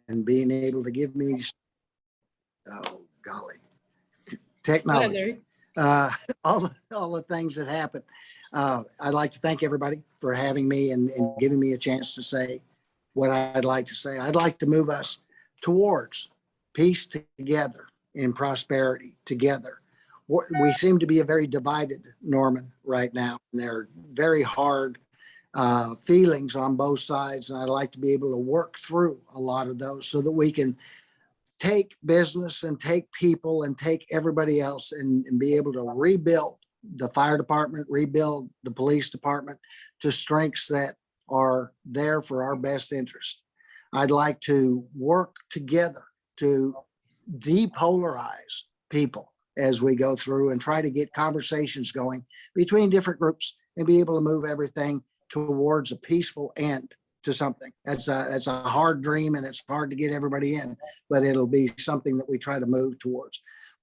and being able to give me, oh golly, technology. All the things that happen. I'd like to thank everybody for having me and giving me a chance to say what I'd like to say. I'd like to move us towards peace together and prosperity together. We seem to be a very divided, Norman, right now. And there are very hard feelings on both sides. And I'd like to be able to work through a lot of those so that we can take business and take people and take everybody else and be able to rebuild the fire department, rebuild the police department to strengths that are there for our best interest. I'd like to work together to depolarize people as we go through and try to get conversations going between different groups and be able to move everything towards a peaceful end to something. That's a hard dream, and it's hard to get everybody in, but it'll be something that we try to move towards.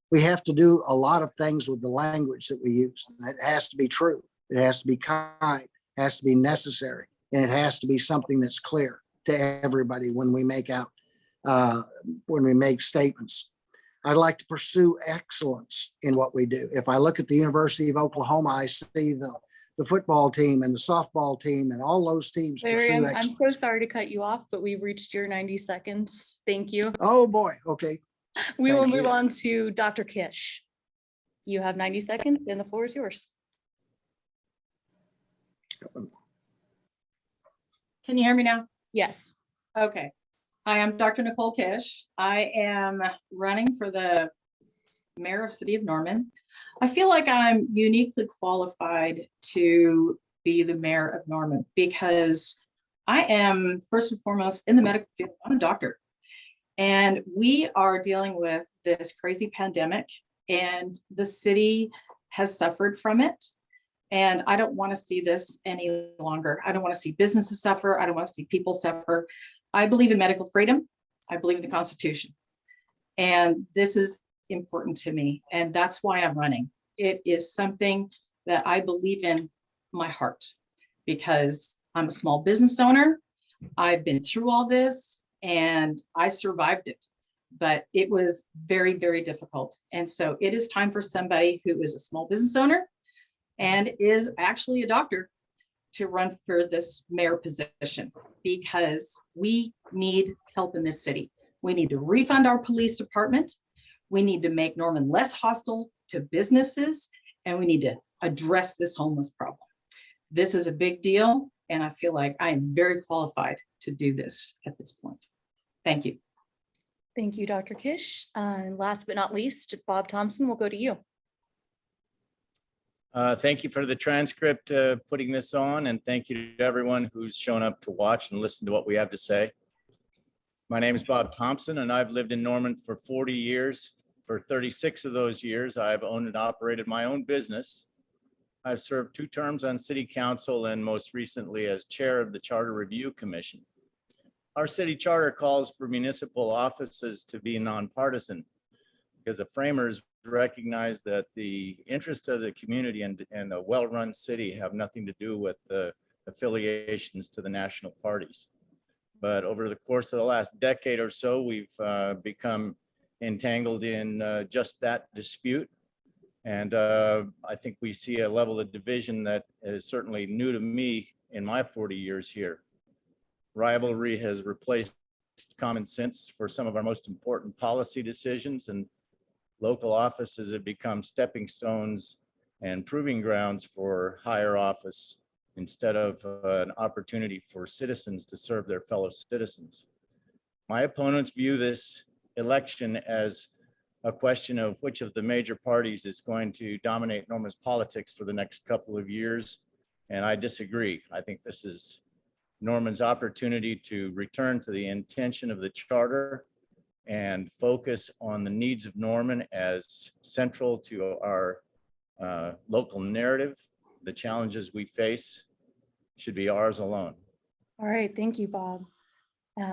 We have to do a lot of things with the language that we use. It has to be true. It has to be kind, it has to be necessary, and it has to be something that's clear to everybody when we make statements. I'd like to pursue excellence in what we do. If I look at the University of Oklahoma, I see the football team and the softball team and all those teams. Larry, I'm so sorry to cut you off, but we've reached your 90 seconds. Thank you. Oh boy, okay. We will move on to Dr. Kish. You have 90 seconds and the floor is yours. Can you hear me now? Yes. Okay. Hi, I'm Dr. Nicole Kish. I am running for the mayor of City of Norman. I feel like I'm uniquely qualified to be the mayor of Norman because I am first and foremost in the medical field. I'm a doctor, and we are dealing with this crazy pandemic, and the city has suffered from it. And I don't want to see this any longer. I don't want to see businesses suffer. I don't want to see people suffer. I believe in medical freedom. I believe in the Constitution. And this is important to me. And that's why I'm running. It is something that I believe in my heart because I'm a small business owner. I've been through all this and I survived it, but it was very, very difficult. And so it is time for somebody who is a small business owner and is actually a doctor to run for this mayor position because we need help in this city. We need to refund our police department. We need to make Norman less hostile to businesses, and we need to address this homeless problem. This is a big deal, and I feel like I am very qualified to do this at this point. Thank you. Thank you, Dr. Kish. And last but not least, Bob Thompson, we'll go to you. Thank you for the transcript putting this on, and thank you to everyone who's shown up to watch and listen to what we have to say. My name is Bob Thompson, and I've lived in Norman for 40 years. For 36 of those years, I've owned and operated my own business. I've served 2 terms on City Council and most recently as chair of the Charter Review Commission. Our city charter calls for municipal offices to be nonpartisan because the framers recognize that the interests of the community and a well-run city have nothing to do with affiliations to the national parties. But over the course of the last decade or so, we've become entangled in just that dispute. And I think we see a level of division that is certainly new to me in my 40 years here. Rivalry has replaced common sense for some of our most important policy decisions, and local offices have become stepping stones and proving grounds for higher office instead of an opportunity for citizens to serve their fellow citizens. My opponents view this election as a question of which of the major parties is going to dominate Norman's politics for the next couple of years, and I disagree. I think this is Norman's opportunity to return to the intention of the charter and focus on the needs of Norman as central to our local narrative. The challenges we face should be ours alone. All right, thank you, Bob.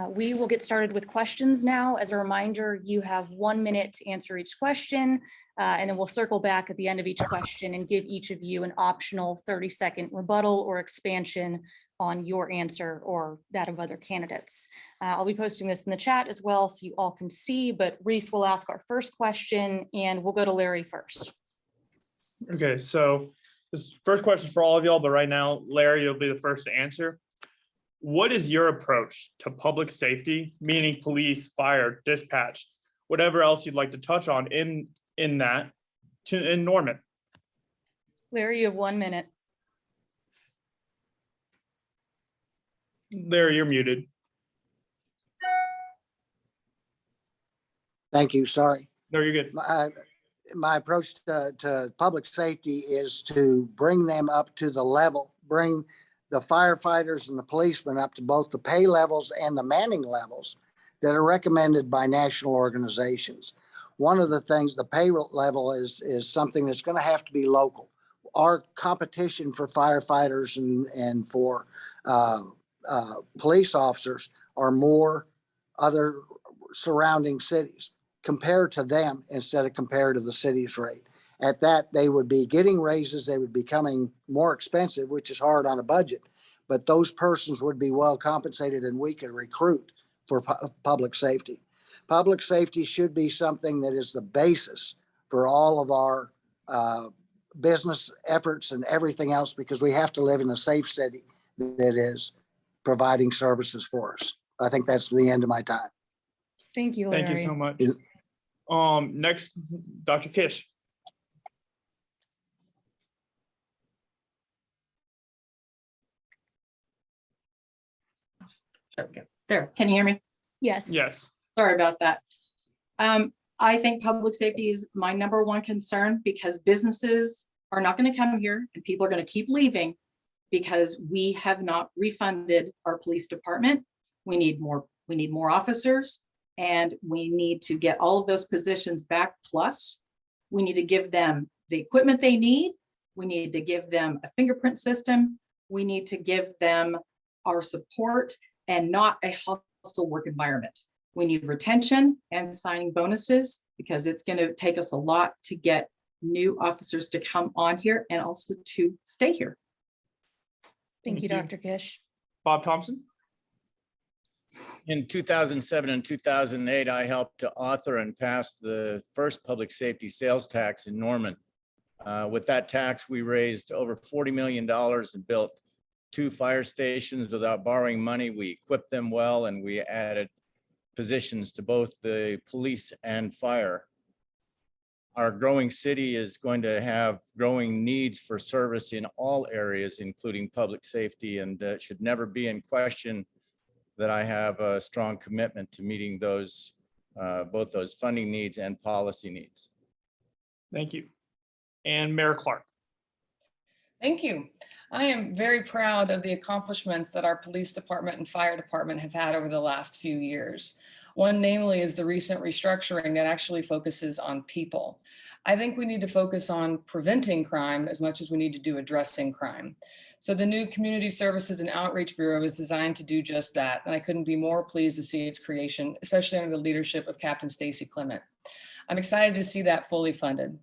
We will get started with questions now. As a reminder, you have 1 minute to answer each question, and then we'll circle back at the end of each question and give each of you an optional 30-second rebuttal or expansion on your answer or that of other candidates. I'll be posting this in the chat as well so you all can see, but Reese will ask our first question and we'll go to Larry first. Okay, so this first question is for all of y'all, but right now, Larry, you'll be the first to answer. What is your approach to public safety, meaning police, fire, dispatch, whatever else you'd like to touch on in Norman? Larry, you have 1 minute. Larry, you're muted. Thank you. Sorry. No, you're good. My approach to public safety is to bring them up to the level, bring the firefighters and the policemen up to both the pay levels and the manning levels that are recommended by national organizations. One of the things, the pay level is something that's going to have to be local. Our competition for firefighters and for police officers are more other surrounding cities. Compare to them instead of compare to the city's rate. At that, they would be getting raises, they would be becoming more expensive, which is hard on a budget, but those persons would be well compensated and we could recruit for public safety. Public safety should be something that is the basis for all of our business efforts and everything else, because we have to live in a safe city that is providing services for us. I think that's the end of my time. Thank you, Larry. Thank you so much. Next, Dr. Kish. There we go. There, can you hear me? Yes. Yes. Sorry about that. I think public safety is my number one concern because businesses are not going to come here and people are going to keep leaving because we have not refunded our police department. We need more officers and we need to get all of those positions back. Plus, we need to give them the equipment they need. We need to give them a fingerprint system. We need to give them our support and not a hostile work environment. We need retention and signing bonuses because it's going to take us a lot to get new officers to come on here and also to stay here. Thank you, Dr. Kish. Bob Thompson. In 2007 and 2008, I helped to author and pass the first public safety sales tax in Norman. With that tax, we raised over $40 million and built 2 fire stations without borrowing money. We equipped them well and we added positions to both the police and fire. Our growing city is going to have growing needs for service in all areas, including public safety, and it should never be in question that I have a strong commitment to meeting those, both those funding needs and policy needs. Thank you. And Mayor Clark. Thank you. I am very proud of the accomplishments that our police department and fire department have had over the last few years. One, namely, is the recent restructuring that actually focuses on people. I think we need to focus on preventing crime as much as we need to do addressing crime. So the new Community Services and Outreach Bureau is designed to do just that. And I couldn't be more pleased to see its creation, especially under the leadership of Captain Stacy Clement. I'm excited to see that fully funded.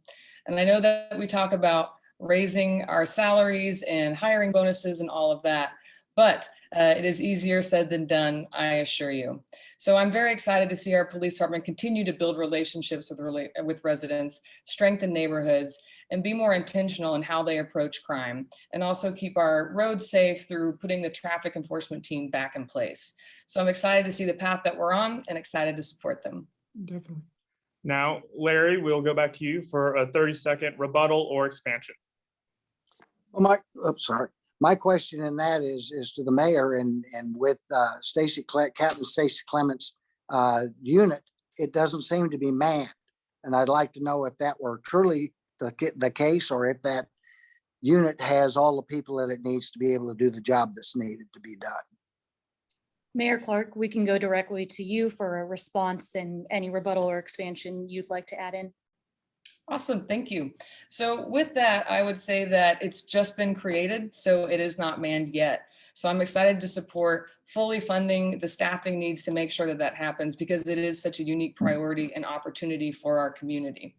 And I know that we talk about raising our salaries and hiring bonuses and all of that, but it is easier said than done, I assure you. So I'm very excited to see our police department continue to build relationships with residents, strengthen neighborhoods, and be more intentional in how they approach crime, and also keep our roads safe through putting the traffic enforcement team back in place. So I'm excited to see the path that we're on and excited to support them. Definitely. Now, Larry, we'll go back to you for a 30-second rebuttal or expansion. Well, my question in that is to the mayor and with Captain Stacy Clement's unit, it doesn't seem to be manned. And I'd like to know if that were truly the case, or if that unit has all the people that it needs to be able to do the job that's needed to be done. Mayor Clark, we can go directly to you for a response and any rebuttal or expansion you'd like to add in. Awesome, thank you. So with that, I would say that it's just been created, so it is not manned yet. So I'm excited to support fully funding the staffing needs to make sure that that happens, because it is such a unique priority and opportunity for our community.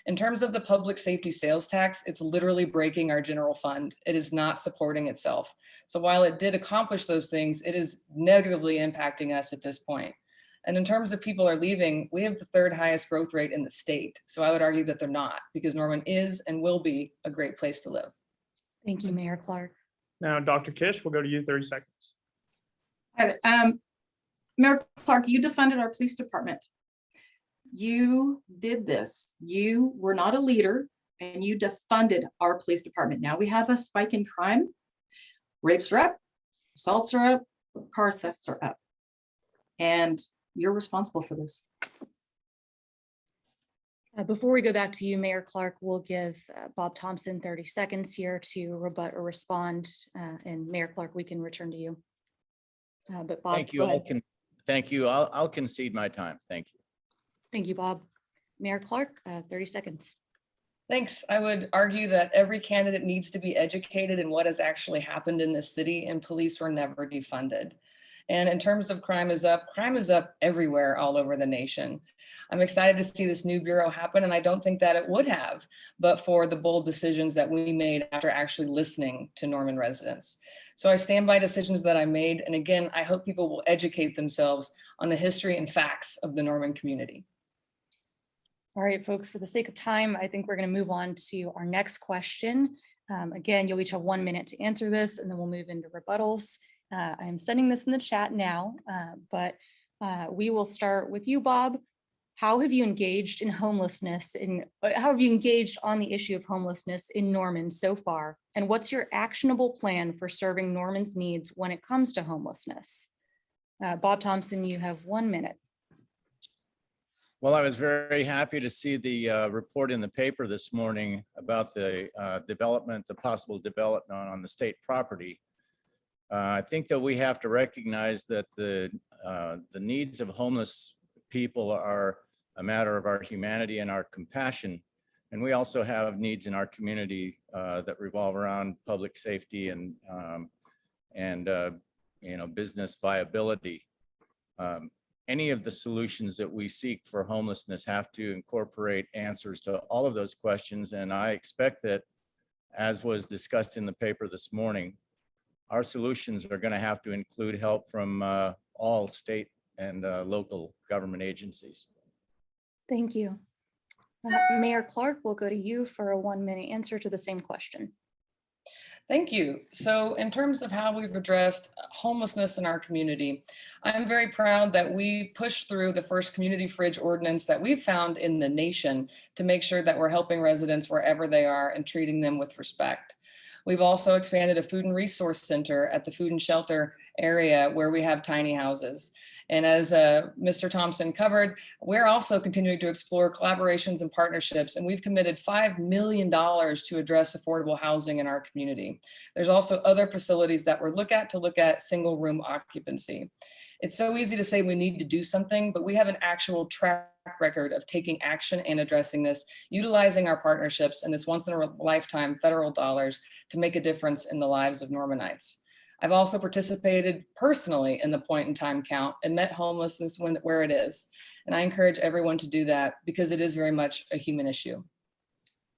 In terms of the public safety sales tax, it's literally breaking our general fund. It is not supporting itself. So while it did accomplish those things, it is negatively impacting us at this point. And in terms of people are leaving, we have the third highest growth rate in the state. So I would argue that they're not, because Norman is and will be a great place to live. Thank you, Mayor Clark. Now, Dr. Kish, we'll go to you, 30 seconds. Mayor Clark, you defunded our police department. You did this. You were not a leader and you defunded our police department. Now we have a spike in crime. Rapes are up, assaults are up, car thefts are up. And you're responsible for this. Before we go back to you, Mayor Clark, we'll give Bob Thompson 30 seconds here to rebut or respond. And Mayor Clark, we can return to you. But Bob, Thank you. go ahead. Thank you. I'll concede my time. Thank you. Thank you, Bob. Mayor Clark, 30 seconds. Thanks. I would argue that every candidate needs to be educated in what has actually happened in this city, and police were never defunded. And in terms of crime is up everywhere all over the nation. I'm excited to see this new bureau happen, and I don't think that it would have, but for the bold decisions that we made after actually listening to Norman residents. So I stand by decisions that I made. And again, I hope people will educate themselves on the history and facts of the Norman community. All right, folks, for the sake of time, I think we're going to move on to our next question. Again, you'll each have 1 minute to answer this, and then we'll move into rebuttals. I'm sending this in the chat now, but we will start with you, Bob. How have you engaged in homelessness? How have you engaged on the issue of homelessness in Norman so far? And what's your actionable plan for serving Norman's needs when it comes to homelessness? Bob Thompson, you have 1 minute. Well, I was very happy to see the report in the paper this morning about the possible development on the state property. I think that we have to recognize that the needs of homeless people are a matter of our humanity and our compassion. And we also have needs in our community that revolve around public safety and business viability. Any of the solutions that we seek for homelessness have to incorporate answers to all of those questions. And I expect that, as was discussed in the paper this morning, our solutions are going to have to include help from all state and local government agencies. Thank you. Mayor Clark, we'll go to you for a 1 minute answer to the same question. Thank you. So in terms of how we've addressed homelessness in our community, I'm very proud that we pushed through the first community fridge ordinance that we've found in the nation to make sure that we're helping residents wherever they are and treating them with respect. We've also expanded a food and resource center at the food and shelter area where we have tiny houses. And as Mr. Thompson covered, we're also continuing to explore collaborations and partnerships, and we've committed $5 million to address affordable housing in our community. There's also other facilities that we're look at single room occupancy. It's so easy to say we need to do something, but we have an actual track record of taking action and addressing this, utilizing our partnerships and this once in a lifetime federal dollars to make a difference in the lives of Normanites. I've also participated personally in the point in time count and met homelessness where it is. And I encourage everyone to do that because it is very much a human issue.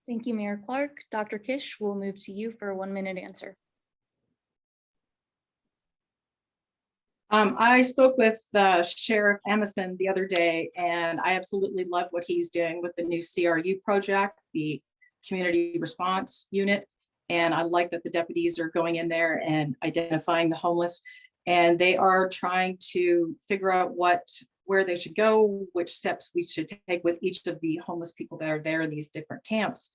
Thank you, Mayor Clark. Dr. Kish, we'll move to you for a 1 minute answer. I spoke with Sheriff Amison the other day, and I absolutely love what he's doing with the new CRU project, the Community Response Unit. And I like that the deputies are going in there and identifying the homeless, and they are trying to figure out where they should go, which steps we should take with each of the homeless people that are there in these different camps.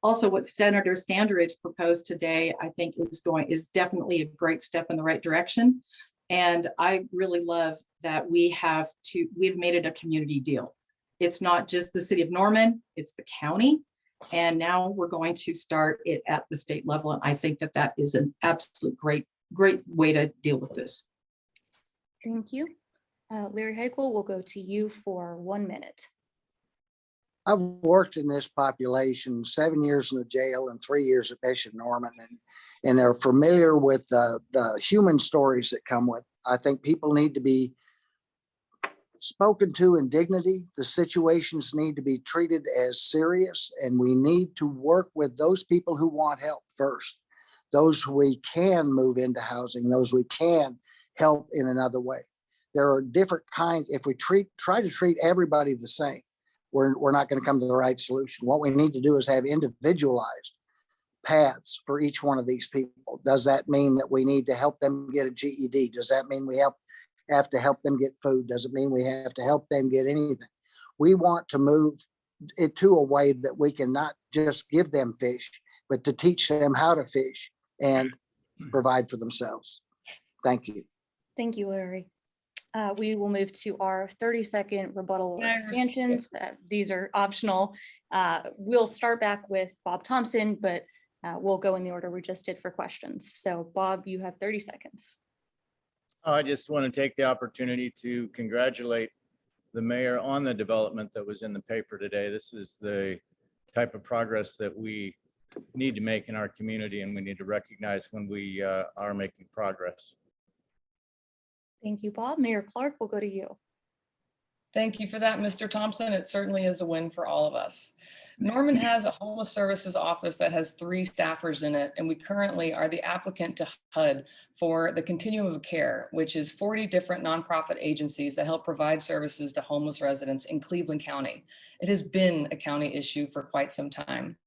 Also, what Senator Standridge proposed today, I think is definitely a great step in the right direction. And I really love that we've made it a community deal. It's not just the city of Norman, it's the county. And now we're going to start it at the state level. And I think that that is an absolute great way to deal with this. Thank you. Larry Heichel, we'll go to you for 1 minute. I've worked in this population, 7 years in the jail and 3 years at Mission Norman, and they're familiar with the human stories that come I think people need to be spoken to in dignity. The situations need to be treated as serious, and we need to work with those people who want help first. Those we can move into housing, those we can help in another way. There are different kinds. If we try to treat everybody the same, we're not going to come to the right solution. What we need to do is have individualized paths for each one of these people. Does that mean that we need to help them get a GED? Does that mean we have to help them get food? Does it mean we have to help them get anything? We want to move it to a way that we can not just give them fish, but to teach them how to fish and provide for themselves. Thank you. Thank you, Larry. We will move to our 30-second rebuttal Can I expansions. These are optional. We'll start back with Bob Thompson, but we'll go in the order we just did for questions. So Bob, you have 30 seconds. I just want to take the opportunity to congratulate the mayor on the development that was in the paper today. This is the type of progress that we need to make in our community, and we need to recognize when we are making progress. Thank you, Bob. Mayor Clark, we'll go to you. Thank you for that, Mr. Thompson. It certainly is a win for all of us. Norman has a homeless services office that has 3 staffers in it, and we currently are the applicant to HUD for the Continuum of Care, which is 40 different nonprofit agencies that help provide services to homeless residents in Cleveland County. It has been a county issue for quite some time.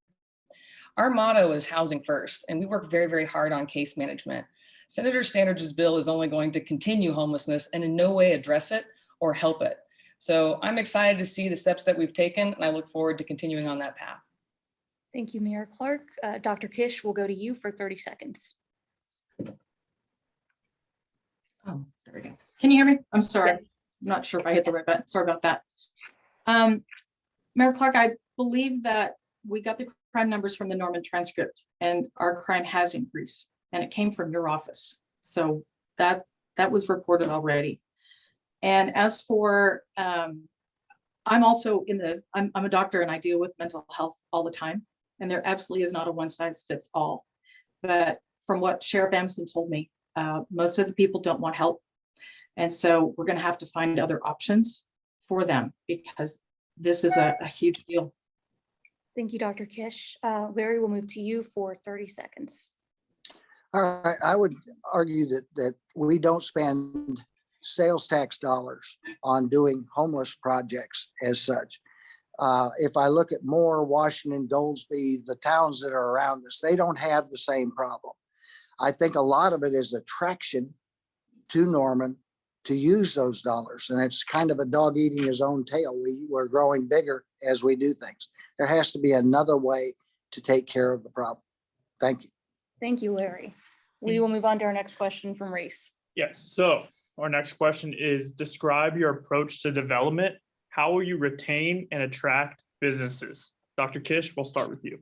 Our motto is housing first, and we work very, very hard on case management. Senator Standard's bill is only going to continue homelessness and in no way address it or help it. So I'm excited to see the steps that we've taken, and I look forward to continuing on that path. Thank you, Mayor Clark. Dr. Kish, we'll go to you for 30 seconds. Oh, there we go. Can you hear me? I'm sorry. Yes. I'm not sure if I hit the right button. Sorry about that. Mayor Clark, I believe that we got the crime numbers from the Norman Transcript, and our crime has increased, and it came from your office. So that was reported already. And as for, I'm also I'm a doctor, and I deal with mental health all the time. And there absolutely is not a one size fits all. But from what Sheriff Amson told me, most of the people don't want help. And so we're going to have to find other options for them, because this is a huge deal. Thank you, Dr. Kish. Larry, we'll move to you for 30 seconds. All right, I would argue that we don't spend sales tax dollars on doing homeless projects as such. If I look at Moore, Washington, Dolesby, the towns that are around us, they don't have the same problem. I think a lot of it is attraction to Norman to use those dollars. And it's kind of a dog eating his own tail. We're growing bigger as we do things. There has to be another way to take care of the problem. Thank you. Thank you, Larry. We will move on to our next question from Reese. Yes, so our next question is, describe your approach to development. How will you retain and attract businesses? Dr. Kish, we'll start with you.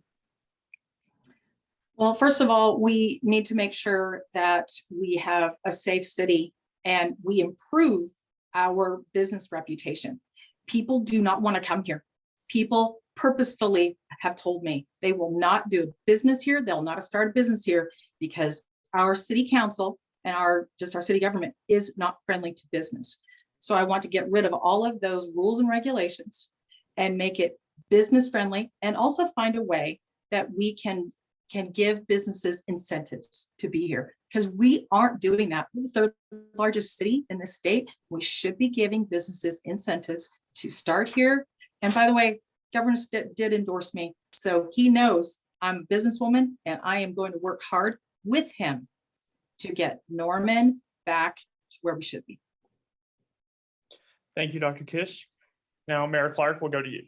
Well, first of all, we need to make sure that we have a safe city and we improve our business reputation. People do not want to come here. People purposefully have told me they will not do business here. They'll not start a business here because our city council and our city government is not friendly to business. So I want to get rid of all of those rules and regulations and make it business friendly, and also find a way that we can give businesses incentives to be here, because we aren't doing that. We're the third largest city in the state. We should be giving businesses incentives to start here. And by the way, Governor did endorse me, so he knows I'm a businesswoman, and I am going to work hard with him to get Norman back to where we should be. Thank you, Dr. Kish. Now, Mayor Clark, we'll go to you.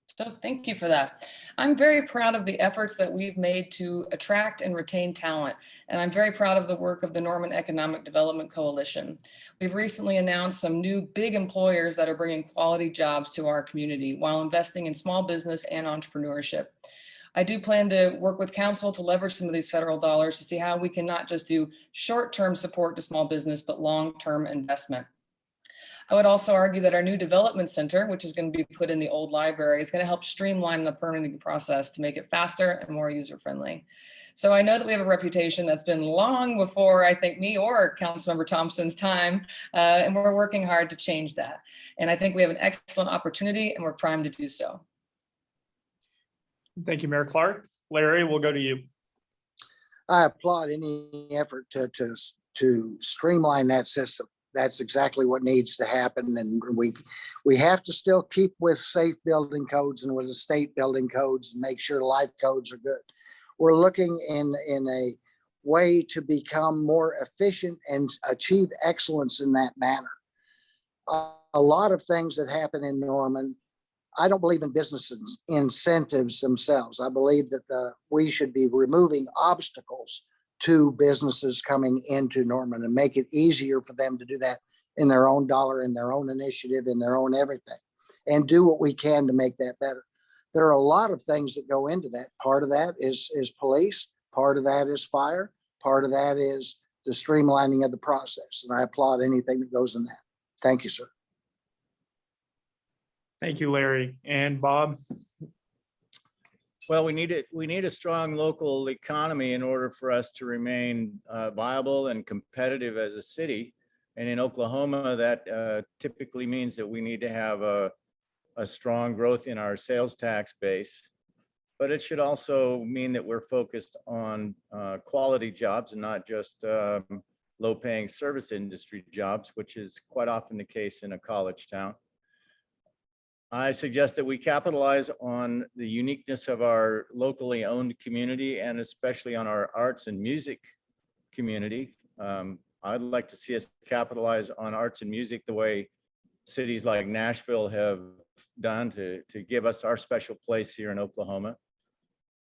So thank you for that. I'm very proud of the efforts that we've made to attract and retain talent. And I'm very proud of the work of the Norman Economic Development Coalition. We've recently announced some new big employers that are bringing quality jobs to our community while investing in small business and entrepreneurship. I do plan to work with council to leverage some of these federal dollars to see how we can not just do short-term support to small business, but long-term investment. I would also argue that our new development center, which is going to be put in the old library, is going to help streamline the permitting process to make it faster and more user-friendly. So I know that we have a reputation that's been long before I think me or Councilmember Thompson's time, and we're working hard to change that. And I think we have an excellent opportunity and we're primed to do so. Thank you, Mayor Clark. Larry, we'll go to you. I applaud any effort to streamline that system. That's exactly what needs to happen. And we have to still keep with safe building codes and with the state building codes and make sure life codes are good. We're looking in a way to become more efficient and achieve excellence in that manner. A lot of things that happen in Norman, I don't believe in business incentives themselves. I believe that we should be removing obstacles to businesses coming into Norman and make it easier for them to do that in their own dollar, in their own initiative, in their own everything, and do what we can to make that better. There are a lot of things that go into that. Part of that is police, part of that is fire, part of that is the streamlining of the process. And I applaud anything that goes in that. Thank you, sir. Thank you, Larry. And Bob? Well, we need a strong local economy in order for us to remain viable and competitive as a city. And in Oklahoma, that typically means that we need to have a strong growth in our sales tax base. But it should also mean that we're focused on quality jobs and not just low-paying service industry jobs, which is quite often the case in a college town. I suggest that we capitalize on the uniqueness of our locally owned community and especially on our arts and music community. I'd like to see us capitalize on arts and music the way cities like Nashville have done to give us our special place here in Oklahoma.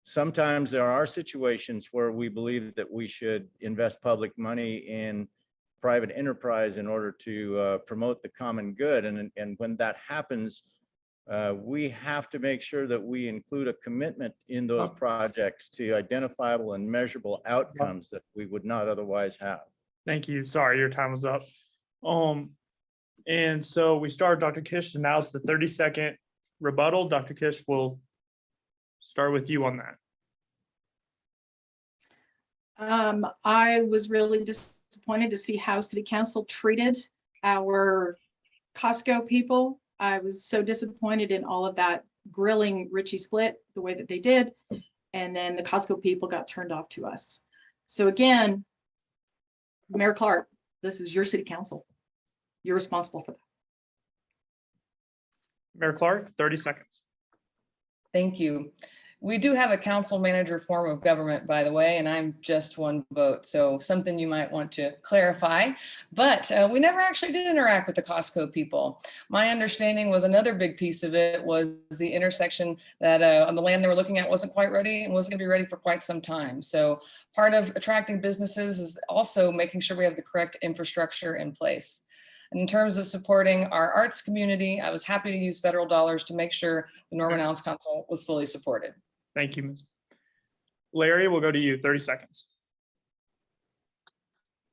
Sometimes there are situations where we believe that we should invest public money in private enterprise in order to promote the common good. And when that happens, we have to make sure that we include a commitment in those projects to identifiable and measurable outcomes that we would not otherwise have. Thank you. Sorry, your time was up. And so we started Dr. Kish, and now it's the 30-second rebuttal. Dr. Kish, will start with you on that. I was really disappointed to see how City Council treated our Costco people. I was so disappointed in all of that grilling Richie Split the way that they did. And then the Costco people got turned off to us. So again, Mayor Clark, this is your city council. You're responsible for that. Mayor Clark, 30 seconds. Thank you. We do have a council manager form of government, by the way, and I'm just one vote. So something you might want to clarify, but we never actually did interact with the Costco people. My understanding was another big piece of it was the intersection that on the land they were looking at wasn't quite ready and wasn't gonna be ready for quite some time. So part of attracting businesses is also making sure we have the correct infrastructure in place. And in terms of supporting our arts community, I was happy to use federal dollars to make sure the Norman Arts Council was fully supported. Thank you, Ms. Larry, we'll go to you, 30 seconds.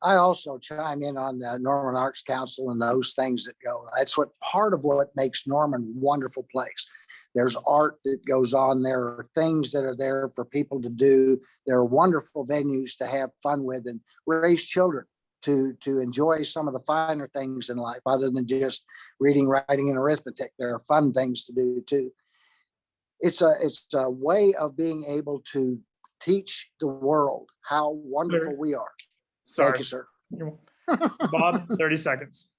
I also chime in on the Norman Arts Council and those things that go. That's what part of what makes Norman a wonderful place. There's art that goes on. There are things that are there for people to do. There are wonderful venues to have fun with and raise children to enjoy some of the finer things in life other than just reading, writing, and arithmetic. There are fun things to do too. It's a way of being able to teach the world how wonderful we are. Sorry. Thank you, sir. Bob, 30 seconds.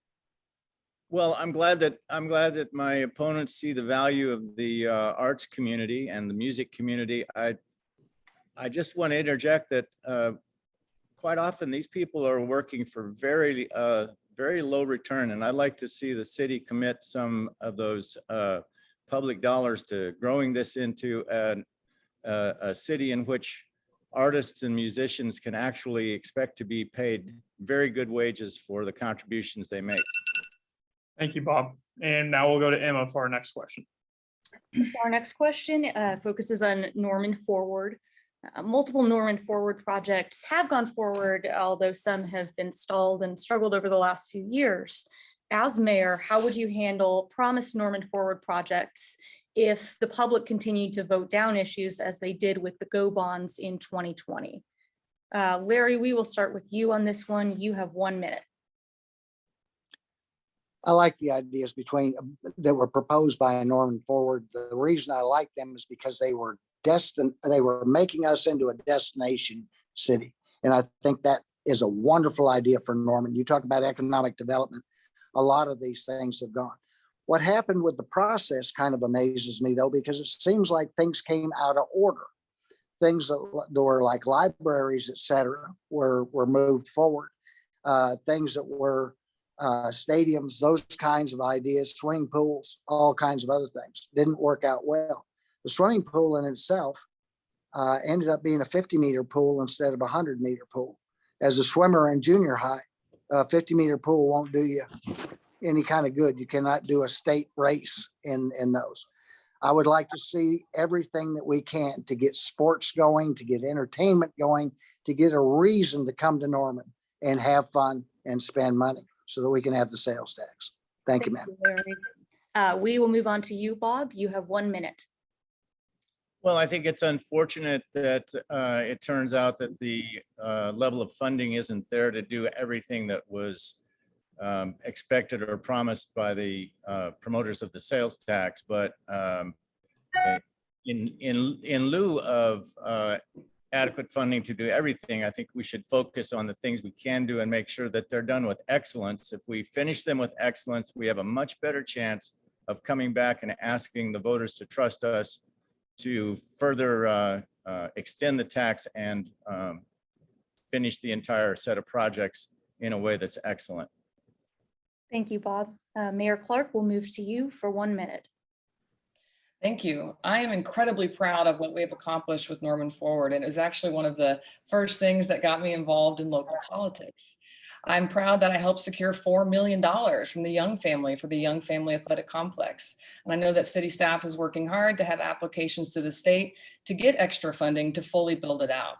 Well, I'm glad that my opponents see the value of the arts community and the music community. I just want to interject that quite often these people are working for very low return, and I'd like to see the city commit some of those public dollars to growing this into a city in which artists and musicians can actually expect to be paid very good wages for the contributions they make. Thank you, Bob. And now we'll go to Emma for our next question. So our next question focuses on Norman Forward. Multiple Norman Forward projects have gone forward, although some have been stalled and struggled over the last few years. As mayor, how would you handle promised Norman Forward projects if the public continued to vote down issues as they did with the GO bonds in 2020. Larry, we will start with you on this one. You have 1 minute. I like the ideas that were proposed by Norman Forward. The reason I like them is because they were making us into a destination city. And I think that is a wonderful idea for Norman. You talk about economic development. A lot of these things have gone. What happened with the process kind of amazes me, though, because it seems like things came out of order. Things that were like libraries, et cetera, were moved forward. Things that were stadiums, those kinds of ideas, swimming pools, all kinds of other things didn't work out well. The swimming pool in itself ended up being a 50-meter pool instead of a 100-meter pool. As a swimmer in junior high, a 50-meter pool won't do you any kind of good. You cannot do a state race in those. I would like to see everything that we can to get sports going, to get entertainment going, to get a reason to come to Norman and have fun and spend money so that we can have the sales tax. Thank you, ma'am. Larry. We will move on to you, Bob. You have 1 minute. Well, I think it's unfortunate that it turns out that the level of funding isn't there to do everything that was expected or promised by the promoters of the sales tax. But in lieu of adequate funding to do everything, I think we should focus on the things we can do and make sure that they're done with excellence. If we finish them with excellence, we have a much better chance of coming back and asking the voters to trust us to further extend the tax and finish the entire set of projects in a way that's excellent. Thank you, Bob. Mayor Clark, we'll move to you for 1 minute. Thank you. I am incredibly proud of what we have accomplished with Norman Forward, and it was actually one of the first things that got me involved in local politics. I'm proud that I helped secure $4 million from the Young Family for the Young Family Athletic Complex. And I know that city staff is working hard to have applications to the state to get extra funding to fully build it out.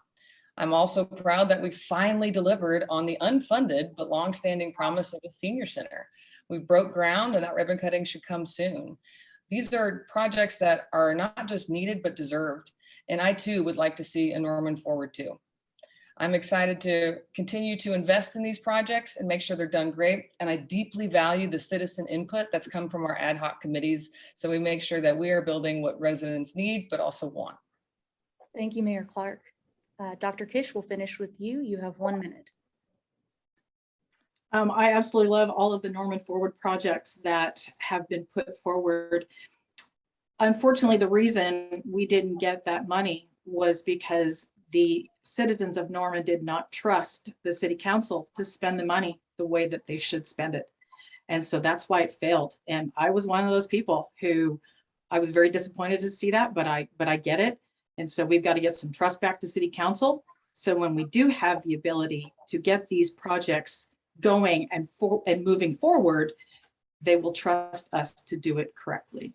I'm also proud that we finally delivered on the unfunded but longstanding promise of a senior center. We broke ground and that ribbon cutting should come soon. These are projects that are not just needed, but deserved. And I too would like to see a Norman Forward too. I'm excited to continue to invest in these projects and make sure they're done great. And I deeply value the citizen input that's come from our ad hoc committees. So we make sure that we are building what residents need, but also want. Thank you, Mayor Clark. Dr. Kish, we'll finish with you. You have 1 minute. I absolutely love all of the Norman Forward projects that have been put forward. Unfortunately, the reason we didn't get that money was because the citizens of Norman did not trust the city council to spend the money the way that they should spend it. And so that's why it failed. And I was one of those people who I was very disappointed to see that, but I get it. And so we've got to get some trust back to city council. So when we do have the ability to get these projects going and moving forward, they will trust us to do it correctly.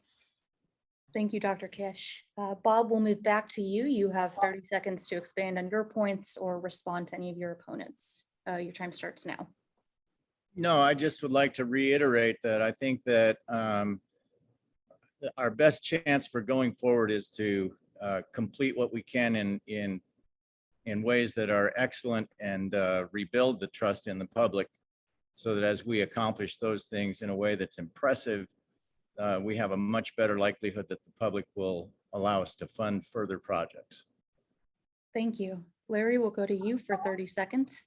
Thank you, Dr. Kish. Bob, we'll move back to you. You have 30 seconds to expand on your points or respond to any of your opponents. Your time starts now. No, I just would like to reiterate that I think that our best chance for going forward is to complete what we can in ways that are excellent and rebuild the trust in the public, so that as we accomplish those things in a way that's impressive, we have a much better likelihood that the public will allow us to fund further projects. Thank you. Larry, we'll go to you for 30 seconds.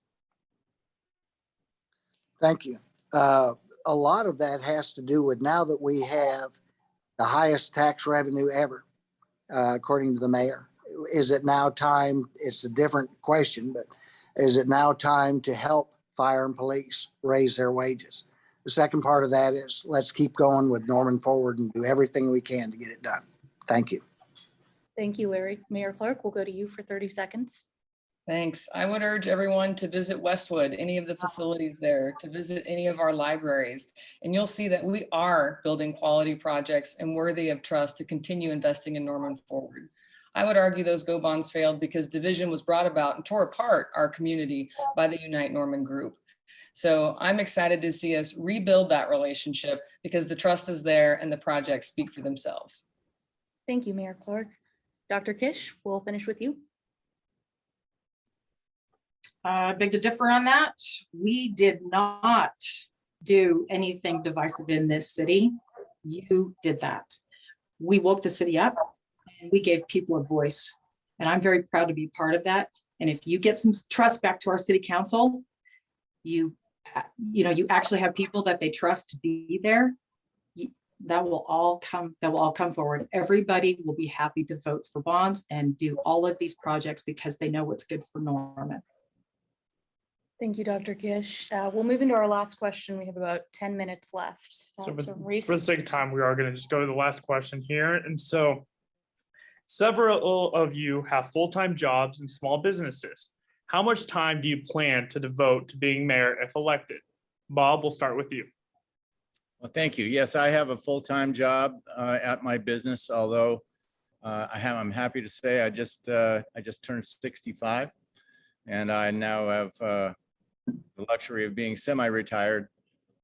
Thank you. A lot of that has to do with now that we have the highest tax revenue ever, according to the mayor. Is it now time, it's a different question, but is it now time to help fire and police raise their wages? The second part of that is let's keep going with Norman Forward and do everything we can to get it done. Thank you. Thank you, Larry. Mayor Clark, we'll go to you for 30 seconds. Thanks. I would urge everyone to visit Westwood, any of the facilities there, to visit any of our libraries, and you'll see that we are building quality projects and worthy of trust to continue investing in Norman Forward. I would argue those GO bonds failed because division was brought about and tore apart our community by the Unite Norman group. So I'm excited to see us rebuild that relationship because the trust is there and the projects speak for themselves. Thank you, Mayor Clark. Dr. Kish, we'll finish with you. Beg to differ on that. We did not do anything divisive in this city. You did that. We woke the city up and we gave people a voice. And I'm very proud to be part of that. And if you get some trust back to our city council, you actually have people that they trust to be there. That will all come forward. Everybody will be happy to vote for bonds and do all of these projects because they know what's good for Norman. Thank you, Dr. Kish. We'll move into our last question. We have about 10 minutes left. So Reese. for the sake of time, we are going to just go to the last question here. And so several of you have full-time jobs and small businesses. How much time do you plan to devote to being mayor if elected? Bob, we'll start with you. Well, thank you. Yes, I have a full-time job at my business, although I'm happy to say I just turned 65 and I now have the luxury of being semi-retired.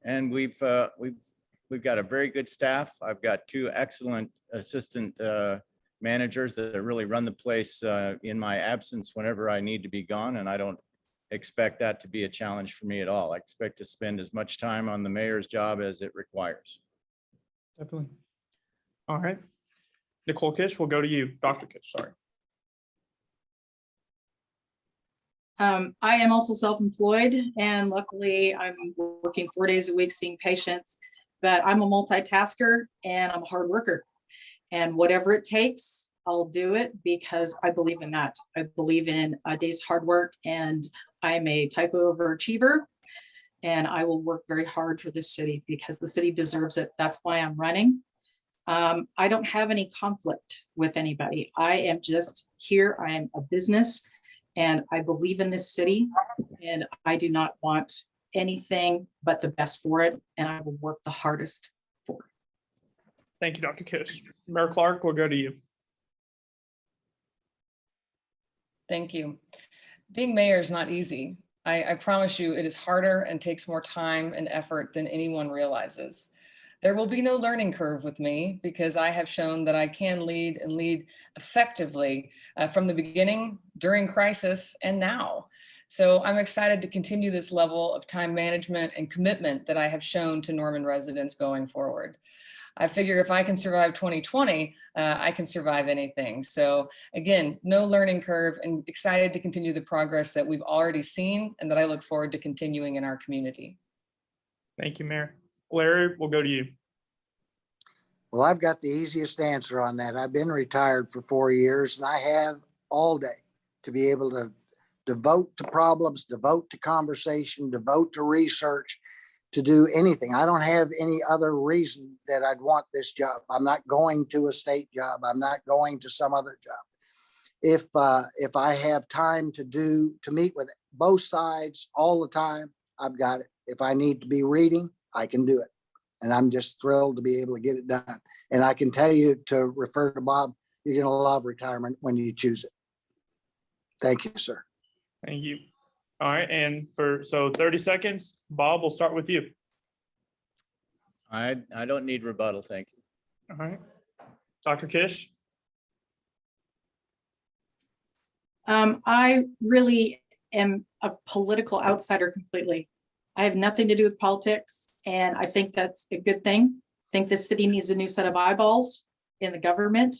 And we've got a very good staff. I've got 2 excellent assistant managers that really run the place in my absence whenever I need to be gone. And I don't expect that to be a challenge for me at all. I expect to spend as much time on the mayor's job as it requires. Definitely. All right. Nicole Kish, we'll go to you. Dr. Kish, sorry. I am also self-employed, and luckily I'm working 4 days a week seeing patients, but I'm a multitasker and I'm a hard worker. And whatever it takes, I'll do it because I believe in that. I believe in a day's hard work, and I'm a type of overachiever, and I will work very hard for this city because the city deserves it. That's why I'm running. I don't have any conflict with anybody. I am just here. I am a business and I believe in this city, and I do not want anything but the best for it. And I will work the hardest for it. Thank you, Dr. Kish. Mayor Clark, we'll go to you. Thank you. Being mayor is not easy. I promise you it is harder and takes more time and effort than anyone realizes. There will be no learning curve with me because I have shown that I can lead and lead effectively from the beginning, during crisis, and now. So I'm excited to continue this level of time management and commitment that I have shown to Norman residents going forward. I figure if I can survive 2020, I can survive anything. So again, no learning curve, and excited to continue the progress that we've already seen and that I look forward to continuing in our community. Thank you, Mayor. Larry, we'll go to you. Well, I've got the easiest answer on that. I've been retired for 4 years and I have all day to be able to devote to problems, devote to conversation, devote to research, to do anything. I don't have any other reason that I'd want this job. I'm not going to a state job. I'm not going to some other job. If I have time to meet with both sides all the time, I've got it. If I need to be reading, I can do it. And I'm just thrilled to be able to get it done. And I can tell you, to refer to Bob, you're going to love retirement when you choose it. Thank you, sir. Thank you. All right, and so 30 seconds, Bob, we'll start with you. I don't need rebuttal, thank you. All right, Dr. Kish. I really am a political outsider completely. I have nothing to do with politics, and I think that's a good thing. I think this city needs a new set of eyeballs in the government,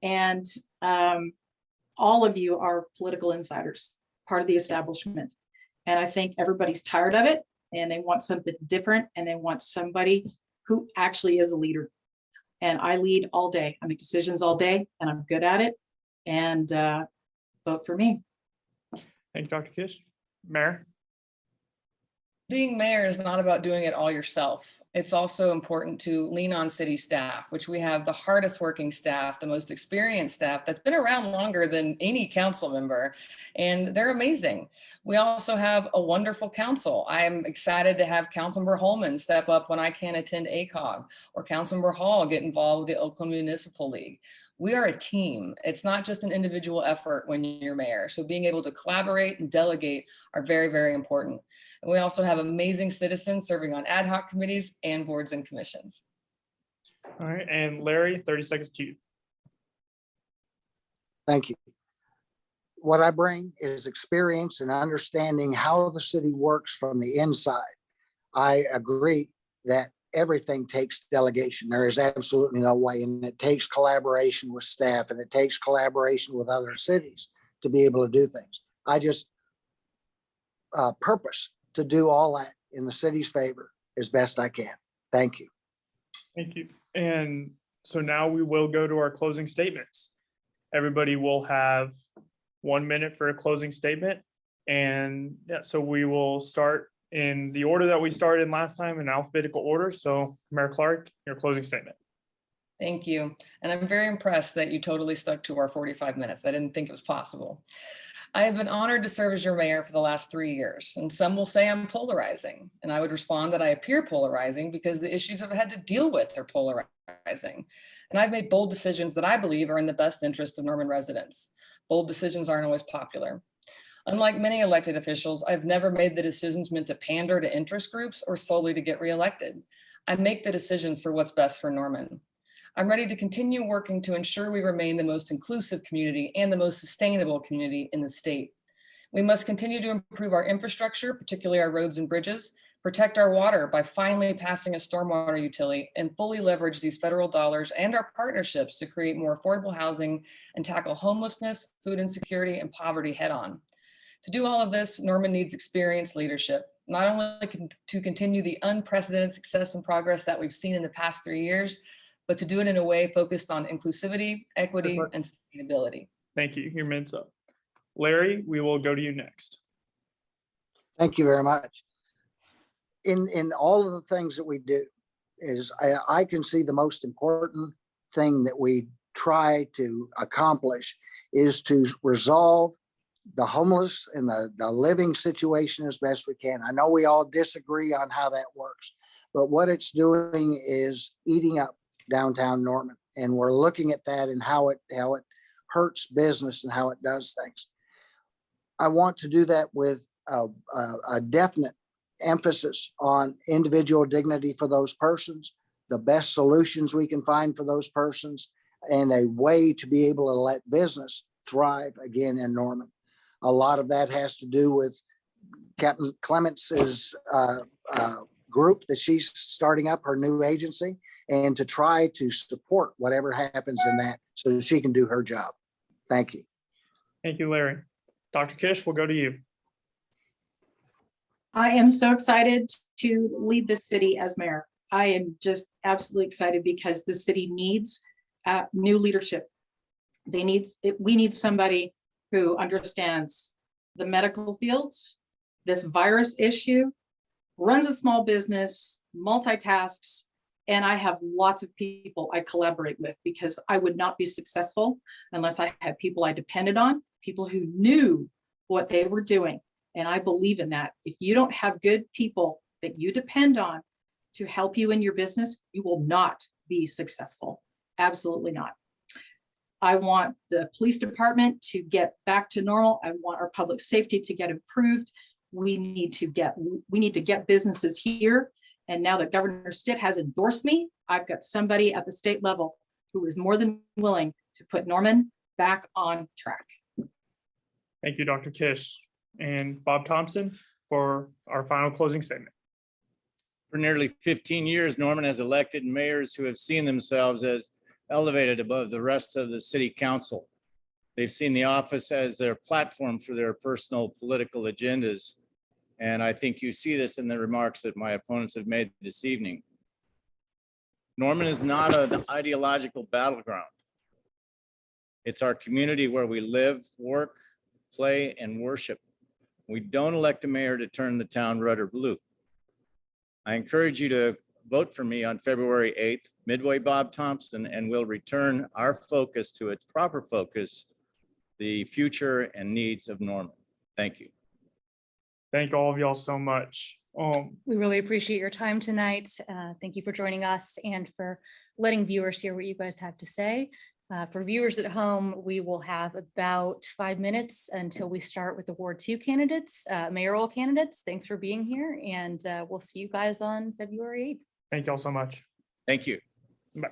and all of you are political insiders, part of the establishment. And I think everybody's tired of it and they want something different, and they want somebody who actually is a leader. And I lead all day. I make decisions all day and I'm good at it. And vote for me. Thank you, Dr. Kish. Mayor. Being mayor is not about doing it all yourself. It's also important to lean on city staff, which we have the hardest working staff, the most experienced staff that's been around longer than any council member, and they're amazing. We also have a wonderful council. I'm excited to have Councilmember Holman step up when I can't attend ACOG, or Councilmember Hall get involved with the Oakland Municipal League. We are a team. It's not just an individual effort when you're mayor. So being able to collaborate and delegate are very, very important. And we also have amazing citizens serving on ad hoc committees and boards and commissions. All right, and Larry, 30 seconds to you. Thank you. What I bring is experience and understanding how the city works from the inside. I agree that everything takes delegation. There is absolutely no way, and it takes collaboration with staff, and it takes collaboration with other cities to be able to do things. I just purpose to do all that in the city's favor as best I can. Thank you. Thank you. And so now we will go to our closing statements. Everybody will have 1 minute for a closing statement. And yeah, so we will start in the order that we started in last time, in alphabetical order. So Mayor Clark, your closing statement. Thank you. And I'm very impressed that you totally stuck to our 45 minutes. I didn't think it was possible. I have been honored to serve as your mayor for the last 3 years, and some will say I'm polarizing. And I would respond that I appear polarizing because the issues I've had to deal with are polarizing. And I've made bold decisions that I believe are in the best interest of Norman residents. Bold decisions aren't always popular. Unlike many elected officials, I've never made the decisions meant to pander to interest groups or solely to get reelected. I make the decisions for what's best for Norman. I'm ready to continue working to ensure we remain the most inclusive community and the most sustainable community in the state. We must continue to improve our infrastructure, particularly our roads and bridges, protect our water by finally passing a stormwater utility, and fully leverage these federal dollars and our partnerships to create more affordable housing and tackle homelessness, food insecurity, and poverty head on. To do all of this, Norman needs experienced leadership, not only to continue the unprecedented success and progress that we've seen in the past 3 years, but to do it in a way focused on inclusivity, equity, and sustainability. Thank you. Your minute's up. Larry, we will go to you next. Thank you very much. In all of the things that we do, is I can see the most important thing that we try to accomplish is to resolve the homeless and the living situation as best we can. I know we all disagree on how that works, but what it's doing is eating up downtown Norman. And we're looking at that and how it hurts business and how it does things. I want to do that with a definite emphasis on individual dignity for those persons, the best solutions we can find for those persons, and a way to be able to let business thrive again in Norman. A lot of that has to do with Captain Clements's group that she's starting up, her new agency, and to try to support whatever happens in that so that she can do her job. Thank you. Thank you, Larry. Dr. Kish, we'll go to you. I am so excited to lead this city as mayor. I am just absolutely excited because the city needs new leadership. We need somebody who understands the medical fields, this virus issue, runs a small business, multitasks, and I have lots of people I collaborate with because I would not be successful unless I had people I depended on, people who knew what they were doing. And I believe in that. If you don't have good people that you depend on to help you in your business, you will not be successful. Absolutely not. I want the police department to get back to normal. I want our public safety to get improved. We need to get businesses here. And now that Governor Stitt has endorsed me, I've got somebody at the state level who is more than willing to put Norman back on track. Thank you, Dr. Kish. And Bob Thompson for our final closing statement. For nearly 15 years, Norman has elected mayors who have seen themselves as elevated above the rest of the city council. They've seen the office as their platform for their personal political agendas. And I think you see this in the remarks that my opponents have made this evening. Norman is not an ideological battleground. It's our community where we live, work, play, and worship. We don't elect a mayor to turn the town red or blue. I encourage you to vote for me on February 8th, midway Bob Thompson, and we'll return our focus to its proper focus, the future and needs of Norman. Thank you. Thank all of y'all so much. We really appreciate your time tonight. Thank you for joining us and for letting viewers hear what you guys have to say. For viewers at home, we will have about 5 minutes until we start with the Ward 2 candidates, mayoral candidates. Thanks for being here, and we'll see you guys on February 8th. Thank y'all so much. Thank you. Bye.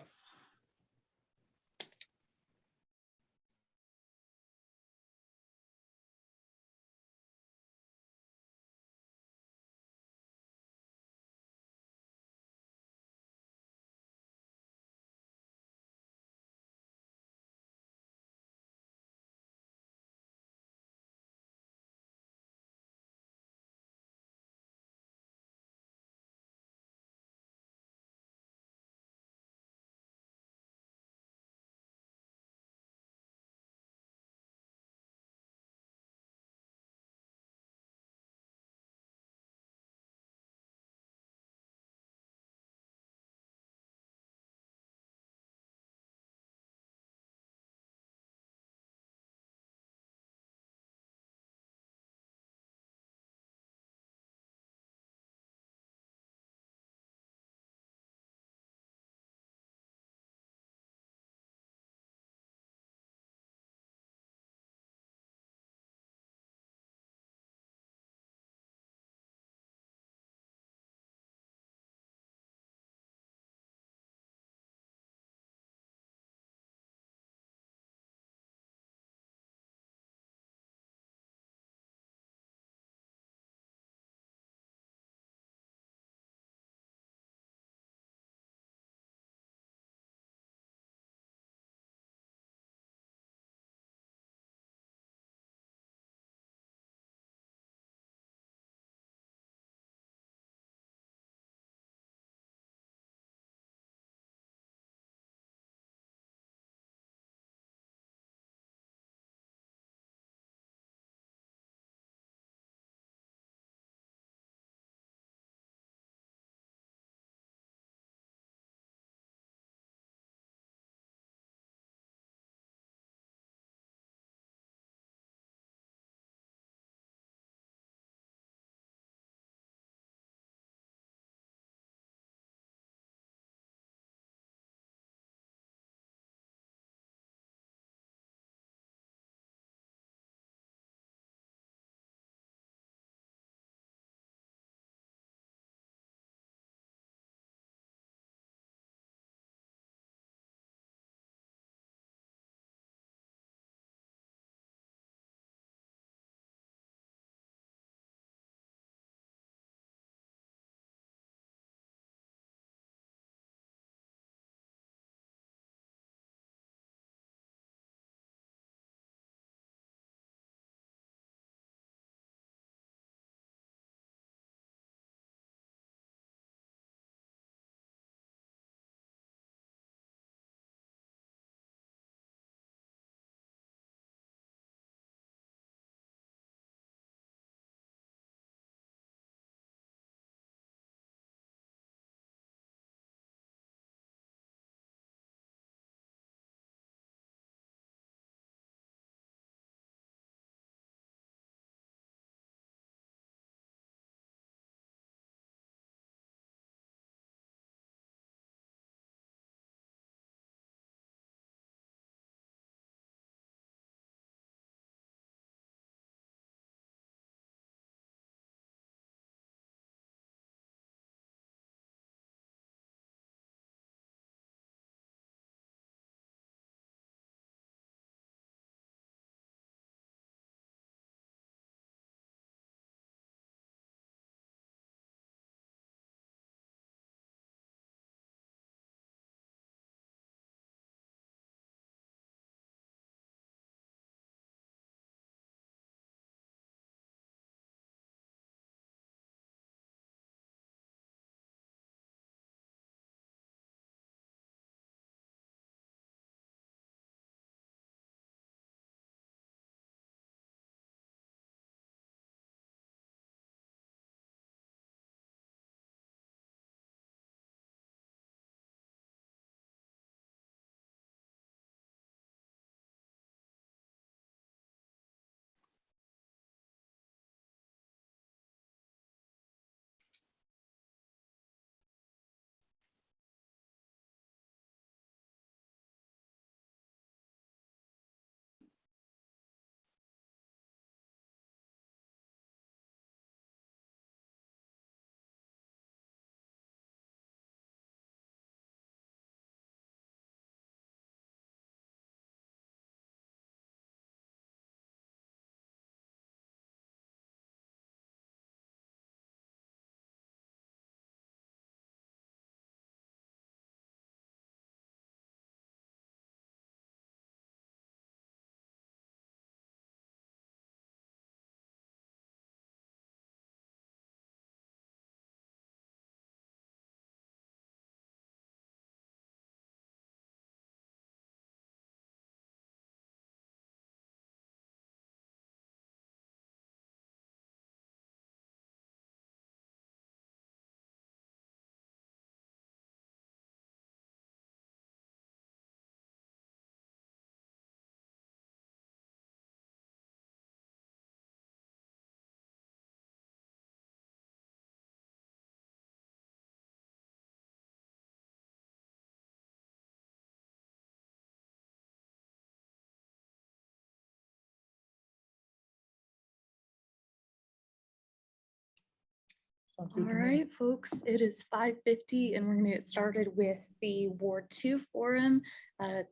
Sounds All good to me. right, folks, it is 5:50 and we're going to get started with the Ward 2 Forum.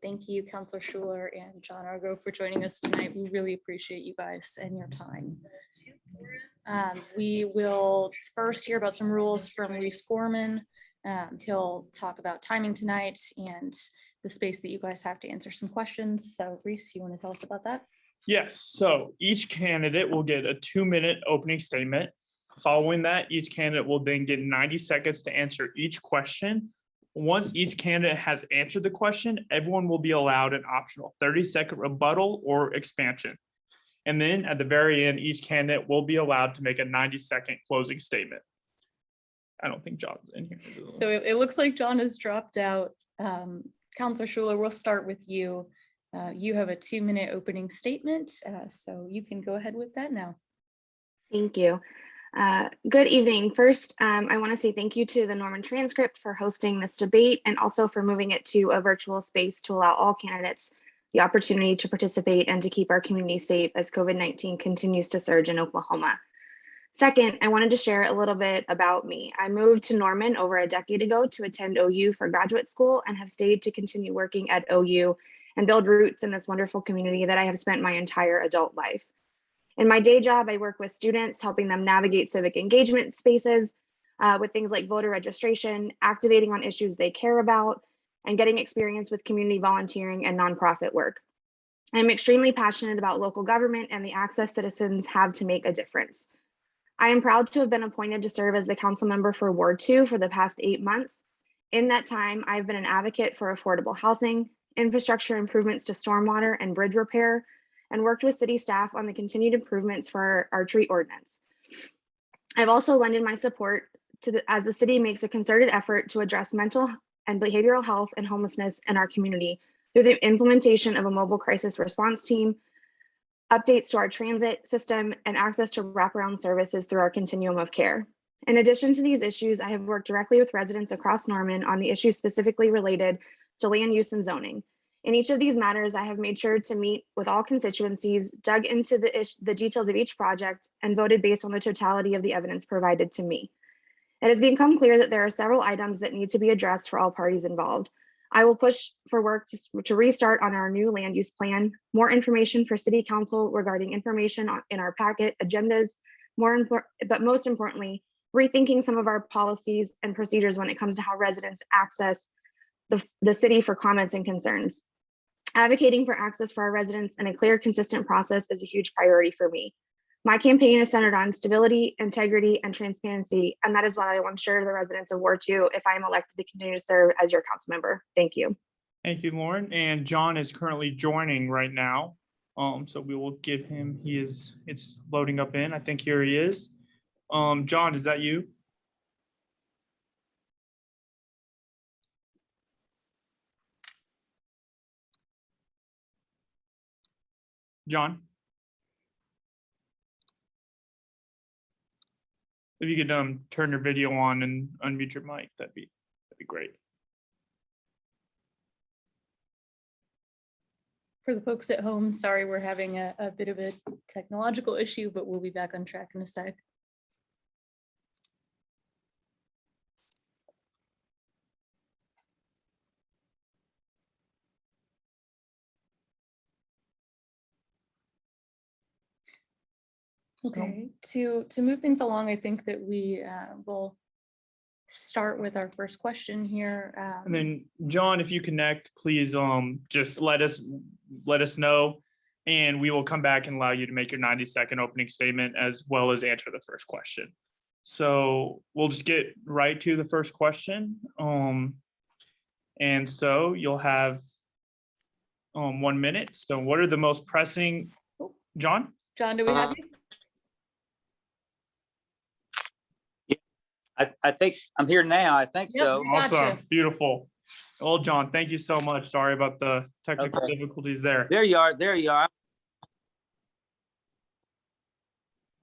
Thank you, Counselor Schuler and John Argo for joining us tonight. We really appreciate you guys and your time. We will first hear about some rules from Reese Gorman. He'll talk about timing tonight and the space that you guys have to answer some questions. So Reese, you want to tell us about that? Yes, so each candidate will get a 2-minute opening statement. Following that, each candidate will then get 90 seconds to answer each question. Once each candidate has answered the question, everyone will be allowed an optional 30-second rebuttal or expansion. And then at the very end, each candidate will be allowed to make a 90-second closing statement. I don't think John's in here. So it looks like John has dropped out. Counselor Schuler, we'll start with you. You have a 2-minute opening statement, so you can go ahead with that now. Thank you. Good evening. First, I want to say thank you to the Norman Transcript for hosting this debate and also for moving it to a virtual space to allow all candidates the opportunity to participate and to keep our community safe as COVID-19 continues to surge in Oklahoma. Second, I wanted to share a little bit about me. I moved to Norman over a decade ago to attend OU for graduate school and have stayed to continue working at OU and build roots in this wonderful community that I have spent my entire adult life. In my day job, I work with students, helping them navigate civic engagement spaces with things like voter registration, activating on issues they care about, and getting experience with community volunteering and nonprofit work. I'm extremely passionate about local government and the access citizens have to make a difference. I am proud to have been appointed to serve as the council member for Ward 2 for the past 8 months. In that time, I've been an advocate for affordable housing, infrastructure improvements to stormwater and bridge repair, and worked with city staff on the continued improvements for our tree ordinance. I've also lended my support as the city makes a concerted effort to address mental and behavioral health and homelessness in our community through the implementation of a mobile crisis response team, updates to our transit system, and access to wraparound services through our continuum of care. In addition to these issues, I have worked directly with residents across Norman on the issues specifically related to land use and zoning. In each of these matters, I have made sure to meet with all constituencies, dug into the details of each project, and voted based on the totality of the evidence provided to me. It has become clear that there are several items that need to be addressed for all parties involved. I will push for work to restart on our new land use plan, more information for City Council regarding information in our packet agendas, but most importantly, rethinking some of our policies and procedures when it comes to how residents access the city for comments and concerns. Advocating for access for our residents and a clear, consistent process is a huge priority for me. My campaign is centered on stability, integrity, and transparency, and that is what I will ensure to the residents of Ward 2 if I am elected to continue to serve as your council member. Thank you. Thank you, Lauren. And John is currently joining right now. So we will give him, it's loading up in, I think here he is. John, is that you? John? If you could turn your video on and unmute your mic, that'd be great. For the folks at home, sorry, we're having a bit of a technological issue, but we'll be back on track in a sec. Okay, to move things along, I think that we will start with our first question here. And then John, if you connect, please just let us know, and we will come back and allow you to make your 90-second opening statement as well as answer the first question. So we'll just get right to the first question. And so you'll have 1 minute. So what are the most pressing, John? John, do we have you? I think I'm here now. I think Yep. so. Gotcha. Awesome, beautiful. Well, John, thank you so much. Sorry about the technical Okay. difficulties there. There you are. There you are.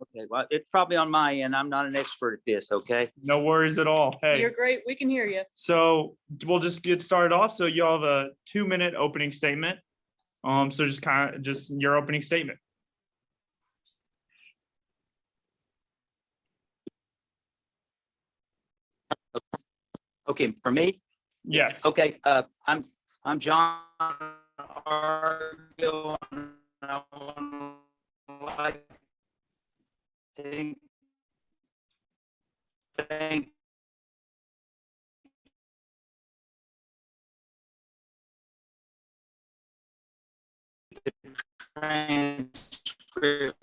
Okay. Well, it's probably on my end. I'm not an expert at this. Okay. No worries at all. Hey, You're great. We can hear you. so we'll just get started off. So you have a 2-minute opening statement. So just your opening statement. Okay, for me? Yes. Okay, I'm John Argo. And I would like to thank the Transcript.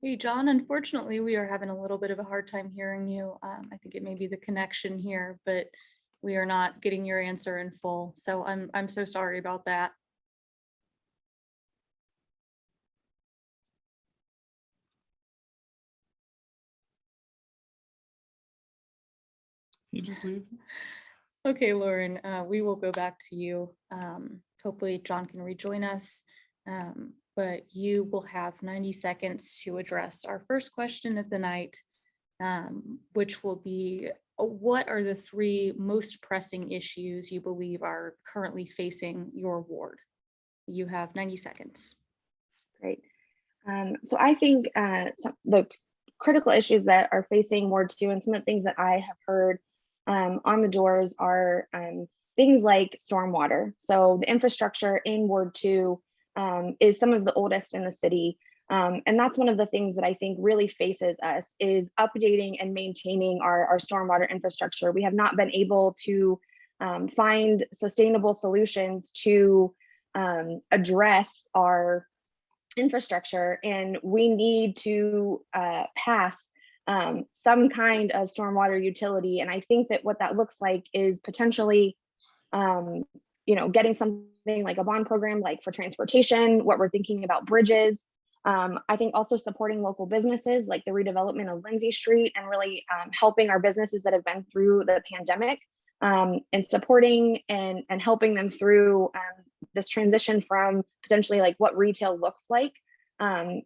Hey, John, unfortunately, we are having a little bit of a hard time hearing you. I think it may be the connection here, but we are not getting your answer in full. So I'm so sorry about that. You just leave. Okay, Lauren, we will go back to you. Hopefully John can rejoin us, but you will have 90 seconds to address our first question of the night, which will be, what are the 3 most pressing issues you believe are currently facing your ward? You have 90 seconds. Great. So I think the critical issues that are facing Ward 2 and some of the things that I have heard on the doors are things like stormwater. So the infrastructure in Ward 2 is some of the oldest in the city. And that's one of the things that I think really faces us is updating and maintaining our stormwater infrastructure. We have not been able to find sustainable solutions to address our infrastructure, and we need to pass some kind of stormwater utility. And I think that what that looks like is potentially, getting something like a bond program, like for transportation, what we're thinking about bridges. I think also supporting local businesses like the redevelopment of Lindsay Street and really helping our businesses that have been through the pandemic and supporting and helping them through this transition from potentially like what retail looks like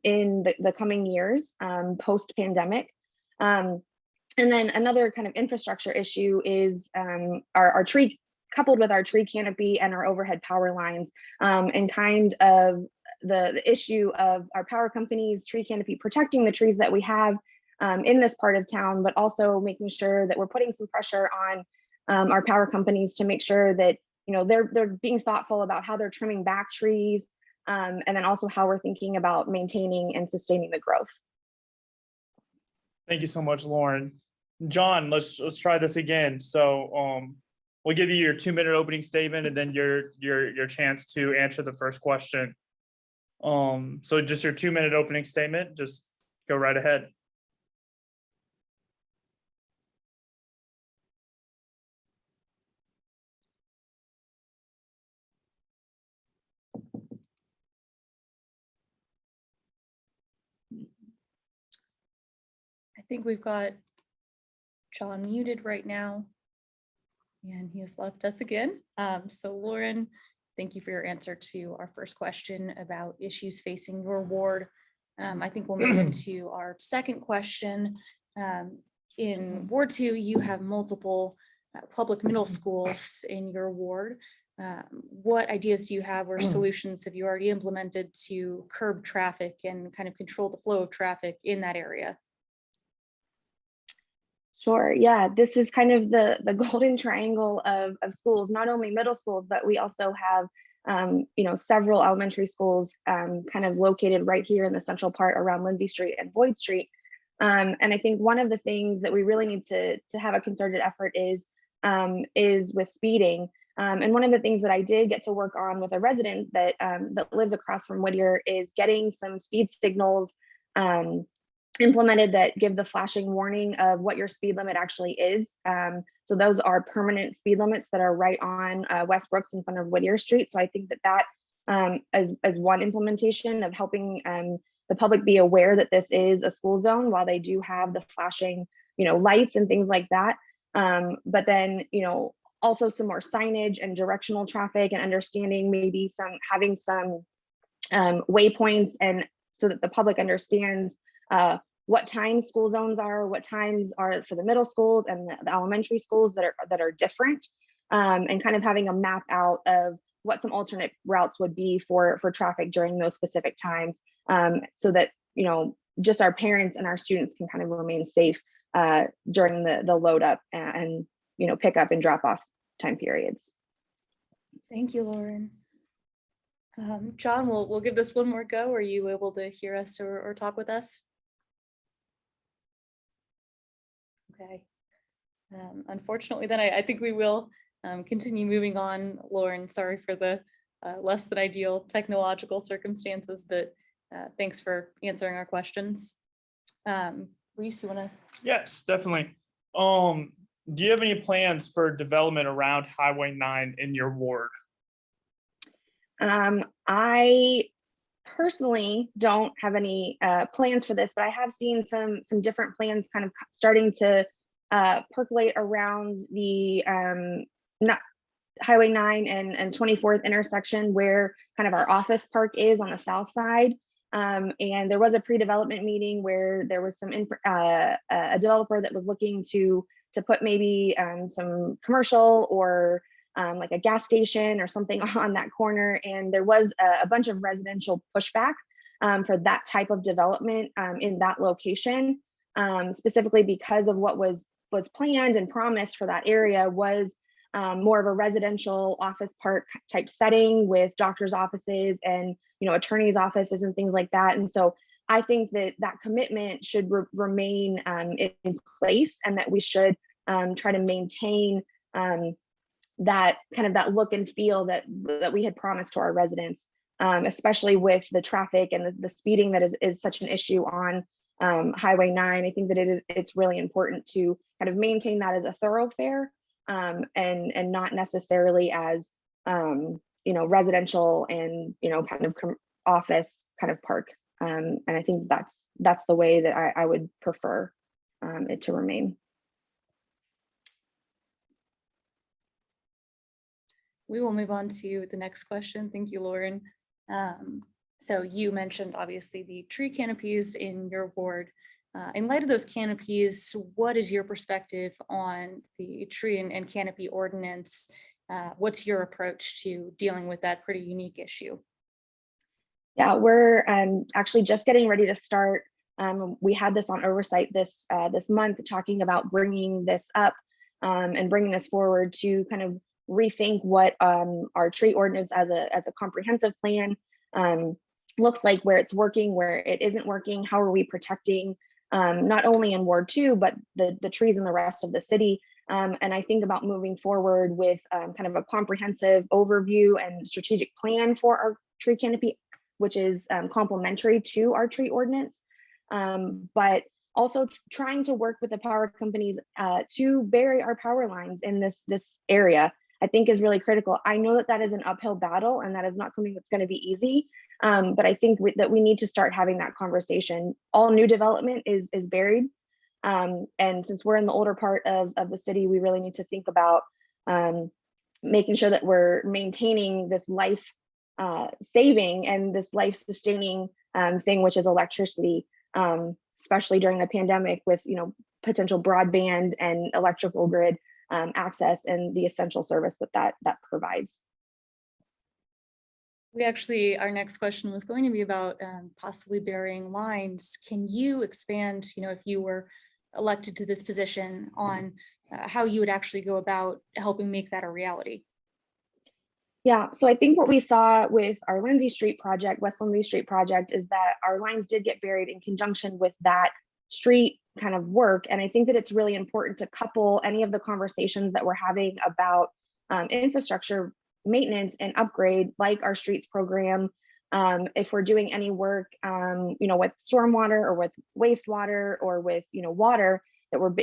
in the coming years post-pandemic. And then another kind of infrastructure issue is our tree, coupled with our tree canopy and our overhead power lines, and kind of the issue of our power companies, tree canopy protecting the trees that we have in this part of town, but also making sure that we're putting some pressure on our power companies to make sure that they're being thoughtful about how they're trimming back trees, and then also how we're thinking about maintaining and sustaining the growth. Thank you so much, Lauren. John, let's try this again. So we'll give you your 2-minute opening statement and then your chance to answer the first question. So just your 2-minute opening statement, just go right ahead. I think we've got John muted right now, and he has left us again. So Lauren, thank you for your answer to our first question about issues facing your ward. I think we'll move into our second question. In Ward 2, you have multiple public middle schools in your ward. What ideas do you have or solutions have you already implemented to curb traffic and kind of control the flow of traffic in that area? Sure. Yeah, this is kind of the golden triangle of schools, not only middle schools, but we also have several elementary schools kind of located right here in the central part around Lindsay Street and Boyd Street. And I think one of the things that we really need to have a concerted effort is with speeding. And one of the things that I did get to work on with a resident that lives across from Whittier is getting some speed signals implemented that give the flashing warning of what your speed limit actually is. So those are permanent speed limits that are right on West Brooks in front of Whittier Street. So I think that as one implementation of helping the public be aware that this is a school zone while they do have the flashing, lights and things like that. But then, also some more signage and directional traffic and understanding maybe having some waypoints, and so that the public understands what time school zones are, what times are for the middle schools and the elementary schools that are different, and kind of having a map out of what some alternate routes would be for traffic during those specific times, so that just our parents and our students can kind of remain safe during the load up and pick up and drop off time periods. Thank you, Lauren. John, we'll give this one more go. Are you able to hear us or talk with us? Okay. Unfortunately, then I think we will continue moving on. Lauren, sorry for the less than ideal technological circumstances, but thanks for answering our questions. Reese, you want to? Yes, definitely. Do you have any plans for development around Highway 9 in your ward? I personally don't have any plans for this, but I have seen some different plans kind of starting to percolate around the Highway 9 and 24th intersection, where kind of our office park is on the south side. And there was a pre-development meeting where there was a developer that was looking to put maybe some commercial or like a gas station or something on that corner. And there was a bunch of residential pushback for that type of development in that location, specifically because of what was planned and promised for that area was more of a residential office park type setting with doctors' offices and attorneys' offices and things like that. And so I think that commitment should remain in place, and that we should try to maintain that look and feel that we had promised to our residents, especially with the traffic and the speeding that is such an issue on Highway 9. I think that it's really important to kind of maintain that as a thoroughfare and not necessarily as residential and kind of office kind of park. And I think that's the way that I would prefer it to remain. We will move on to the next question. Thank you, Lauren. So you mentioned obviously the tree canopies in your ward. In light of those canopies, what is your perspective on the tree and canopy ordinance? What's your approach to dealing with that pretty unique issue? Yeah, we're actually just getting ready to start. We had this on oversight this month, talking about bringing this up and bringing this forward to kind of rethink what our tree ordinance as a comprehensive plan looks like, where it's working, where it isn't working, how are we protecting not only in Ward 2, but the trees in the rest of the city. And I think about moving forward with kind of a comprehensive overview and strategic plan for our tree canopy, which is complementary to our tree ordinance, but also trying to work with the power companies to bury our power lines in this area, I think is really critical. I know that is an uphill battle, and that is not something that's going to be easy. But I think that we need to start having that conversation. All new development is buried. And since we're in the older part of the city, we really need to think about making sure that we're maintaining this life saving and this life sustaining thing, which is electricity, especially during the pandemic with potential broadband and electrical grid access and the essential service that provides. Our next question was going to be about possibly burying lines. Can you expand, if you were elected to this position, on how you would actually go about helping make that a reality? Yeah, so I think what we saw with our Lindsay Street project, West Lindsay Street project, is that our lines did get buried in conjunction with that street kind of work. And I think that it's really important to couple any of the conversations that we're having about infrastructure maintenance and upgrade, like our streets program. If we're doing any work, with stormwater or with wastewater or with, water, that we're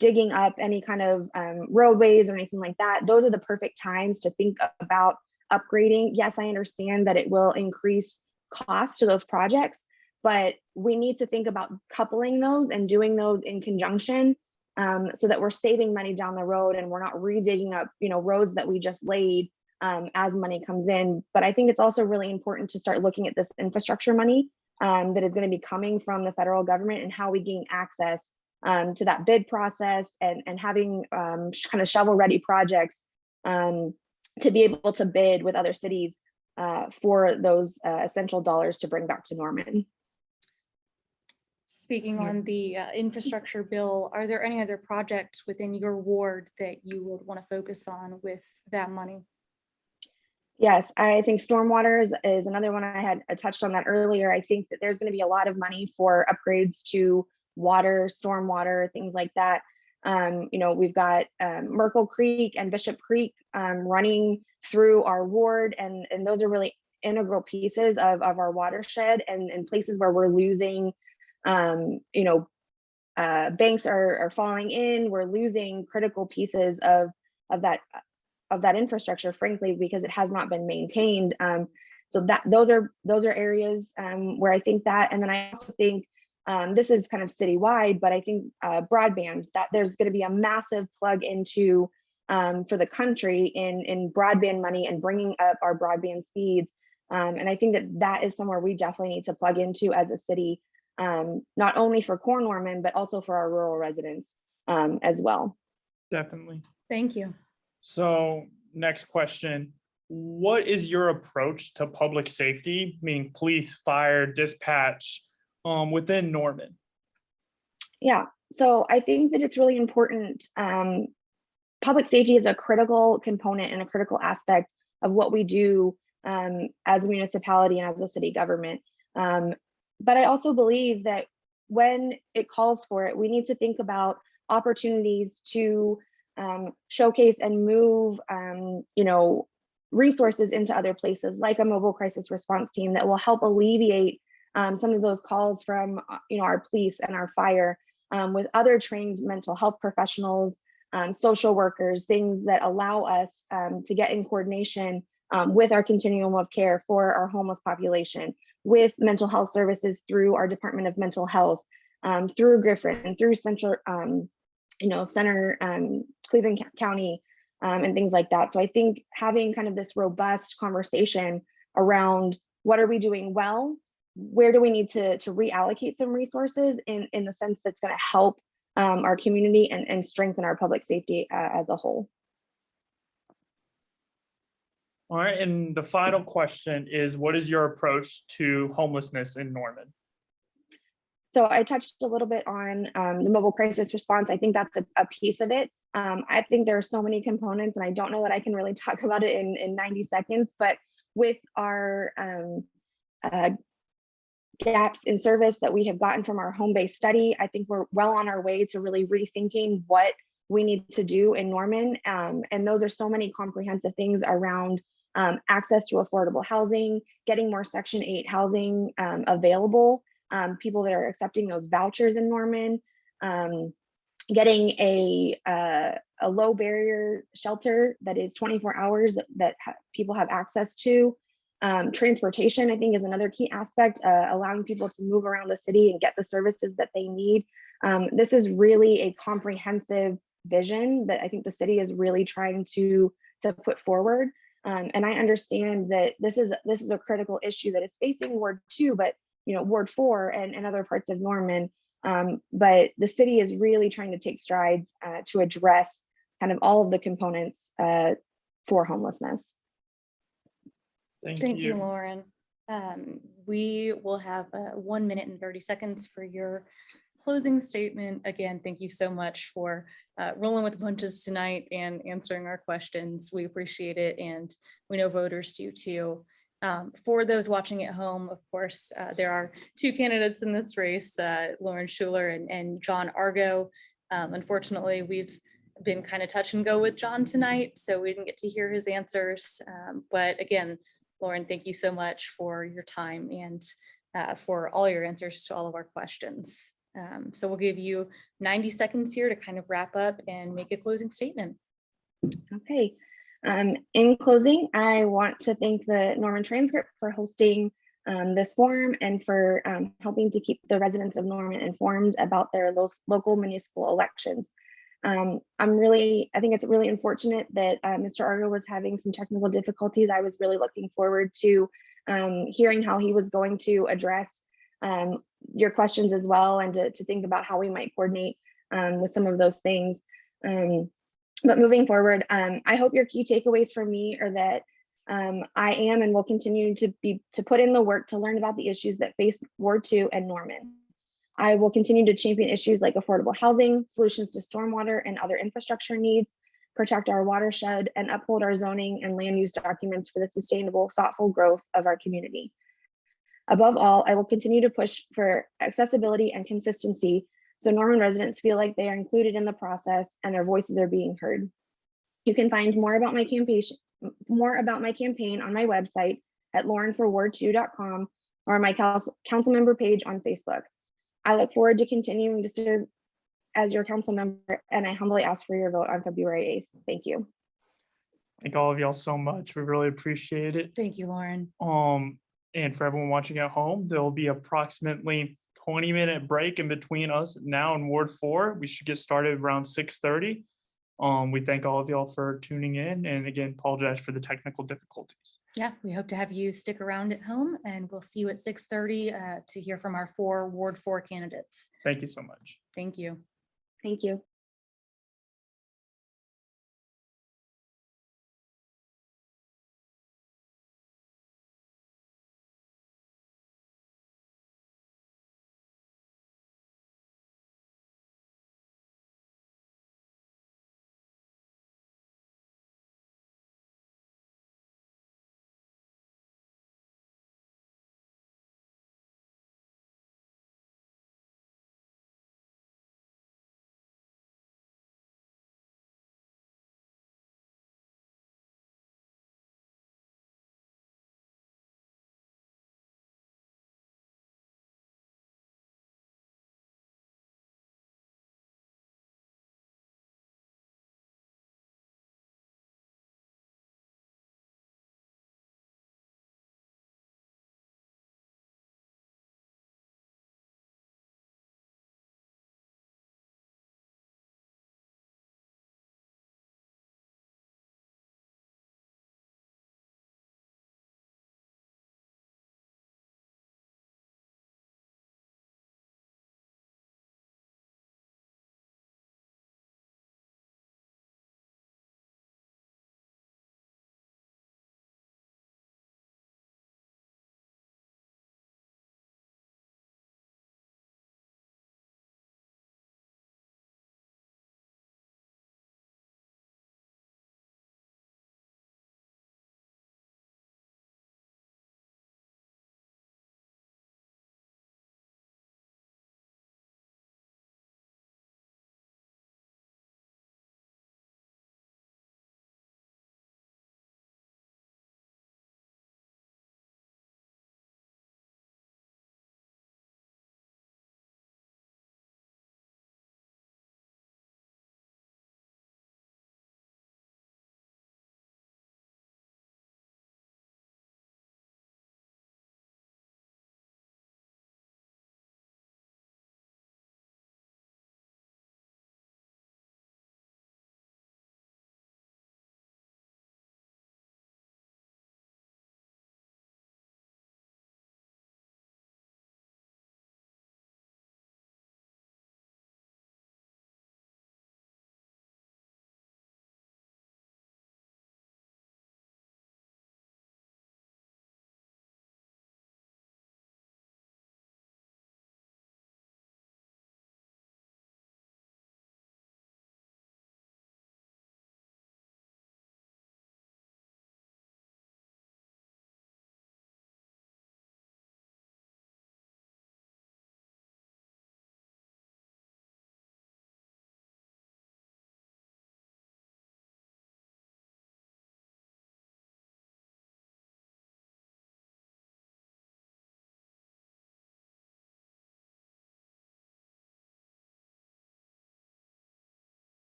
digging up any kind of roadways or anything like that, those are the perfect times to think about upgrading. Yes, I understand that it will increase cost to those projects, but we need to think about coupling those and doing those in conjunction so that we're saving money down the road and we're not redigging up, roads that we just laid as money comes in. But I think it's also really important to start looking at this infrastructure money that is going to be coming from the federal government and how we gain access to that bid process and having kind of shovel ready projects to be able to bid with other cities for those essential dollars to bring back to Norman. Speaking on the infrastructure bill, are there any other projects within your ward that you would want to focus on with that money? Yes, I think stormwater is another one. I touched on that earlier. I think that there's going to be a lot of money for upgrades to water, stormwater, things like that. We've got Merkle Creek and Bishop Creek running through our ward, and those are really integral pieces of our watershed, and places where we're losing, banks are falling in. We're losing critical pieces of that infrastructure, frankly, because it has not been maintained. So those are areas where I think that, and then I also think this is kind of citywide, but I think broadband, that there's going to be a massive plug into for the country in broadband money and bringing up our broadband speeds. And I think that is somewhere we definitely need to plug into as a city, not only for Core Norman, but also for our rural residents as well. Definitely. Thank you. So next question, what is your approach to public safety, meaning police, fire, dispatch within Norman? Yeah, so I think that it's really important. Public safety is a critical component and a critical aspect of what we do as a municipality and as a city government. But I also believe that when it calls for it, we need to think about opportunities to showcase and move, resources into other places, like a mobile crisis response team that will help alleviate some of those calls from, our police and our fire, with other trained mental health professionals, social workers, things that allow us to get in coordination with our continuum of care for our homeless population, with mental health services through our Department of Mental Health, through Griffin, through Central, Center, Cleveland County, and things like that. So I think having kind of this robust conversation around what are we doing well, where do we need to reallocate some resources in the sense that's going to help our community and strengthen our public safety as a whole. All right, and the final question is, what is your approach to homelessness in Norman? So I touched a little bit on the mobile crisis response. I think that's a piece of it. I think there are so many components, and I don't know that I can really talk about it in 90 seconds, but with our gaps in service that we have gotten from our home-based study, I think we're well on our way to really rethinking what we need to do in Norman. And those are so many comprehensive things around access to affordable housing, getting more Section 8 housing available, people that are accepting those vouchers in Norman, getting a low barrier shelter that is 24 hours that people have access to. Transportation, I think, is another key aspect, allowing people to move around the city and get the services that they need. This is really a comprehensive vision that I think the city is really trying to put forward. And I understand that this is a critical issue that is facing Ward 2, but Ward 4 and other parts of Norman. But the city is really trying to take strides to address kind of all of the components for homelessness. Thank you, Lauren. We will have 1 minute and 30 seconds for your closing statement. Again, thank you so much for rolling with the punches tonight and answering our questions. We appreciate it, and we know voters do too. For those watching at home, of course, there are two candidates in this race, Lauren Schuler and John Argo. Unfortunately, we've been kind of touch and go with John tonight, so we didn't get to hear his answers. But again, Lauren, thank you so much for your time and for all your answers to all of our questions. So we'll give you 90 seconds here to kind of wrap up and make a closing statement. Okay. In closing, I want to thank the Norman Transcript for hosting this forum and for helping to keep the residents of Norman informed about their local municipal elections. I think it's really unfortunate that Mr. Argo was having some technical difficulties. I was really looking forward to hearing how he was going to address your questions as well, and to think about how we might coordinate with some of those things. But moving forward, I hope your key takeaways for me are that I am and will continue to put in the work to learn about the issues that face Ward 2 and Norman. I will continue to champion issues like affordable housing, solutions to stormwater and other infrastructure needs, protect our watershed, and uphold our zoning and land use documents for the sustainable, thoughtful growth of our community. Above all, I will continue to push for accessibility and consistency so Norman residents feel like they are included in the process and their voices are being heard. You can find more about my campaign on my website at laurenforward2.com or on my council member page on Facebook. I look forward to continuing to serve as your council member, and I humbly ask for your vote on February 8th. Thank you. Thank all of y'all so much. We really appreciate it. Thank you, Lauren. And for everyone watching at home, there will be approximately 20-minute break in between us now in Ward 4. We should get started around 6:30. We thank all of y'all for tuning in, and again, apologize for the technical difficulties. Yeah, we hope to have you stick around at home, and we'll see you at 6:30 to hear from our 4 Ward 4 candidates. Thank you so much. Thank you. Thank you.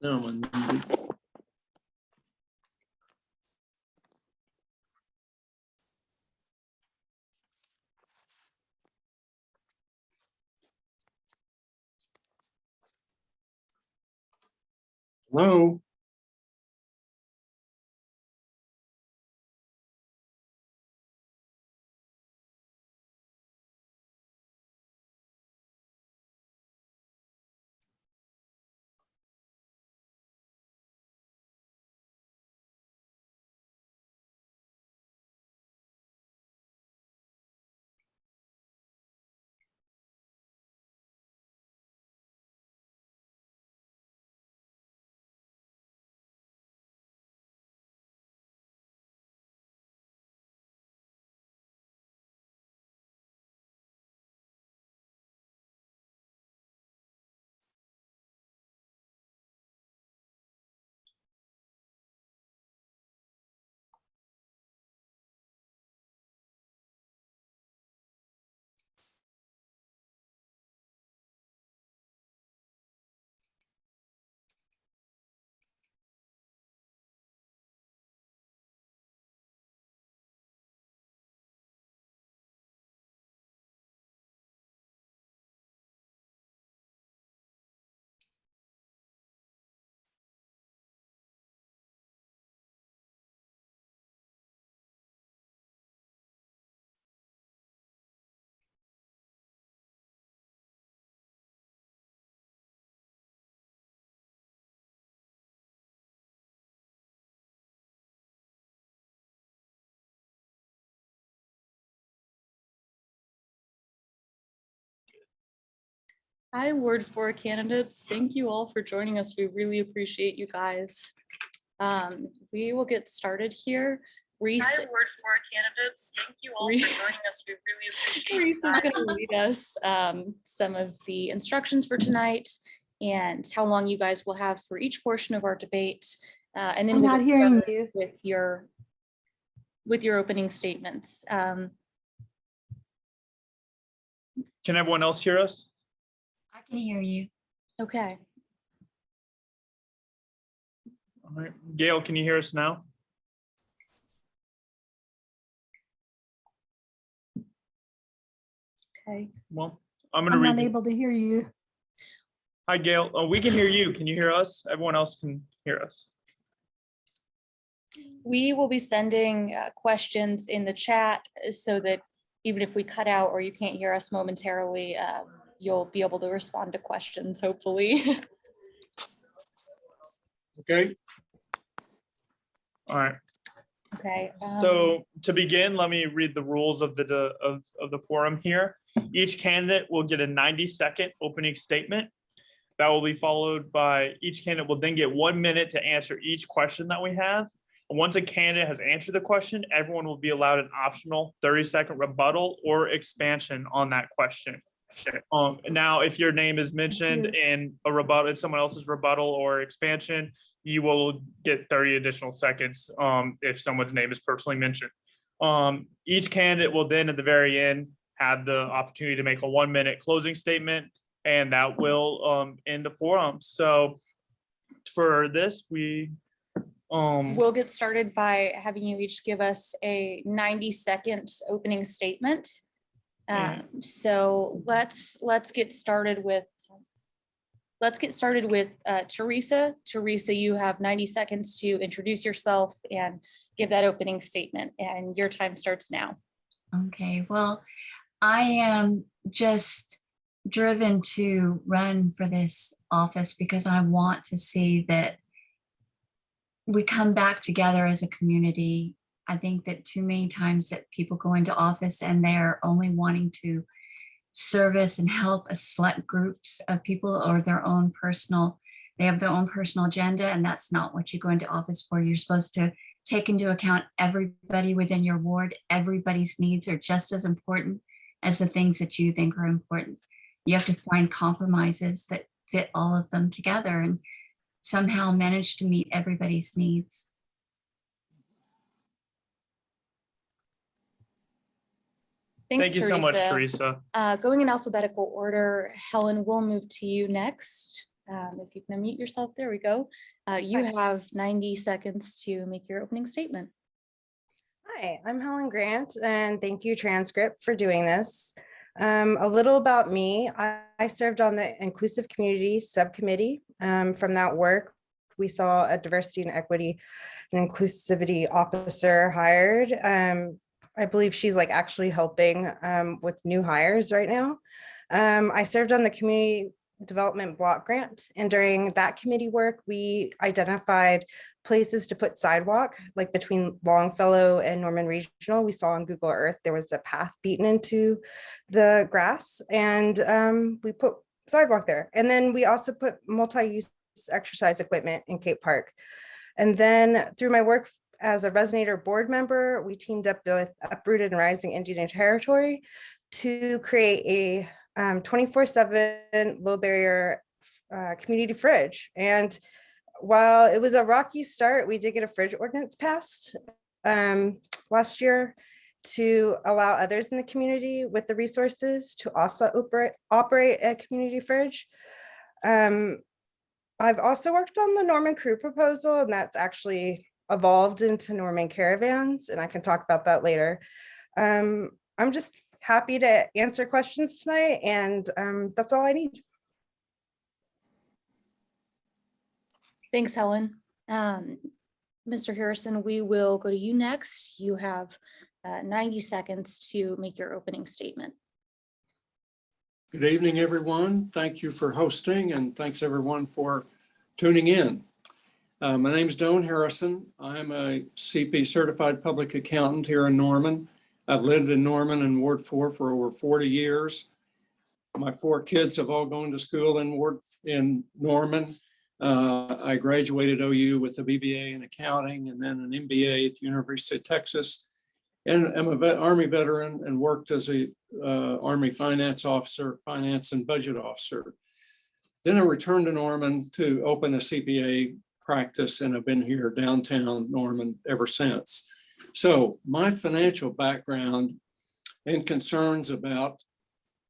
No, man. Hello? Hi, Ward 4 candidates. Thank you all for joining us. We really appreciate you guys. We will get started here. Reese. Hi, Ward 4 candidates. Thank you all for joining us. We really appreciate Reese is going to lead us some of the instructions for tonight and how long you guys will have for each portion of our debate. And then I'm we'll not get hearing started you. with your opening statements. Can everyone else hear us? I can hear you. Okay. All right. Gail, can you hear us now? Okay. Well, I'm going to I'm read. not able to hear you. Hi, Gail. Oh, we can hear you. Can you hear us? Everyone else can hear us. We will be sending questions in the chat so that even if we cut out or you can't hear us momentarily, you'll be able to respond to questions, hopefully. Okay. All right. Okay. So to begin, let me read the rules of the forum here. Each candidate will get a 90-second opening statement. That will be followed by each candidate will then get 1 minute to answer each question that we have. And once a candidate has answered the question, everyone will be allowed an optional 30-second rebuttal or expansion on that question. Now, if your name is mentioned in a rebuttal, in someone else's rebuttal or expansion, you will get 30 additional seconds if someone's name is personally mentioned. Each candidate will then at the very end have the opportunity to make a 1 minute closing statement, and that will end the forum. So for this, we'll get started by having you each give us a 90-second opening statement. So let's get started with Teresa. Teresa, you have 90 seconds to introduce yourself and give that opening statement, and your time starts now. Okay, well, I am just driven to run for this office because I want to see that we come back together as a community. I think that too many times that people go into office and they're only wanting to service and help a select groups of people or they have their own personal agenda, and that's not what you go into office for. You're supposed to take into account everybody within your ward. Everybody's needs are just as important as the things that you think are important. You have to find compromises that fit all of them together and somehow manage to meet everybody's needs. Thanks, thank you so much, Teresa. Going in alphabetical order, Helen, we'll move to you next. If you can unmute yourself, there we go. You have 90 seconds to make your opening statement. Hi, I'm Helen Grant, and thank you, Transcript, for doing this. A little about me. I served on the Inclusive Community Subcommittee. From that work, we saw a diversity and equity and inclusivity officer hired. I believe she's like actually helping with new hires right now. I served on the Community Development Block Grant, and during that committee work, we identified places to put sidewalk, like between Longfellow and Norman Regional. We saw on Google Earth there was a path beaten into the grass, and we put sidewalk there. And then we also put multi-use exercise equipment in Cape Park. And then through my work as a Resonator board member, we teamed up with Uprooted and Rising Indian Territory to create a 24/7 low barrier community fridge. And while it was a rocky start, we did get a fridge ordinance passed last year to allow others in the community with the resources to also operate a community fridge. I've also worked on the Norman Crew proposal, and that's actually evolved into Norman Caravans, and I can talk about that later. I'm just happy to answer questions tonight, and that's all I need. Thanks, Helen. Mr. Harrison, we will go to you next. You have 90 seconds to make your opening statement. Good evening, everyone. Thank you for hosting, and thanks everyone for tuning in. My name is Don Harrison. I'm a CP certified public accountant here in Norman. I've lived in Norman and Ward 4 for over 40 years. My 4 kids have all gone to school in Norman. I graduated OU with a BBA in accounting and then an MBA at the University of Texas. And I'm a Army veteran and worked as a Army finance officer, finance and budget officer. Then I returned to Norman to open a CPA practice, and I've been here downtown Norman ever since. So my financial background and concerns about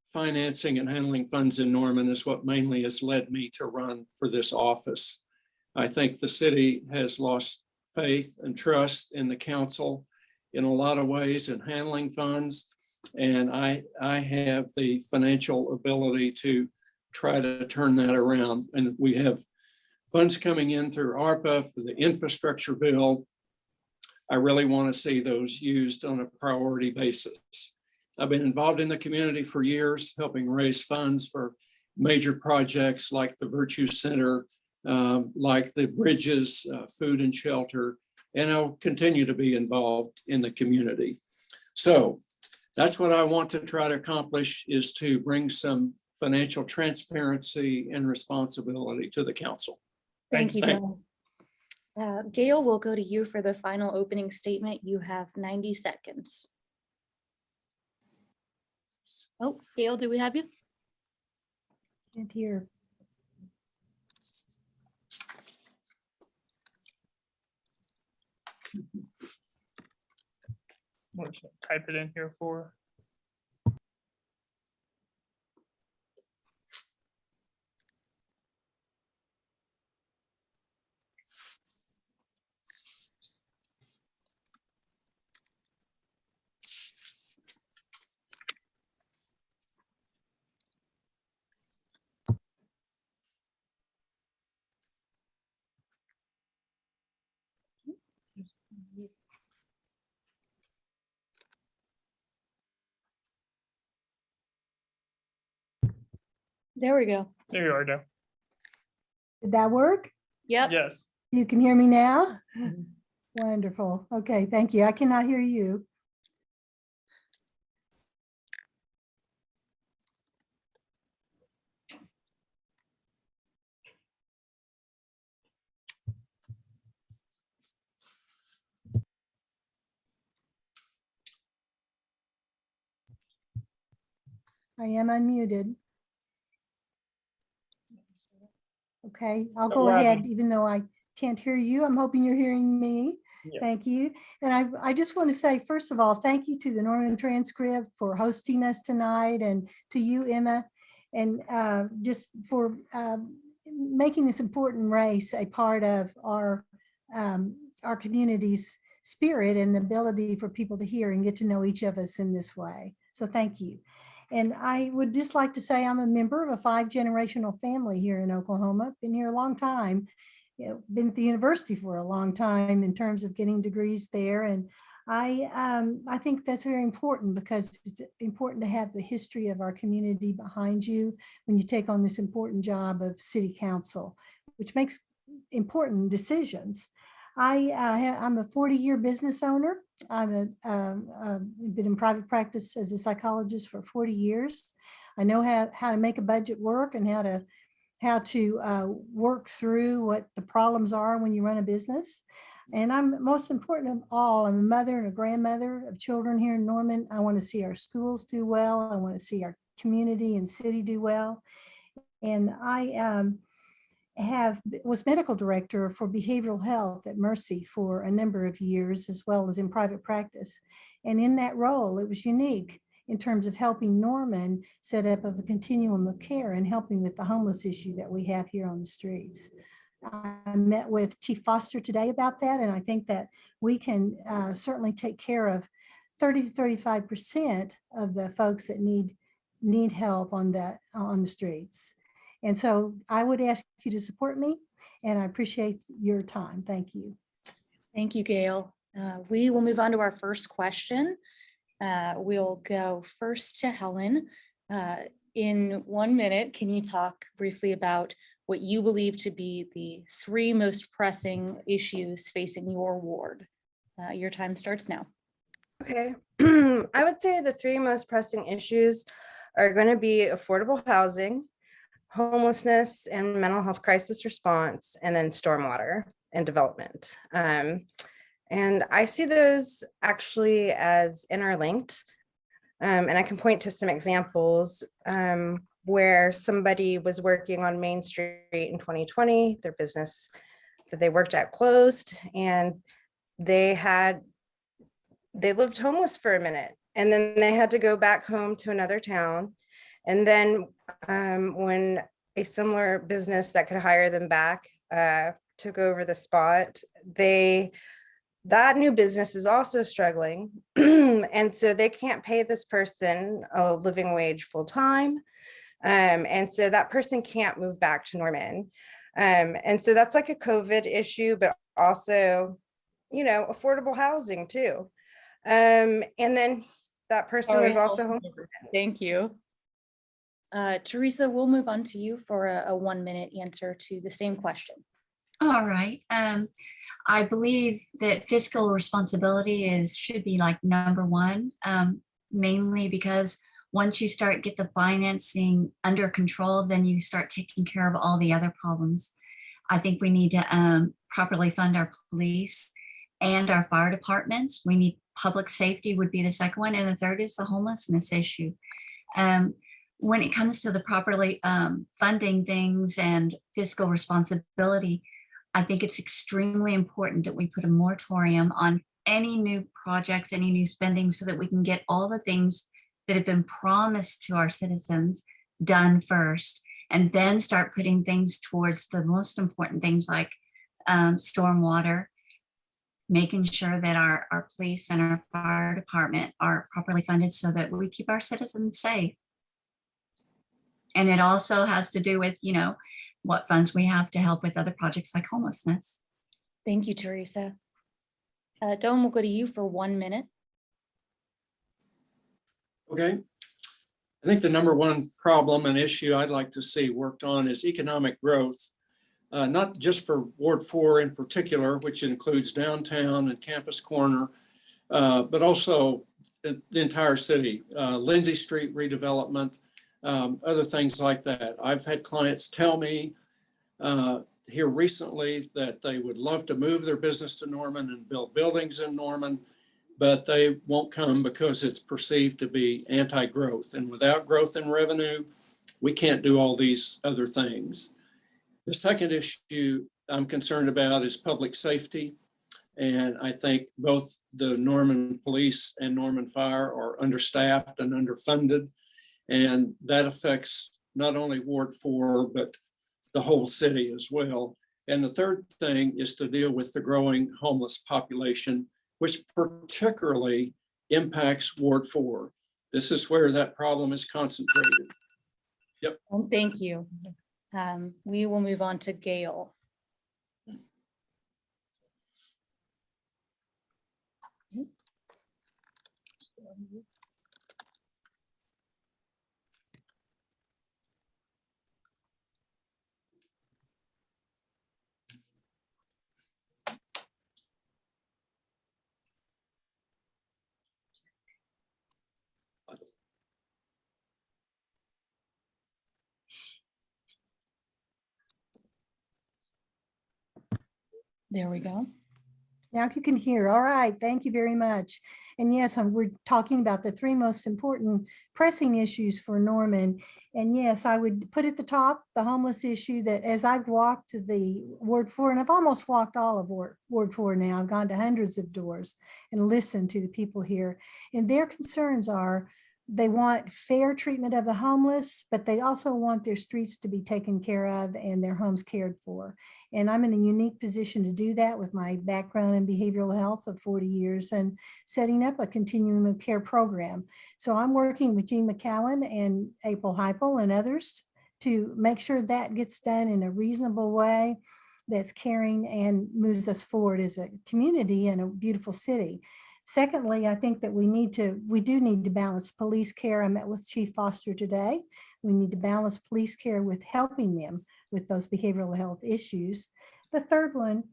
financing and handling funds in Norman is what mainly has led me to run for this office. I think the city has lost faith and trust in the council in a lot of ways in handling funds, and I have the financial ability to try to turn that around. And we have funds coming in through ARPA for the infrastructure bill. I really want to see those used on a priority basis. I've been involved in the community for years, helping raise funds for major projects like the Virtue Center, like the bridges, food and shelter, and I'll continue to be involved in the community. So that's what I want to try to accomplish, is to bring some financial transparency and responsibility to the council. Thank you, Joe. Gail, we'll go to you for the final opening statement. You have 90 seconds. Oh, Gail, do we have you? Can't hear. What should I type it in here for? There we go. There you are, Joe. Did that work? Yep. Yes. You can hear me now? Wonderful. Okay, thank you. I cannot hear you. I am unmuted. Okay, I'll go ahead, even though I can't hear you. I'm hoping you're hearing me. Yeah. Thank you. And I just want to say, first of all, thank you to the Norman Transcript for hosting us tonight, and to you, Emma, and just for making this important race a part of our community's spirit and the ability for people to hear and get to know each of us in this way. So thank you. And I would just like to say I'm a member of a 5-generational family here in Oklahoma. Been here a long time, been at the university for a long time in terms of getting degrees there. And I think that's very important because it's important to have the history of our community behind you when you take on this important job of city council, which makes important decisions. I'm a 40-year business owner. I've been in private practice as a psychologist for 40 years. I know how to make a budget work and how to work through what the problems are when you run a business. And I'm most important of all, I'm a mother and a grandmother of children here in Norman. I want to see our schools do well. I want to see our community and city do well. And I was medical director for behavioral health at Mercy for a number of years, as well as in private practice. And in that role, it was unique in terms of helping Norman set up a continuum of care and helping with the homeless issue that we have here on the streets. I met with Chief Foster today about that, and I think that we can certainly take care of 30 to 35% of the folks that need help on the streets. And so I would ask you to support me, and I appreciate your time. Thank you. Thank you, Gail. We will move on to our first question. We'll go first to Helen. In 1 minute, can you talk briefly about what you believe to be the 3 most pressing issues facing your ward? Your time starts now. Okay. I would say the 3 most pressing issues are going to be affordable housing, homelessness and mental health crisis response, and then stormwater and development. And I see those actually as interlinked. And I can point to some examples where somebody was working on Main Street in 2020, their business that they worked at closed, and they lived homeless for a minute, and then they had to go back home to another town. And then when a similar business that could hire them back took over the spot, that new business is also struggling. And so they can't pay this person a living wage full time. And so that person can't move back to Norman. And so that's like a COVID issue, but also, affordable housing too. And then that person was also home. Thank you. Teresa, we'll move on to you for a 1 minute answer to the same question. All right. I believe that fiscal responsibility should be like number 1, mainly because once you get the financing under control, then you start taking care of all the other problems. I think we need to properly fund our police and our fire departments. We need public safety would be the second one. And the third is the homelessness issue. When it comes to the properly funding things and fiscal responsibility, I think it's extremely important that we put a moratorium on any new projects, any new spending, so that we can get all the things that have been promised to our citizens done first, and then start putting things towards the most important things like stormwater, making sure that our police and our fire department are properly funded so that we keep our citizens safe. And it also has to do with, what funds we have to help with other projects like homelessness. Thank you, Teresa. Don, we'll go to you for 1 minute. Okay. I think the number 1 problem and issue I'd like to see worked on is economic growth, not just for Ward 4 in particular, which includes downtown and Campus Corner, but also the entire city, Lindsay Street redevelopment, other things like that. I've had clients tell me here recently that they would love to move their business to Norman and build buildings in Norman, but they won't come because it's perceived to be anti-growth. And without growth in revenue, we can't do all these other things. The second issue I'm concerned about is public safety. And I think both the Norman Police and Norman Fire are understaffed and underfunded. And that affects not only Ward 4, but the whole city as well. And the third thing is to deal with the growing homeless population, which particularly impacts Ward 4. This is where that problem is concentrated. Yep. Well, thank you. We will move on to Gail. There we go. Now you can hear. All right. Thank you very much. And yes, we're talking about the three most important pressing issues for Norman. And yes, I would put at the top the homeless issue that as I've walked to the Ward 4, and I've almost walked all of Ward 4 now, I've gone to hundreds of doors and listened to the people here. And their concerns are they want fair treatment of the homeless, but they also want their streets to be taken care of and their homes cared for. And I'm in a unique position to do that with my background in behavioral health of 40 years and setting up a continuum of care program. So I'm working with Jean McCowan and April Heipel and others to make sure that gets done in a reasonable way that's caring and moves us forward as a community and a beautiful city. Secondly, I think that we do need to balance police care. I met with Chief Foster today. We need to balance police care with helping them with those behavioral health issues. The third one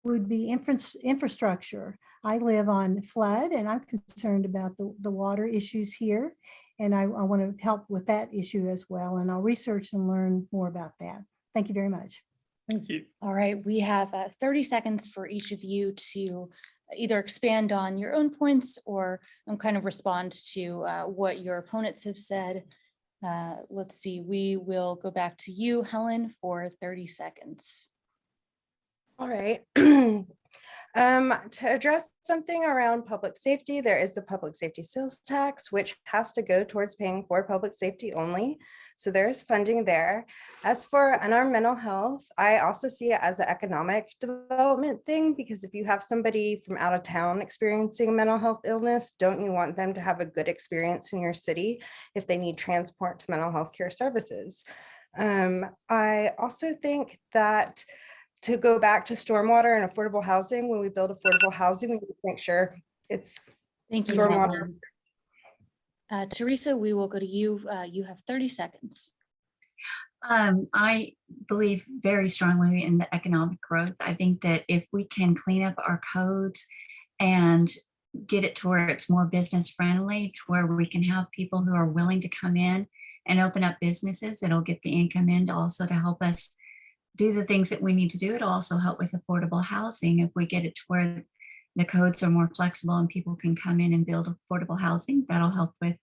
would be infrastructure. I live on flood and I'm concerned about the water issues here. And I want to help with that issue as well. And I'll research and learn more about that. Thank you very much. Thank you. All right, we have 30 seconds for each of you to either expand on your own points or kind of respond to what your opponents have said. Let's see, we will go back to you, Helen, for 30 seconds. All right. To address something around public safety, there is the public safety sales tax, which has to go towards paying for public safety only. So there's funding there. As for unarmed mental health, I also see it as an economic development thing, because if you have somebody from out of town experiencing mental health illness, don't you want them to have a good experience in your city if they need transport to mental health care services? I also think that to go back to stormwater and affordable housing, when we build affordable housing, we need to make sure it's stormwater. Teresa, we will go to you. You have 30 seconds. I believe very strongly in the economic growth. I think that if we can clean up our codes and get it to where it's more business friendly, to where we can have people who are willing to come in and open up businesses, it'll get the income in also to help us do the things that we need to do. It'll also help with affordable housing. If we get it to where the codes are more flexible and people can come in and build affordable housing, that'll help with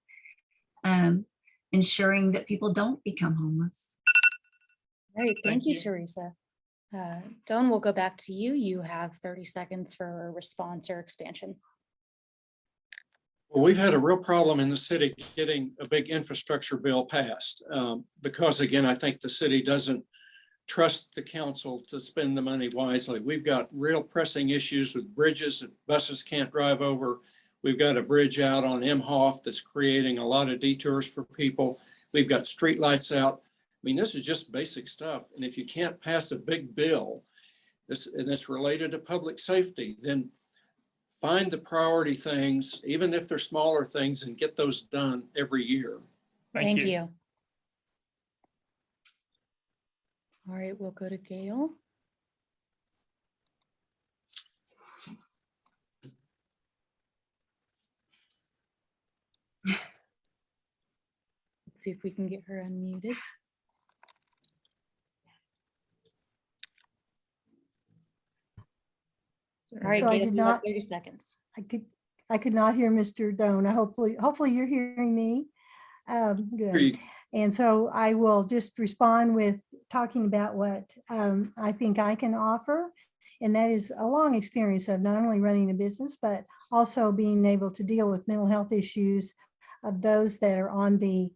ensuring that people don't become homeless. All right, thank you, Teresa. Dawn, we'll go back to you. You have 30 seconds for a response or expansion. Well, we've had a real problem in the city getting a big infrastructure bill passed because, again, I think the city doesn't trust the council to spend the money wisely. We've got real pressing issues with bridges that buses can't drive over. We've got a bridge out on Imhoff that's creating a lot of detours for people. We've got street lights out. I mean, this is just basic stuff. And if you can't pass a big bill and it's related to public safety, then find the priority things, even if they're smaller things, and get those done every year. Thank you. All right, we'll go to Gail. Let's see if we can get her unmuted. All right, So I Gail, did you have not, 30 seconds. I could not hear Mr. Doan. Hopefully you're hearing me. Good. And so I will just respond with talking about what I think I can offer. And that is a long experience of not only running a business, but also being able to deal with mental health issues of those that are on the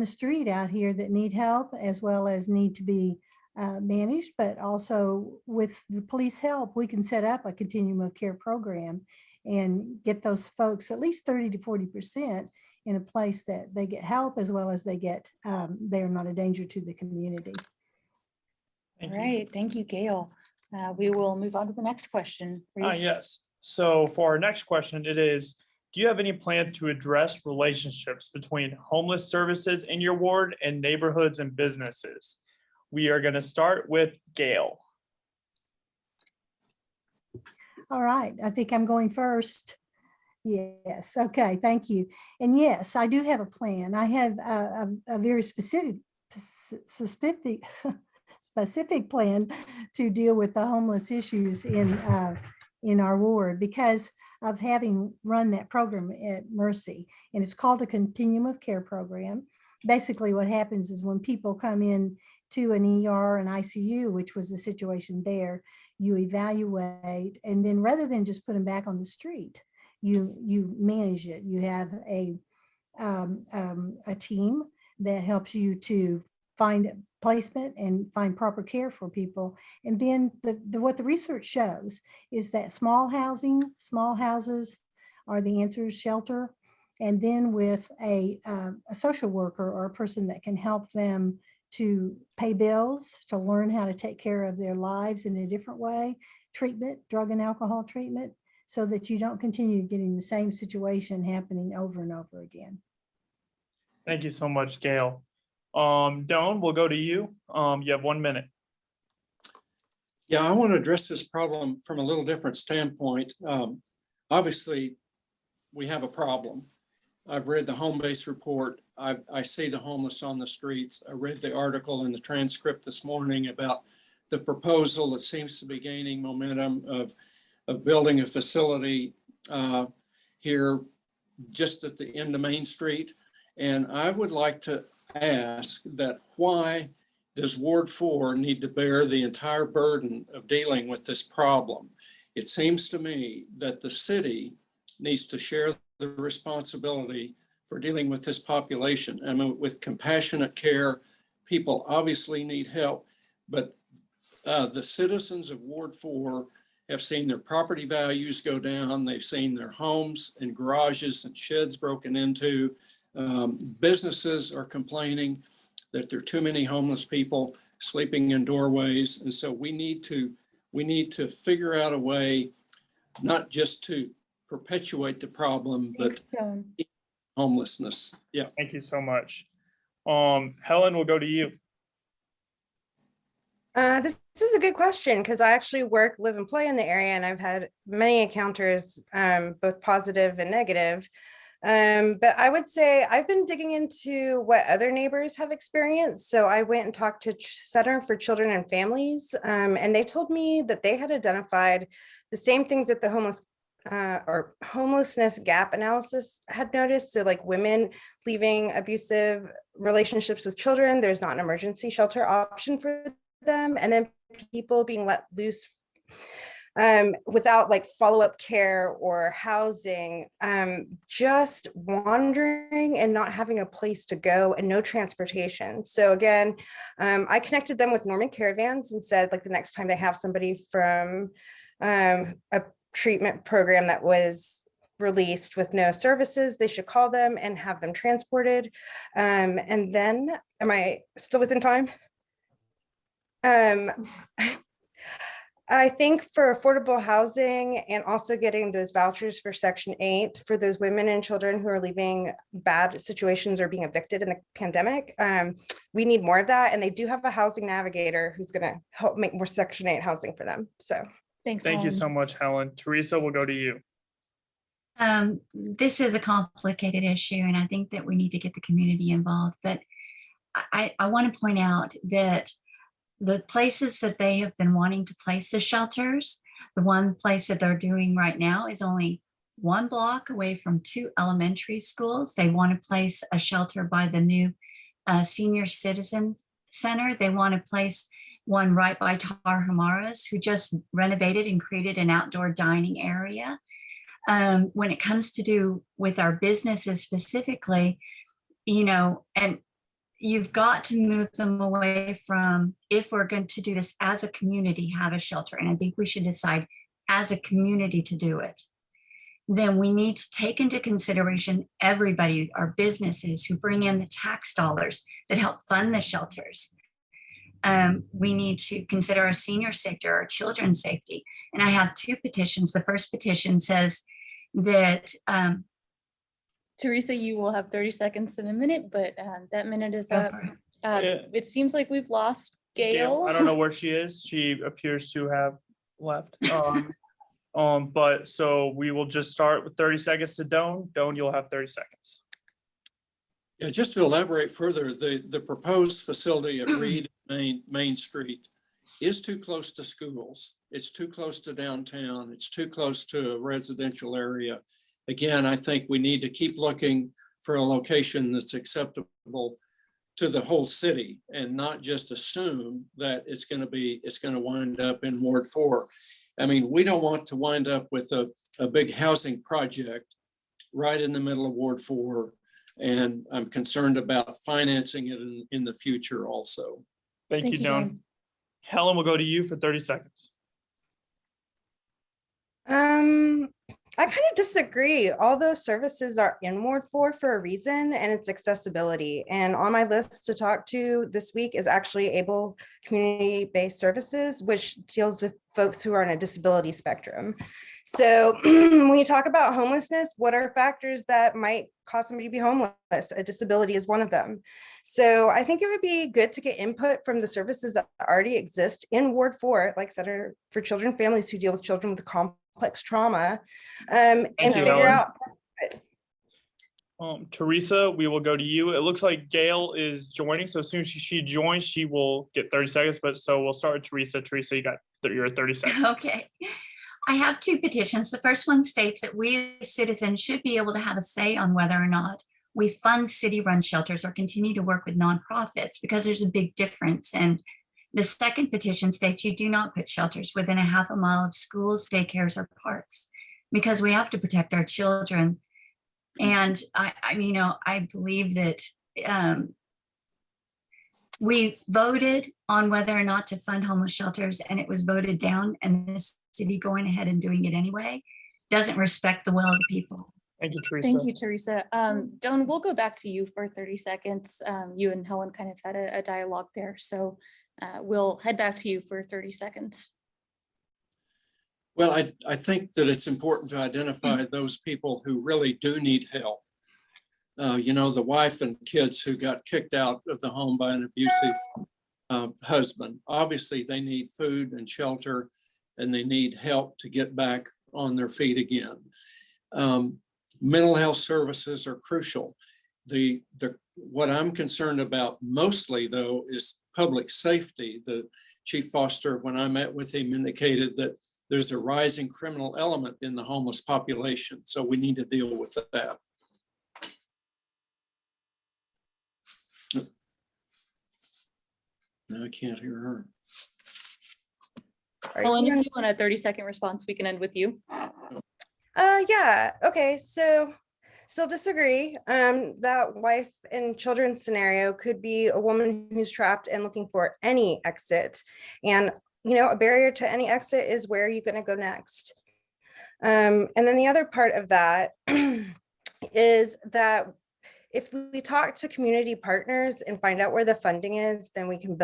street out here that need help, as well as need to be managed, but also with the police help, we can set up a continuum of care program and get those folks at least 30 to 40% in a place that they get help as well as they get, they're not a danger to the community. All right, thank you, Gail. We will move on to the next question. Reese. Yes. So for our next question, it is, do you have any plan to address relationships between homeless services in your ward and neighborhoods and businesses? We are going to start with Gail. All right, I think I'm going first. Yes, okay, thank you. And yes, I do have a plan. I have a very specific plan to deal with the homeless issues in our ward because of having run that program at Mercy. And it's called a continuum of care program. Basically what happens is when people come in to an ER and ICU, which was the situation there, you evaluate, and then rather than just put them back on the street, you manage it. You have a team that helps you to find placement and find proper care for people. And then what the research shows is that small houses are the answer, shelter, and then with a social worker or a person that can help them to pay bills, to learn how to take care of their lives in a different way, treatment, drug and alcohol treatment, so that you don't continue getting the same situation happening over and over again. Thank you so much, Gail. Dawn, we'll go to you. You have 1 minute. Yeah, I want to address this problem from a little different standpoint. Obviously, we have a problem. I've read the home base report. I see the homeless on the streets. I read the article in the Transcript this morning about the proposal that seems to be gaining momentum of building a facility here just at the end of Main Street. And I would like to ask that why does Ward 4 need to bear the entire burden of dealing with this problem? It seems to me that the city needs to share the responsibility for dealing with this population. I mean, with compassionate care, people obviously need help, but the citizens of Ward 4 have seen their property values go down. They've seen their homes and garages and sheds broken into. Businesses are complaining that there are too many homeless people sleeping in doorways. And so we need to figure out a way, not just to perpetuate the problem, but homelessness. Yeah. Thank you so much. Helen, we'll go to you. This is a good question because I actually work, live, and play in the area, and I've had many encounters, both positive and negative. But I would say I've been digging into what other neighbors have experienced. So I went and talked to Center for Children and Families, and they told me that they had identified the same things that the homelessness gap analysis had noticed. So like women leaving abusive relationships with children, there's not an emergency shelter option for them, and then people being let loose without like follow-up care or housing, just wandering and not having a place to go and no transportation. So again, I connected them with Norman Caravans and said, like, the next time they have somebody from a treatment program that was released with no services, they should call them and have them transported. And then, am I still within time? I think for affordable housing and also getting those vouchers for Section 8 for those women and children who are leaving bad situations or being evicted in the pandemic, we need more of that. And they do have a housing navigator who's going to help make more Section 8 housing for them. So thanks. Thank you so much, Helen. Teresa, we'll go to you. This is a complicated issue, and I think that we need to get the community involved. But I want to point out that the places that they have been wanting to place the shelters, the one place that they're doing right now is only 1 block away from 2 elementary schools. They want to place a shelter by the new senior citizen center. They want to place one right by Tarahumara's, who just renovated and created an outdoor dining area. When it comes to do with our businesses specifically, you know, and you've got to move them away from, if we're going to do this as a community, have a shelter. And I think we should decide as a community to do it. Then we need to take into consideration everybody, our businesses who bring in the tax dollars that help fund the shelters. We need to consider our senior sector, our children's safety. And I have 2 petitions. The first petition says that Teresa, you will have 30 seconds in a minute, but that minute is go up. for it. It seems like we've lost Gail. I don't know where she is. She appears to have left. But so we will just start with 30 seconds to Doan. Doan, you'll have 30 seconds. Yeah, just to elaborate further, the proposed facility at Reed Main Street is too close to schools. It's too close to downtown. It's too close to a residential area. Again, I think we need to keep looking for a location that's acceptable to the whole city and not just assume that it's going to wind up in Ward 4. I mean, we don't want to wind up with a big housing project right in the middle of Ward 4. And I'm concerned about financing it in the future also. Thank you, Doan. Helen, will go to you for 30 seconds. I kind of disagree. All those services are in Ward 4 for a reason, and it's accessibility. And on my list to talk to this week is actually ABLE community-based services, which deals with folks who are on a disability spectrum. So when you talk about homelessness, what are factors that might cause somebody to be homeless? A disability is one of them. So I think it would be good to get input from the services that already exist in Ward 4, like I said, are for children and families who deal with children with complex trauma, and figure out. Teresa, we will go to you. It looks like Gail is joining. So as soon as she joins, she will get 30 seconds. But so we'll start with Teresa. Teresa, you got your 30 seconds. Okay. I have 2 petitions. The first one states that we as citizens should be able to have a say on whether or not we fund city-run shelters or continue to work with nonprofits, because there's a big difference. And the second petition states you do not put shelters within a half a mile of schools, daycares, or parks, because we have to protect our children. And I believe that we voted on whether or not to fund homeless shelters, and it was voted down, and this city going ahead and doing it anyway doesn't respect the will of the people. Thank you, Teresa. Thank you, Teresa. Dawn, we'll go back to you for 30 seconds. You and Helen kind of had a dialogue there, so we'll head back to you for 30 seconds. Well, I think that it's important to identify those people who really do need help. The wife and kids who got kicked out of the home by an abusive husband. Obviously, they need food and shelter, and they need help to get back on their feet again. Mental health services are crucial. What I'm concerned about mostly, though, is public safety. The Chief Foster, when I met with him, indicated that there's a rising criminal element in the homeless population, so we need to deal with that. No, I can't hear her. Helen, if you want a 30-second response, we can end with you. Yeah, okay, so still disagree. That wife and children scenario could be a woman who's trapped and looking for any exit. And, a barrier to any exit is where you're gonna go next. And then the other part of that is that if we talk to community partners and find out where the funding is, then we can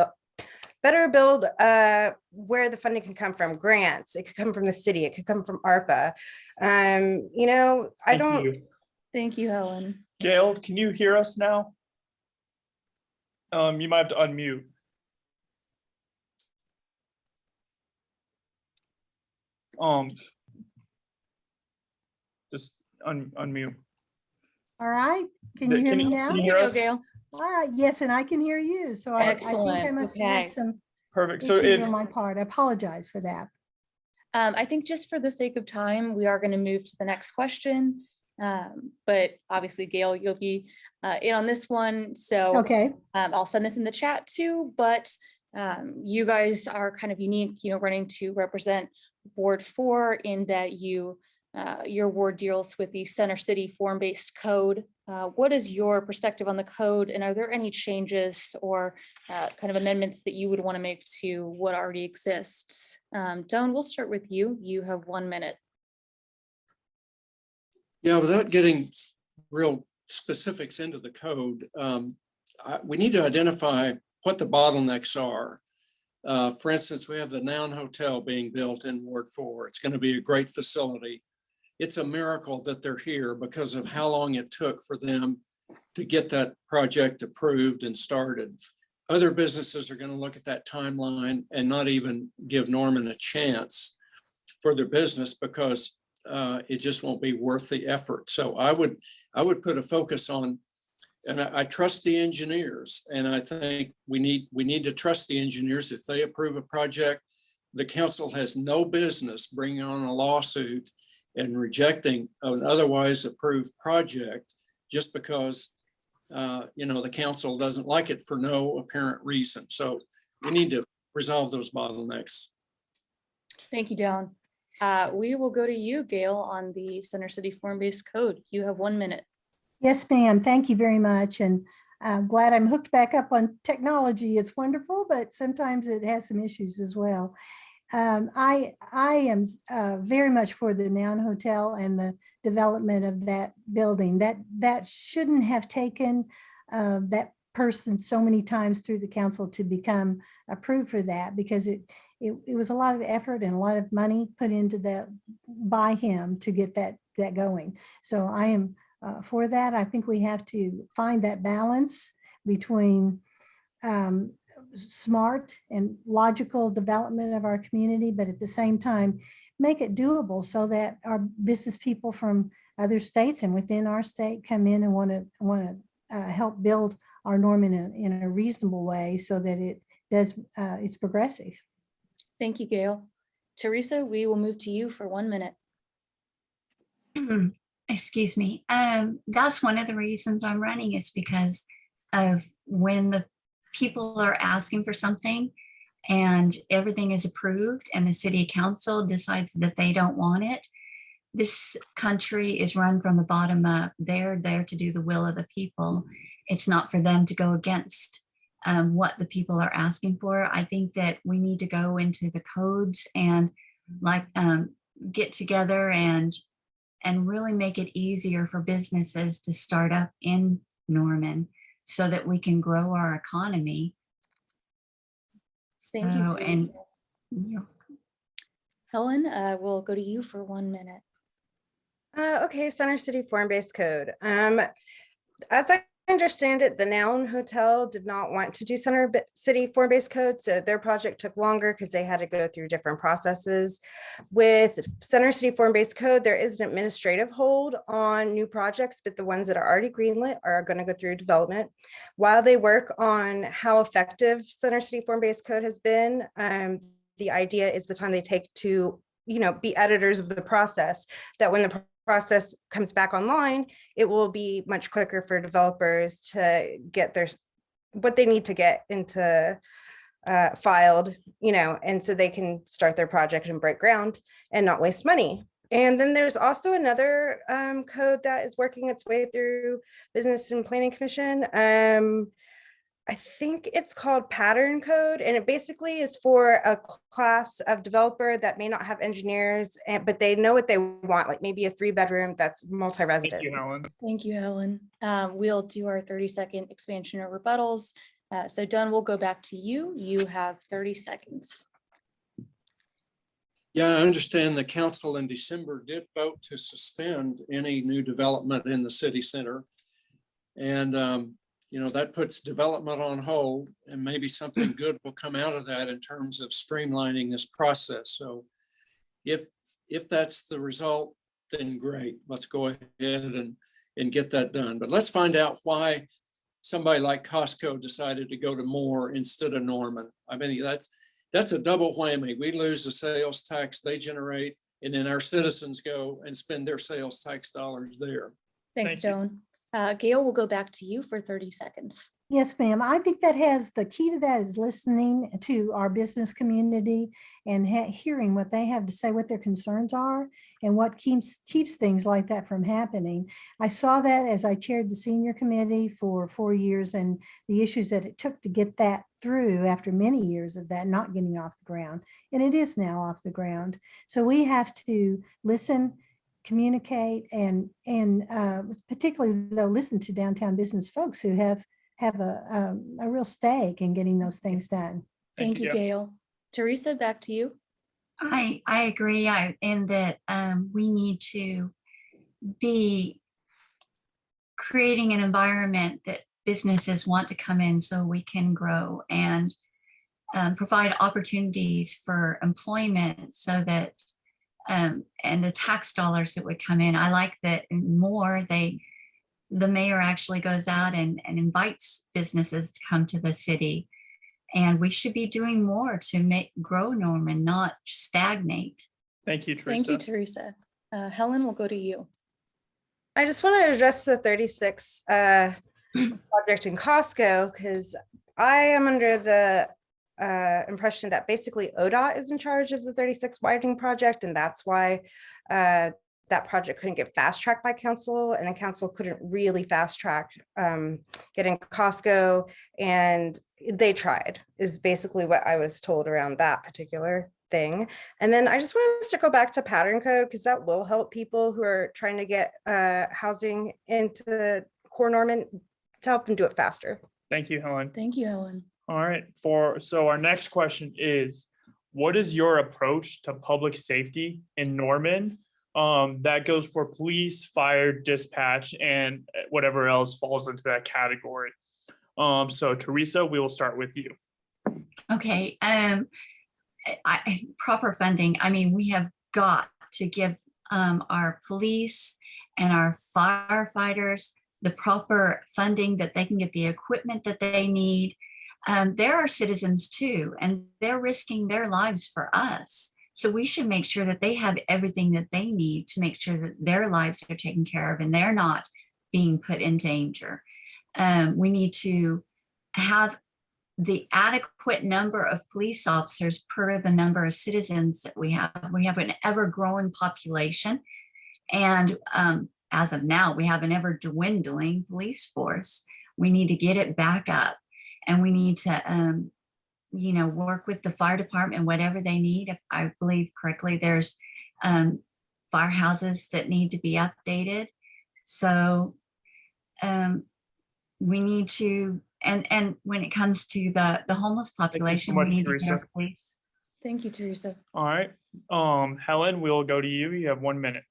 better build where the funding can come from. Grants, it could come from the city, it could come from ARPA. Thank you, Helen. Gail, can you hear us now? You might have to unmute. Just unmute. All right, can you hear me now? Can you hear us? Gail. All right, yes, and I can hear you. So I think I must have had some Perfect. So issues on my part. I apologize for that. I think just for the sake of time, we are going to move to the next question. But obviously, Gail, you'll be in on this one. So Okay. I'll send this in the chat too. But you guys are kind of unique, running to represent Ward 4 in that you your ward deals with the Center City form-based code. What is your perspective on the code, and are there any changes or kind of amendments that you would want to make to what already exists? Dawn, we'll start with you. You have 1 minute. Yeah, without getting real specifics into the code, we need to identify what the bottlenecks are. For instance, we have the Noun Hotel being built in Ward 4. It's going to be a great facility. It's a miracle that they're here because of how long it took for them to get that project approved and started. Other businesses are going to look at that timeline and not even give Norman a chance for their business because it just won't be worth the effort. So I would put a focus on, and I trust the engineers, and I think we need to trust the engineers. If they approve a project, the council has no business bringing on a lawsuit and rejecting an otherwise approved project just because the council doesn't like it for no apparent reason. So we need to resolve those bottlenecks. Thank you, Dawn. We will go to you, Gail, on the Center City form-based code. You have 1 minute. Yes, ma'am. Thank you very much. And I'm glad I'm hooked back up on technology. It's wonderful, but sometimes it has some issues as well. I am very much for the Noun Hotel and the development of that building. That shouldn't have taken that person so many times through the council to become approved for that, because it was a lot of effort and a lot of money put into that by him to get that going. So I am for that. I think we have to find that balance between smart and logical development of our community, but at the same time, make it doable so that our business people from other states and within our state come in and want to help build our Norman in a reasonable way so that it's progressive. Thank you, Gail. Teresa, we will move to you for 1 minute. Excuse me. That's one of the reasons I'm running, is because of when the people are asking for something and everything is approved and the city council decides that they don't want it. This country is run from the bottom up. They're there to do the will of the people. It's not for them to go against what the people are asking for. I think that we need to go into the codes and get together and really make it easier for businesses to start up in Norman so that we can grow our economy. Thank you. And Helen, we'll go to you for 1 minute. Okay, Center City form-based code. As I understand it, the Noun Hotel did not want to do Center City form-based code, so their project took longer because they had to go through different processes. With Center City form-based code, there is an administrative hold on new projects, but the ones that are already greenlit are going to go through development. While they work on how effective Center City form-based code has been, the idea is the time they take to, be editors of the process, that when the process comes back online, it will be much quicker for developers to get what they need to get into filed, and so they can start their project and break ground and not waste money. And then there's also another code that is working its way through Business and Planning Commission. I think it's called pattern code, and it basically is for a class of developer that may not have engineers, but they know what they want, like maybe a 3-bedroom that's multi-resident. Thank you, Helen. Thank you, Helen. We'll do our 30-second expansion or rebuttals. So Dawn, we'll go back to you. You have 30 seconds. Yeah, I understand the council in December did vote to suspend any new development in the city center. And that puts development on hold, and maybe something good will come out of that in terms of streamlining this process. So if that's the result, then great, let's go ahead and get that done. But let's find out why somebody like Costco decided to go to Moore instead of Norman. I mean, that's a double whammy. We lose the sales tax they generate, and then our citizens go and spend their sales tax dollars there. Thanks, Dawn. Gail, we'll go back to you for 30 seconds. Yes, ma'am. I think that has, the key to that is listening to our business community and hearing what they have to say, what their concerns are, and what keeps things like that from happening. I saw that as I chaired the senior committee for 4 years, and the issues that it took to get that through after many years of that not getting off the ground. And it is now off the ground. So we have to listen, communicate, and particularly though listen to downtown business folks who have a real stake in getting those things done. Thank you, Gail. Teresa, back to you. I agree in that we need to be creating an environment that businesses want to come in so we can grow, and provide opportunities for employment so that and the tax dollars that would come in. I like that more the mayor actually goes out and invites businesses to come to the city. And we should be doing more to grow Norman, not stagnate. Thank you, Teresa. Thank you, Teresa. Helen, we'll go to you. I just want to address the 36 project in Costco, because I am under the impression that basically ODOT is in charge of the 36 widening project, and that's why that project couldn't get fast tracked by council, and the council couldn't really fast track getting Costco, and they tried, is basically what I was told around that particular thing. And then I just want us to go back to pattern code, because that will help people who are trying to get housing into core Norman, to help them do it faster. Thank you, Helen. Thank you, Helen. All right, so our next question is, what is your approach to public safety in Norman? That goes for police, fire, dispatch, and whatever else falls into that category. So Teresa, we will start with you. Okay, proper funding. I mean, we have got to give our police and our firefighters the proper funding that they can get the equipment that they need. They're our citizens too, and they're risking their lives for us. So we should make sure that they have everything that they need to make sure that their lives are taken care of and they're not being put in danger. We need to have the adequate number of police officers per the number of citizens that we have. We have an ever-growing population, and as of now, we have an ever-dwindling police force. We need to get it back up, and we need to work with the fire department, whatever they need. If I believe correctly, there's firehouses that need to be updated. So we need to, and when it comes to the homeless population, we need to get our police. Thank you, Teresa. All right, Helen, we'll go to you. You have 1 minute.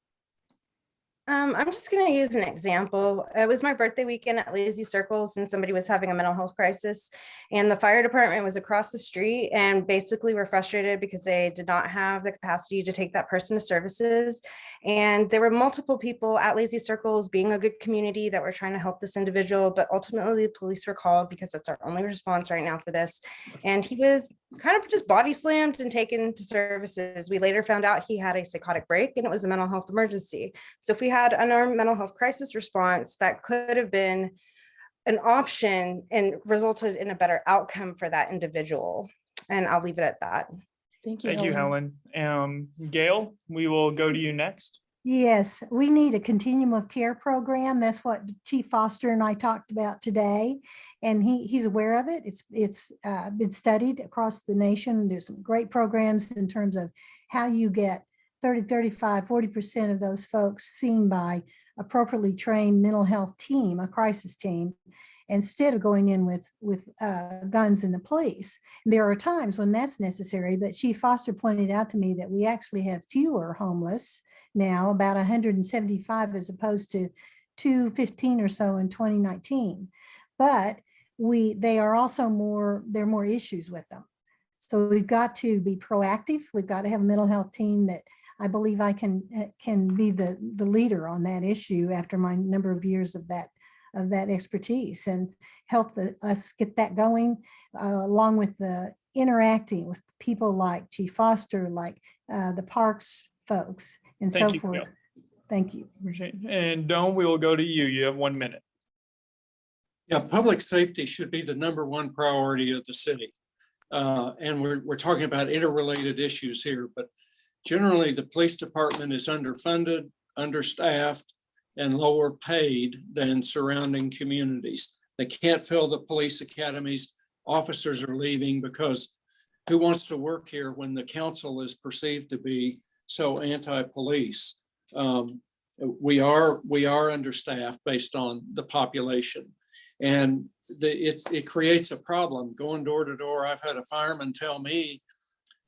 I'm just going to use an example. It was my birthday weekend at Lazy Circles, and somebody was having a mental health crisis, and the fire department was across the street, and basically were frustrated because they did not have the capacity to take that person to services. And there were multiple people at Lazy Circles, being a good community, that were trying to help this individual, but ultimately the police were called because that's our only response right now for this. And he was kind of just body slammed and taken to services. We later found out he had a psychotic break, and it was a mental health emergency. So if we had an armed mental health crisis response, that could have been an option and resulted in a better outcome for that individual. And I'll leave it at that. Thank you. Thank you, Helen. Gail, we will go to you next. Yes, we need a continuum of care program. That's what Chief Foster and I talked about today, and he's aware of it. It's been studied across the nation. There's some great programs in terms of how you get 30, 35, 40% of those folks seen by appropriately trained mental health team, a crisis team, instead of going in with guns and the police. There are times when that's necessary, but Chief Foster pointed out to me that we actually have fewer homeless now, about 175 as opposed to 215 or so in 2019. But they are also there are more issues with them. So we've got to be proactive. We've got to have a mental health team that I believe I can be the leader on that issue after my number of years of that expertise, and help us get that going, along with the interacting with people like Chief Foster, like the parks folks, and so forth. Thank you. And Dawn, we will go to you. You have 1 minute. Yeah, public safety should be the #1 priority of the city. And we're talking about interrelated issues here, but generally the police department is underfunded, understaffed, and lower paid than surrounding communities. They can't fill the police academies. Officers are leaving because who wants to work here when the council is perceived to be so anti-police? We are understaffed based on the population. And it creates a problem going door to door. I've had a fireman tell me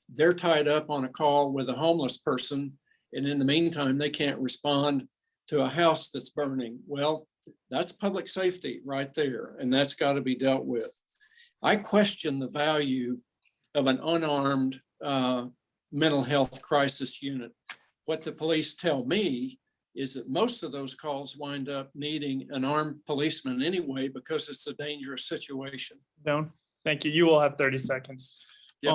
they're tied up on a call with a homeless person, and in the meantime, they can't respond to a house that's burning. Well, that's public safety right there, and that's got to be dealt with. I question the value of an unarmed mental health crisis unit. What the police tell me is that most of those calls wind up needing an armed policeman anyway, because it's a dangerous situation. Doan, thank you. You will have 30 seconds. Yep.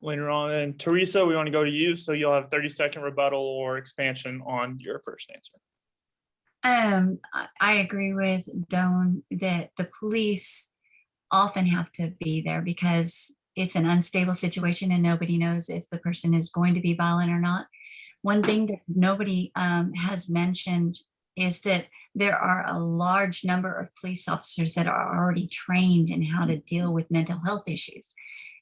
Later on. And Teresa, we want to go to you. So you'll have 30-second rebuttal or expansion on your first answer. I agree with Doan that the police often have to be there because it's an unstable situation and nobody knows if the person is going to be violent or not. One thing that nobody has mentioned is that there are a large number of police officers that are already trained in how to deal with mental health issues.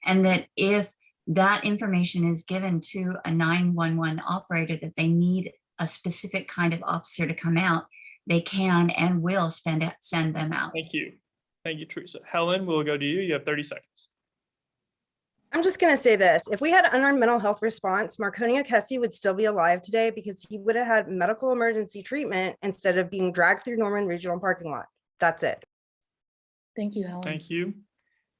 And that if that information is given to a 911 operator that they need a specific kind of officer to come out, they can and will send them out. Thank you. Thank you, Teresa. Helen, we'll go to you. You have 30 seconds. I'm just going to say this. If we had an unarmed mental health response, Marconi O'Kessie would still be alive today because he would have had medical emergency treatment instead of being dragged through Norman Regional parking lot. That's it. Thank you, Helen. Thank you.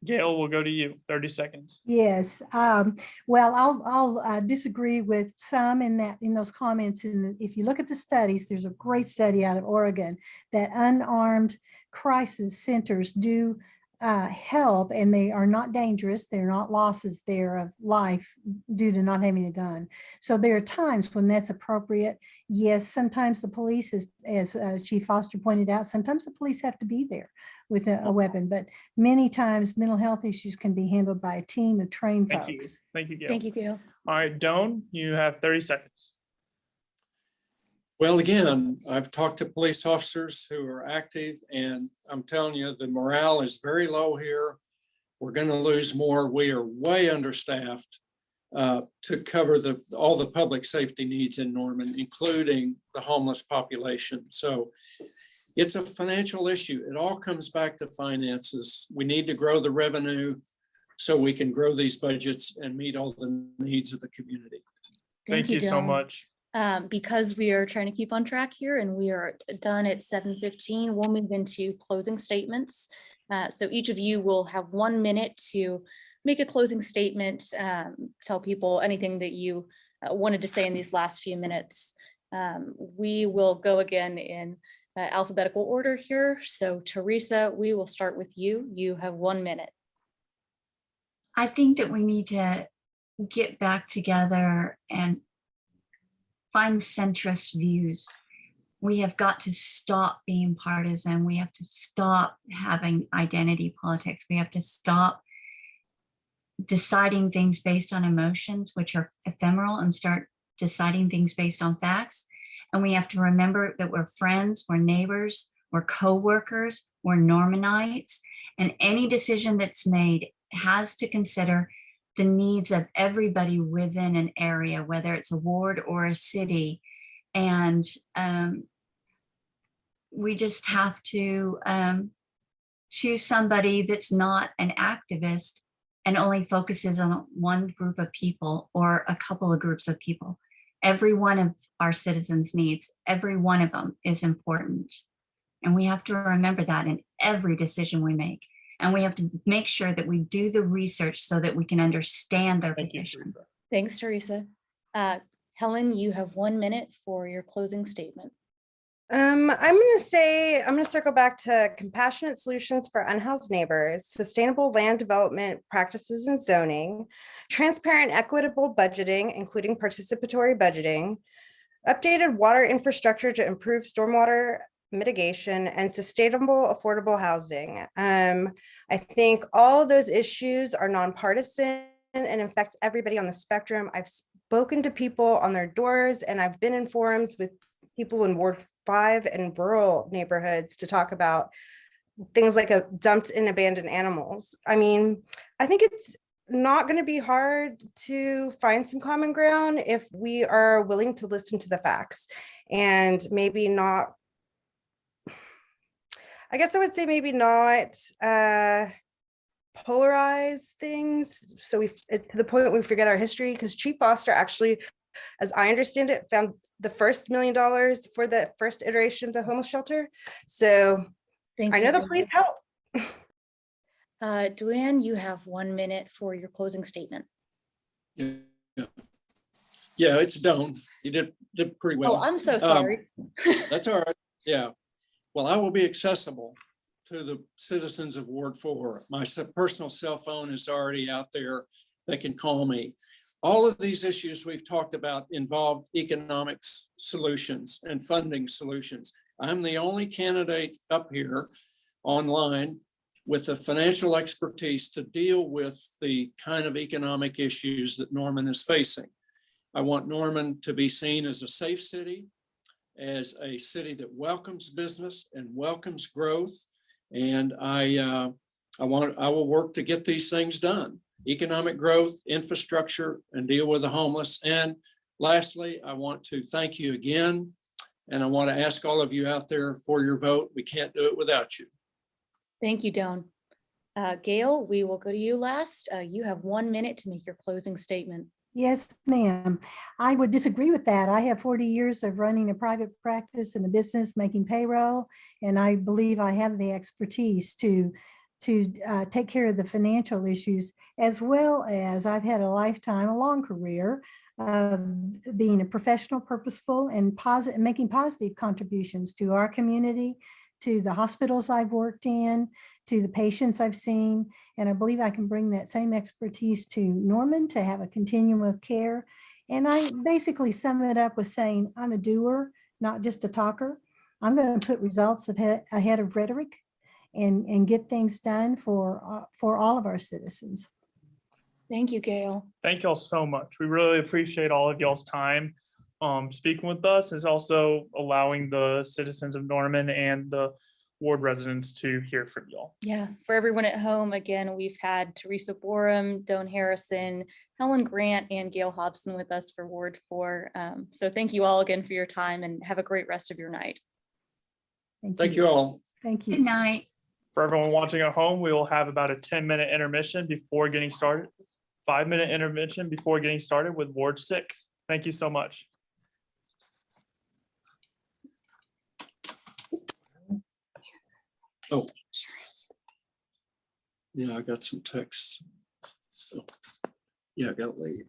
Gail, we'll go to you. 30 seconds. Yes, well, I'll disagree with some in those comments. And if you look at the studies, there's a great study out of Oregon that unarmed crisis centers do help, and they are not dangerous. They're not losses there of life due to not having a gun. So there are times when that's appropriate. Yes, sometimes the police, as Chief Foster pointed out, sometimes the police have to be there with a weapon, but many times mental health issues can be handled by a team of trained folks. Thank you, Gail. Thank you, Gail. All right, Doan, you have 30 seconds. Well, again, I've talked to police officers who are active, and I'm telling you, the morale is very low here. We're going to lose more. We are way understaffed to cover all the public safety needs in Norman, including the homeless population. So it's a financial issue. It all comes back to finances. We need to grow the revenue so we can grow these budgets and meet all the needs of the community. Thank you so much. Because we are trying to keep on track here and we are done at 7:15, we'll move into closing statements. So each of you will have 1 minute to make a closing statement, tell people anything that you wanted to say in these last few minutes. We will go again in alphabetical order here. So Teresa, we will start with you. You have 1 minute. I think that we need to get back together and find centrist views. We have got to stop being partisan. We have to stop having identity politics. We have to stop deciding things based on emotions, which are ephemeral, and start deciding things based on facts. And we have to remember that we're friends, we're neighbors, we're co-workers, we're Normanites, and any decision that's made has to consider the needs of everybody within an area, whether it's a ward or a city. And we just have to choose somebody that's not an activist and only focuses on one group of people or a couple of groups of people. Every one of our citizens' needs, every one of them is important. And we have to remember that in every decision we make. And we have to make sure that we do the research so that we can understand their position. Thanks, Teresa. Helen, you have 1 minute for your closing statement. I'm going to circle back to compassionate solutions for unhoused neighbors, sustainable land development practices and zoning, transparent, equitable budgeting, including participatory budgeting, updated water infrastructure to improve stormwater mitigation, and sustainable affordable housing. I think all of those issues are nonpartisan and affect everybody on the spectrum. I've spoken to people on their doors, and I've been in forums with people in Ward 5 and rural neighborhoods to talk about things like dumped and abandoned animals. I mean, I think it's not going to be hard to find some common ground if we are willing to listen to the facts and maybe not, I guess I would say maybe not polarize things. So to the point we forget our history, because Chief Foster actually, as I understand it, found the first $1 million for the first iteration of the homeless shelter. So I know the police help. Duane, you have 1 minute for your closing statement. Yeah, it's done. You did pretty well. Oh, I'm so sorry. That's all right. Yeah. Well, I will be accessible to the citizens of Ward 4. My personal cell phone is already out there. They can call me. All of these issues we've talked about involve economic solutions and funding solutions. I'm the only candidate up here online with the financial expertise to deal with the kind of economic issues that Norman is facing. I want Norman to be seen as a safe city, as a city that welcomes business and welcomes growth. And I will work to get these things done: economic growth, infrastructure, and deal with the homeless. And lastly, I want to thank you again. And I want to ask all of you out there for your vote. We can't do it without you. Thank you, Doan. Gail, we will go to you last. You have 1 minute to make your closing statement. Yes, ma'am. I would disagree with that. I have 40 years of running a private practice and a business, making payroll, and I believe I have the expertise to take care of the financial issues, as well as I've had a lifetime, a long career of being a professional, purposeful, and positive, making positive contributions to our community, to the hospitals I've worked in, to the patients I've seen. And I believe I can bring that same expertise to Norman to have a continuum of care. And I basically sum it up with saying, I'm a doer, not just a talker. I'm going to put results ahead of rhetoric and get things done for all of our citizens. Thank you, Gail. Thank y'all so much. We really appreciate all of y'all's time. Speaking with us is also allowing the citizens of Norman and the ward residents to hear from y'all. Yeah, for everyone at home, again, we've had Teresa Borum, Doan Harrison, Helen Grant, and Gail Hobson with us for Ward 4. So thank you all again for your time, and have a great rest of your night. Thank you all. Thank you. Good night. For everyone watching at home, we will have about a 10-minute intermission before getting started. 5-minute intermission before getting started with Ward 6. Thank you so much. Oh, yeah, I got some texts. Oh, yeah, I got to leave.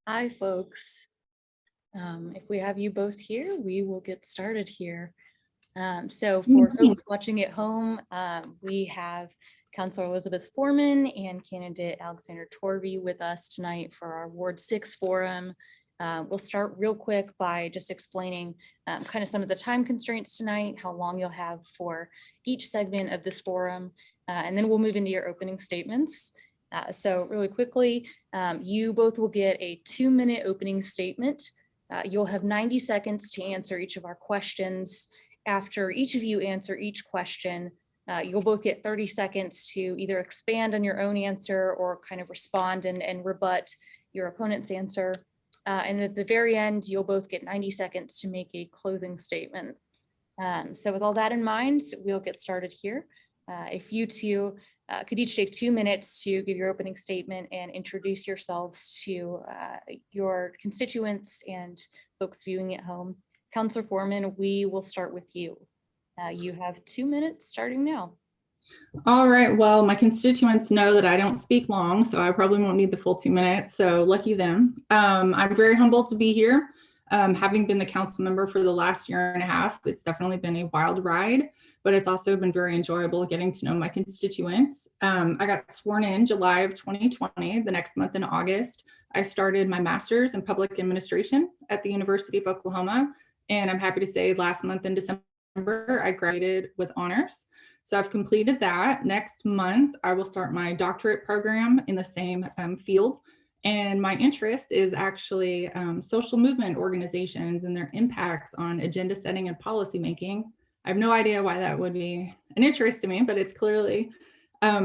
Hi, folks. If we have you both here, we will get started here. So for folks watching at home, we have Councilor Elizabeth Foreman and candidate Alexander Torvey with us tonight for our Ward 6 forum. We'll start real quick by just explaining kind of some of the time constraints tonight, how long you'll have for each segment of this forum, and then we'll move into your opening statements. So really quickly, you both will get a 2-minute opening statement. You'll have 90 seconds to answer each of our questions. After each of you answer each question, you'll both get 30 seconds to either expand on your own answer or kind of respond and rebut your opponent's answer. And at the very end, you'll both get 90 seconds to make a closing statement. So with all that in mind, we'll get started here. If you two could each take 2 minutes to give your opening statement and introduce yourselves to your constituents and folks viewing at home. Councilor Foreman, we will start with you. You have 2 minutes starting now. All right, well, my constituents know that I don't speak long, so I probably won't need the full 2 minutes, so lucky them. I'm very humbled to be here. Having been the council member for the last 1.5 years, it's definitely been a wild ride, but it's also been very enjoyable getting to know my constituents. I got sworn in July of 2020. The next month in August, I started my master's in public administration at the University of Oklahoma, and I'm happy to say last month in December, I graduated with honors. So I've completed that. Next month, I will start my doctorate program in the same field. And my interest is actually social movement organizations and their impacts on agenda setting and policy making. I have no idea why that would be an interest to me, but it's clearly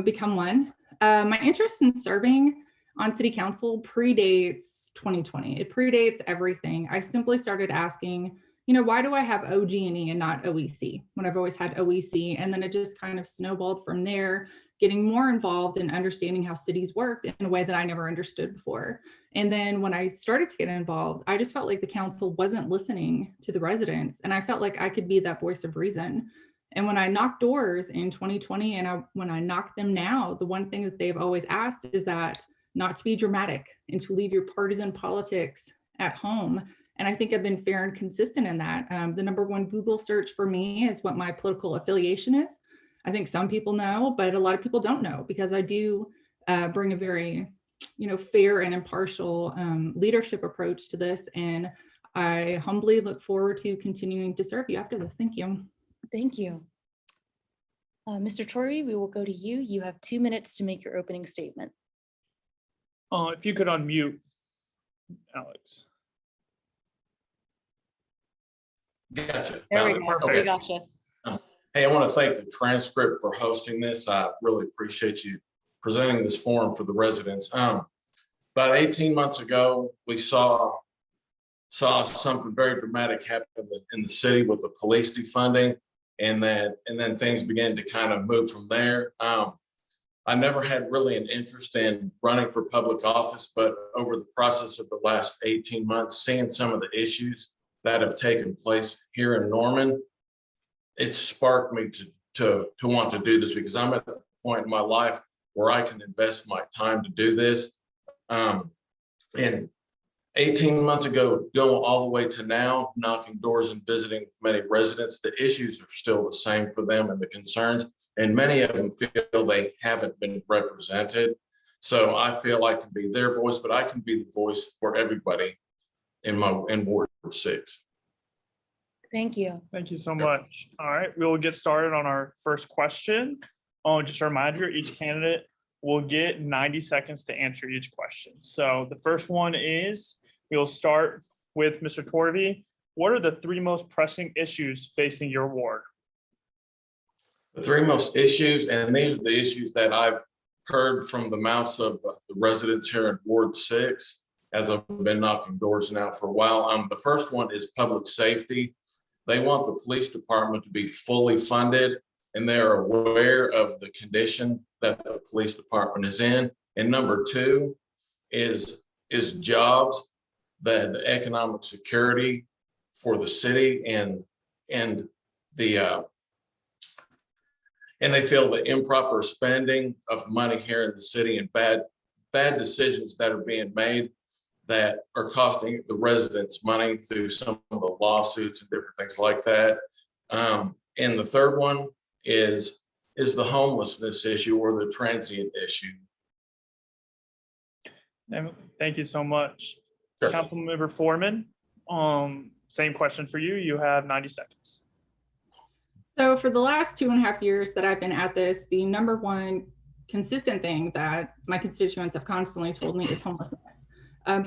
become one. My interest in serving on city council predates 2020. It predates everything. I simply started asking, why do I have OG&E and not OEC when I've always had OEC? And then it just kind of snowballed from there, getting more involved in understanding how cities worked in a way that I never understood before. And then when I started to get involved, I just felt like the council wasn't listening to the residents. And I felt like I could be that voice of reason. And when I knocked doors in 2020 and when I knock them now, the one thing that they've always asked is that not to be dramatic and to leave your partisan politics at home. And I think I've been fair and consistent in that. The #1 Google search for me is what my political affiliation is. I think some people know, but a lot of people don't know because I do bring a very, fair and impartial leadership approach to this. And I humbly look forward to continuing to serve you after this. Thank you. Thank you. Mr. Torrey, we will go to you. You have 2 minutes to make your opening statement. If you could unmute, Alex. Gotcha. There we go. Perfect. We gotcha. Hey, I want to thank the Transcript for hosting this. I really appreciate you presenting this forum for the residents. About 18 months ago, we saw something very dramatic happen in the city with the police defunding, and then things began to kind of move from there. I never had really an interest in running for public office, but over the process of the last 18 months, seeing some of the issues that have taken place here in Norman, it sparked me to want to do this because I'm at the point in my life where I can invest my time to do this. And 18 months ago, going all the way to now, knocking doors and visiting many residents, the issues are still the same for them and the concerns, and many of them feel they haven't been represented. So I feel I can be their voice, but I can be the voice for everybody in Ward 6. Thank you. Thank you so much. All right, we will get started on our first question. Just a reminder, each candidate will get 90 seconds to answer each question. So the first one is, we'll start with Mr. Torvey. What are the 3 most pressing issues facing your ward? The 3 most issues, and these are the issues that I've heard from the mouths of the residents here in Ward 6, as I've been knocking doors now for a while. The first one is public safety. They want the police department to be fully funded, and they're aware of the condition that the police department is in. And number 2 is jobs, the economic security for the city, and they feel the improper spending of money here in the city and bad decisions that are being made that are costing the residents money through some of the lawsuits and different things like that. And the third one is the homelessness issue or the transient issue. Thank you so much. Sure. Councilmember Foreman, same question for you. You have 90 seconds. So for the last 2.5 years that I've been at this, the number one consistent thing that my constituents have constantly told me is homelessness.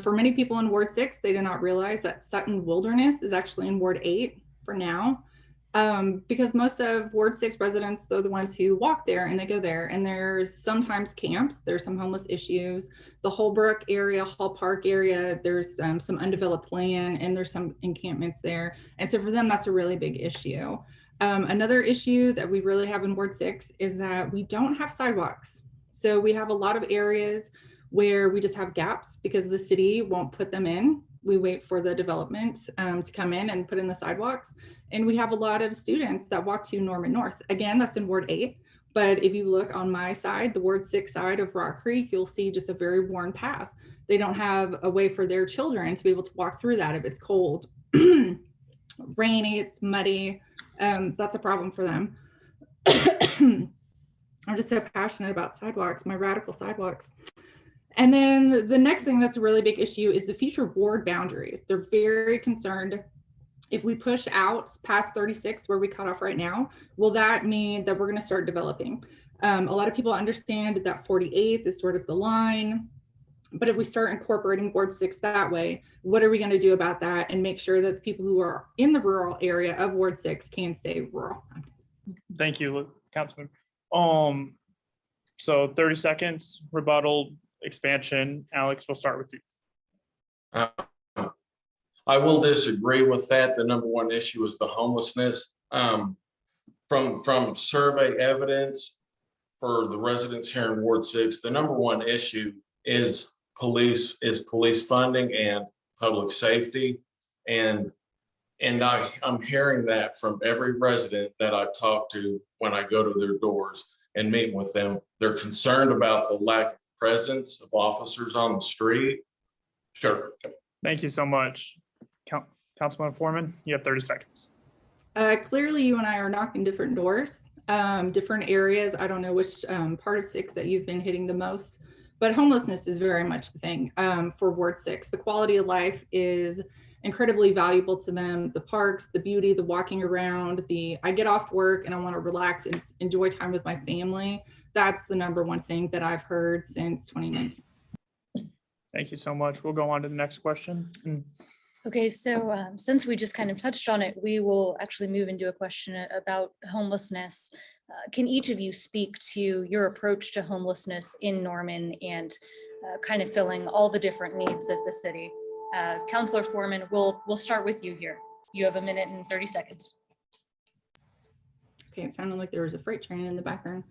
For many people in Ward 6, they do not realize that Sutton Wilderness is actually in Ward 8 for now. Because most of Ward 6 residents, they're the ones who walk there and they go there, and there's sometimes camps, there's some homeless issues. The Holbrook area, Hall Park area, there's some undeveloped land and there's some encampments there. And so for them, that's a really big issue. Another issue that we really have in Ward 6 is that we don't have sidewalks. So we have a lot of areas where we just have gaps because the city won't put them in. We wait for the development to come in and put in the sidewalks. And we have a lot of students that walk to Norman North. Again, that's in Ward 8. But if you look on my side, the Ward 6 side of Rock Creek, you'll see just a very worn path. They don't have a way for their children to be able to walk through that if it's cold, rainy, it's muddy. That's a problem for them. I'm just so passionate about sidewalks, my radical sidewalks. And then the next thing that's a really big issue is the future ward boundaries. They're very concerned if we push out past 36 where we cut off right now, will that mean that we're going to start developing? A lot of people understand that 48th is sort of the line, but if we start incorporating Ward 6 that way, what are we going to do about that and make sure that the people who are in the rural area of Ward 6 can stay rural? Thank you, Councilman. So 30 seconds, rebuttal, expansion. Alex, we'll start with you. I will disagree with that. The number one issue is the homelessness. From survey evidence for the residents here in Ward 6, the number one issue is police funding and public safety. And I'm hearing that from every resident that I talk to when I go to their doors and meet with them. They're concerned about the lack of presence of officers on the street. Sure. Thank you so much. Councilman Foreman, you have 30 seconds. Clearly, you and I are knocking different doors, different areas. I don't know which part of 6 that you've been hitting the most, but homelessness is very much the thing for Ward 6. The quality of life is incredibly valuable to them. The parks, the beauty, the walking around, I get off work and I want to relax and enjoy time with my family. That's the number one thing that I've heard since 2019. Thank you so much. We'll go on to the next question. Okay, so since we just kind of touched on it, we will actually move into a question about homelessness. Can each of you speak to your approach to homelessness in Norman and kind of filling all the different needs of the city? Councilor Foreman, we'll start with you here. You have 1 minute and 30 seconds. Okay, it sounded like there was a freight train in the background.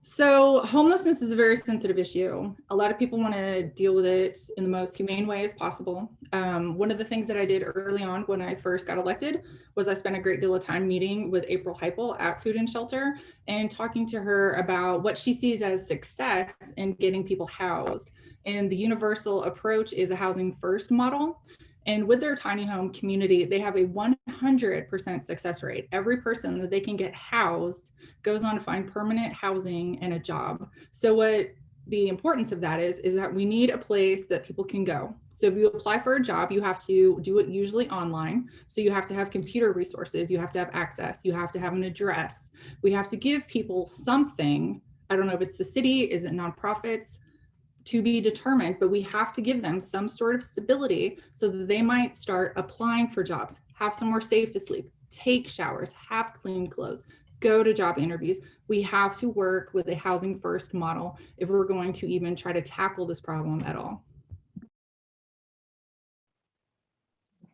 So homelessness is a very sensitive issue. A lot of people want to deal with it in the most humane way as possible. One of the things that I did early on when I first got elected was I spent a great deal of time meeting with April Heipel at Food and Shelter and talking to her about what she sees as success in getting people housed. And the universal approach is a housing first model. And with their tiny home community, they have a 100% success rate. Every person that they can get housed goes on to find permanent housing and a job. So what the importance of that is that we need a place that people can go. So if you apply for a job, you have to do it usually online. So you have to have computer resources, you have to have access, you have to have an address. We have to give people something. I don't know if it's the city, is it nonprofits? To be determined, but we have to give them some sort of stability so that they might start applying for jobs, have somewhere safe to sleep, take showers, have clean clothes, go to job interviews. We have to work with a housing first model if we're going to even try to tackle this problem at all.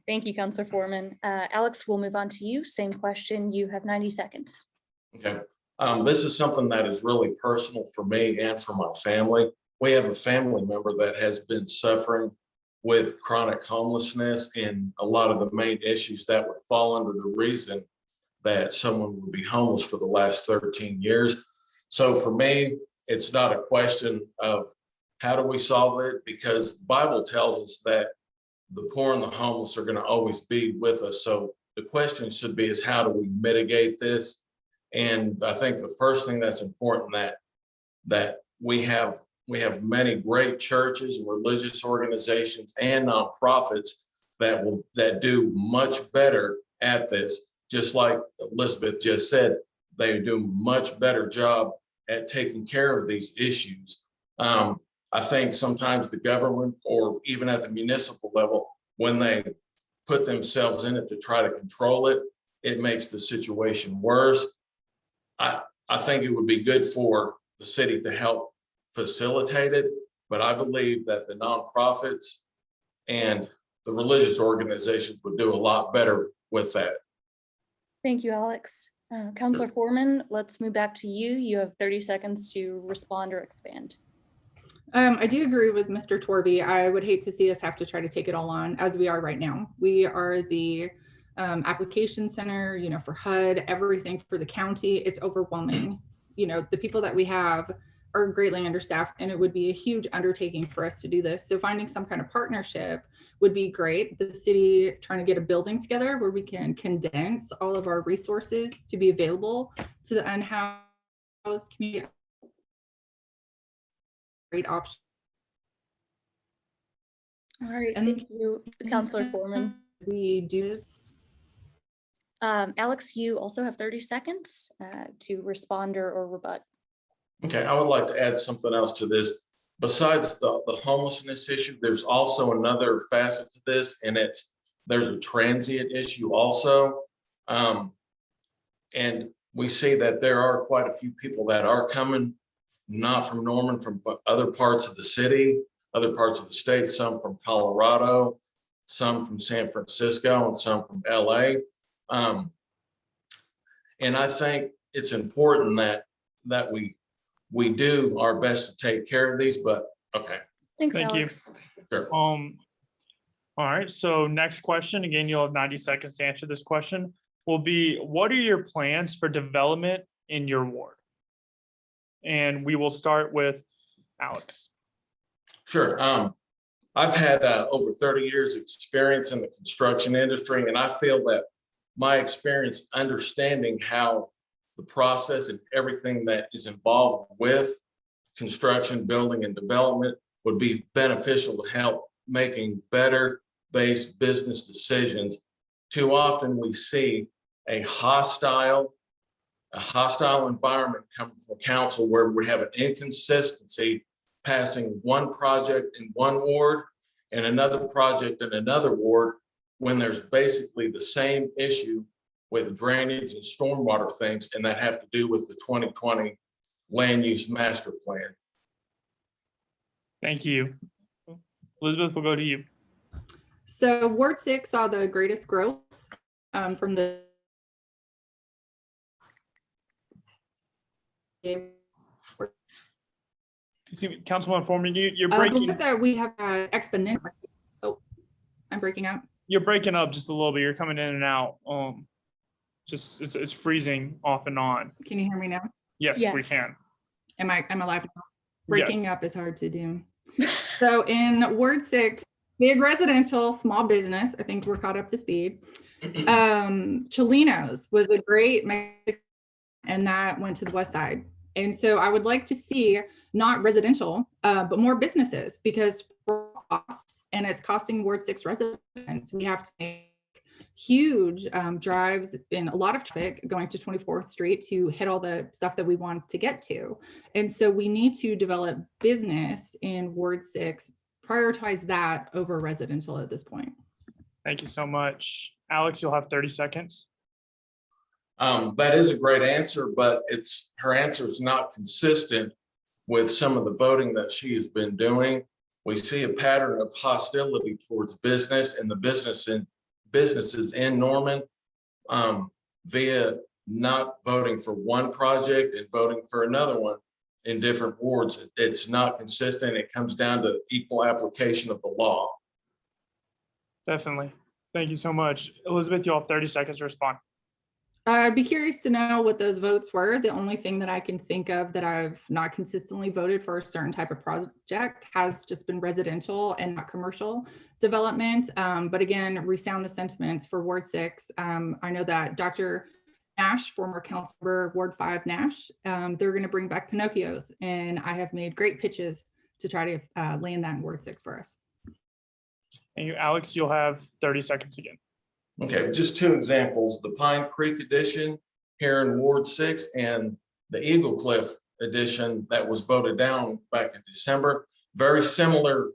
Thank you, Councilor Foreman. Alex, we'll move on to you. Same question. You have 90 seconds. Okay. This is something that is really personal for me and for my family. We have a family member that has been suffering with chronic homelessness, and a lot of the main issues that would fall under the reason that someone would be homeless for the last 13 years. So for me, it's not a question of How do we solve it? Because the Bible tells us that the poor and the homeless are going to always be with us. So the question should be is how do we mitigate this? And I think the first thing that's important that we have many great churches and religious organizations and nonprofits that do much better at this. Just like Elizabeth just said, they do much better job at taking care of these issues. I think sometimes the government or even at the municipal level, when they put themselves in it to try to control it, it makes the situation worse. I think it would be good for the city to help facilitate it, but I believe that the nonprofits and the religious organizations would do a lot better with that. Thank you, Alex. Councilor Foreman, let's move back to you. You have 30 seconds to respond or expand. I do agree with Mr. Torby. I would hate to see us have to try to take it all on as we are right now. We are the application center, for HUD, everything for the county. It's overwhelming. The people that we have are greatly understaffed, and it would be a huge undertaking for us to do this. So finding some kind of partnership would be great. The city trying to get a building together where we can condense all of our resources to be available to the unhoused community. Great option. All right, thank you, Councilor Foreman. We do this. Alex, you also have 30 seconds to respond or rebut. Okay, I would like to add something else to this. Besides the homelessness issue, there's also another facet to this, and there's a transient issue also. And we see that there are quite a few people that are coming, not from Norman, from other parts of the city, other parts of the state, some from Colorado, some from San Francisco, and some from LA. And I think it's important that we do our best to take care of these, but okay. Thanks, Thank Alex. you. Sure. All right, so next question, again, you'll have 90 seconds to answer this question, will be, what are your plans for development in your ward? And we will start with Alex. Sure. I've had over 30 years experience in the construction industry, and I feel that my experience understanding how the process and everything that is involved with construction, building, and development would be beneficial to help making better based business decisions. Too often we see a hostile environment coming from council where we have an inconsistency passing one project in one ward and another project in another ward when there's basically the same issue with drainage and stormwater things, and that have to do with the 2020 land use master plan. Thank you. Elizabeth, we'll go to you. So Ward 6 saw the greatest growth from the Councilman Foreman, you're breaking. That we have had exponential. Oh, I'm breaking up. You're breaking up just a little bit. You're coming in and out. Just it's freezing off and on. Can you hear me now? Yes, Yes. we can. Am I alive now? Breaking Yes. up is hard to do. So in Ward 6, big residential, small business. I think we're caught up to speed. Cholinos was a great, and that went to the west side. And so I would like to see not residential, but more businesses, because for costs, and it's costing Ward 6 residents. We have to make huge drives in a lot of traffic going to 24th Street to hit all the stuff that we want to get to. And so we need to develop business in Ward 6, prioritize that over residential at this point. Thank you so much. Alex, you'll have 30 seconds. That is a great answer, but her answer is not consistent with some of the voting that she has been doing. We see a pattern of hostility towards business and the businesses in Norman via not voting for one project and voting for another one in different wards. It's not consistent. It comes down to equal application of the law. Definitely. Thank you so much. Elizabeth, you'll have 30 seconds to respond. I'd be curious to know what those votes were. The only thing that I can think of that I've not consistently voted for a certain type of project has just been residential and not commercial development. But again, resound the sentiments for Ward 6. I know that Dr. Nash, former council member Ward 5 Nash, they're going to bring back Pinocchios, and I have made great pitches to try to land that in Ward 6 for us. Thank you, Alex. You'll have 30 seconds again. Okay, just two examples, the Pine Creek edition here in Ward 6 and the Eagle Cliff edition that was voted down back in December. Very similar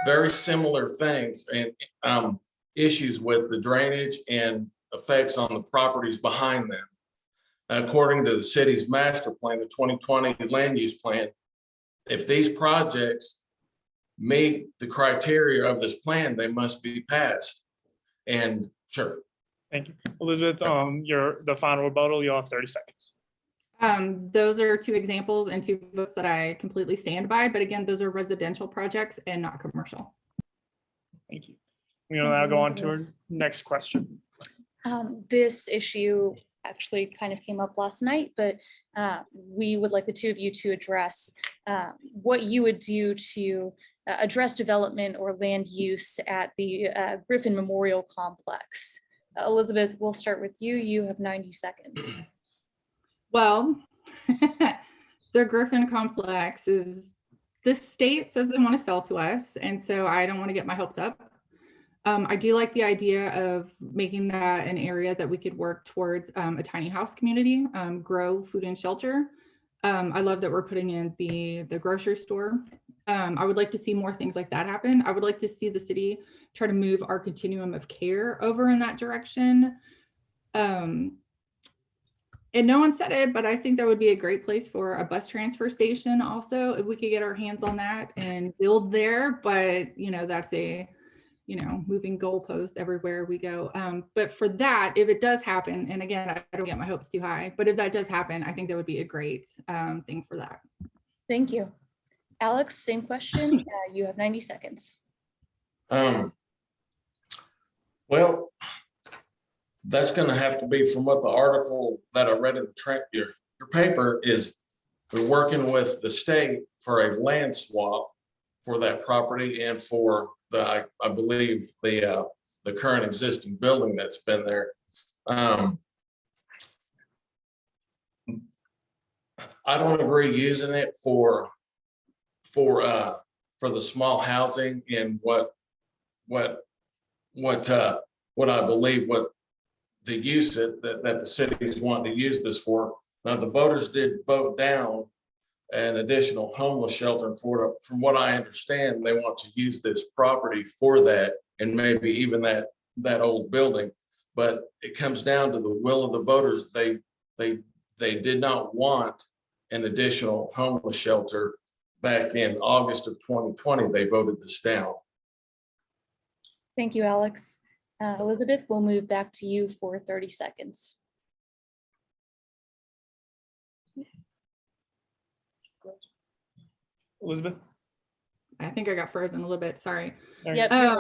things and issues with the drainage and effects on the properties behind them. According to the city's master plan, the 2020 land use plan, if these projects meet the criteria of this plan, they must be passed. And sure. Thank you. Elizabeth, the final rebuttal, you'll have 30 seconds. Those are two examples and two votes that I completely stand by. But again, those are residential projects and not commercial. Thank you. We'll now go on to our next question. This issue actually kind of came up last night, but we would like the two of you to address what you would do to address development or land use at the Griffin Memorial Complex. Elizabeth, we'll start with you. You have 90 seconds. Well, the Griffin Complex is, the state says they want to sell to us, and so I don't want to get my hopes up. I do like the idea of making that an area that we could work towards a tiny house community, grow food and shelter. I love that we're putting in the grocery store. I would like to see more things like that happen. I would like to see the city try to move our continuum of care over in that direction. And no one said it, but I think that would be a great place for a bus transfer station also, if we could get our hands on that and build there. But, that's a, moving goalpost everywhere we go. But for that, if it does happen, and again, I don't get my hopes too high, but if that does happen, I think that would be a great thing for that. Thank you. Alex, same question. You have 90 seconds. Well, that's going to have to be from what the article that I read in your paper is. We're working with the state for a land swap for that property and for I believe the current existing building that's been there. I don't agree using it for the small housing and what I believe what the use that the cities want to use this for. Now, the voters did vote down an additional homeless shelter for, from what I understand, they want to use this property for that and maybe even that old building. But it comes down to the will of the voters. They did not want an additional homeless shelter back in August of 2020. They voted this down. Thank you, Alex. Elizabeth, we'll move back to you for 30 seconds. Elizabeth? I think I got frozen a little bit, sorry. Yep,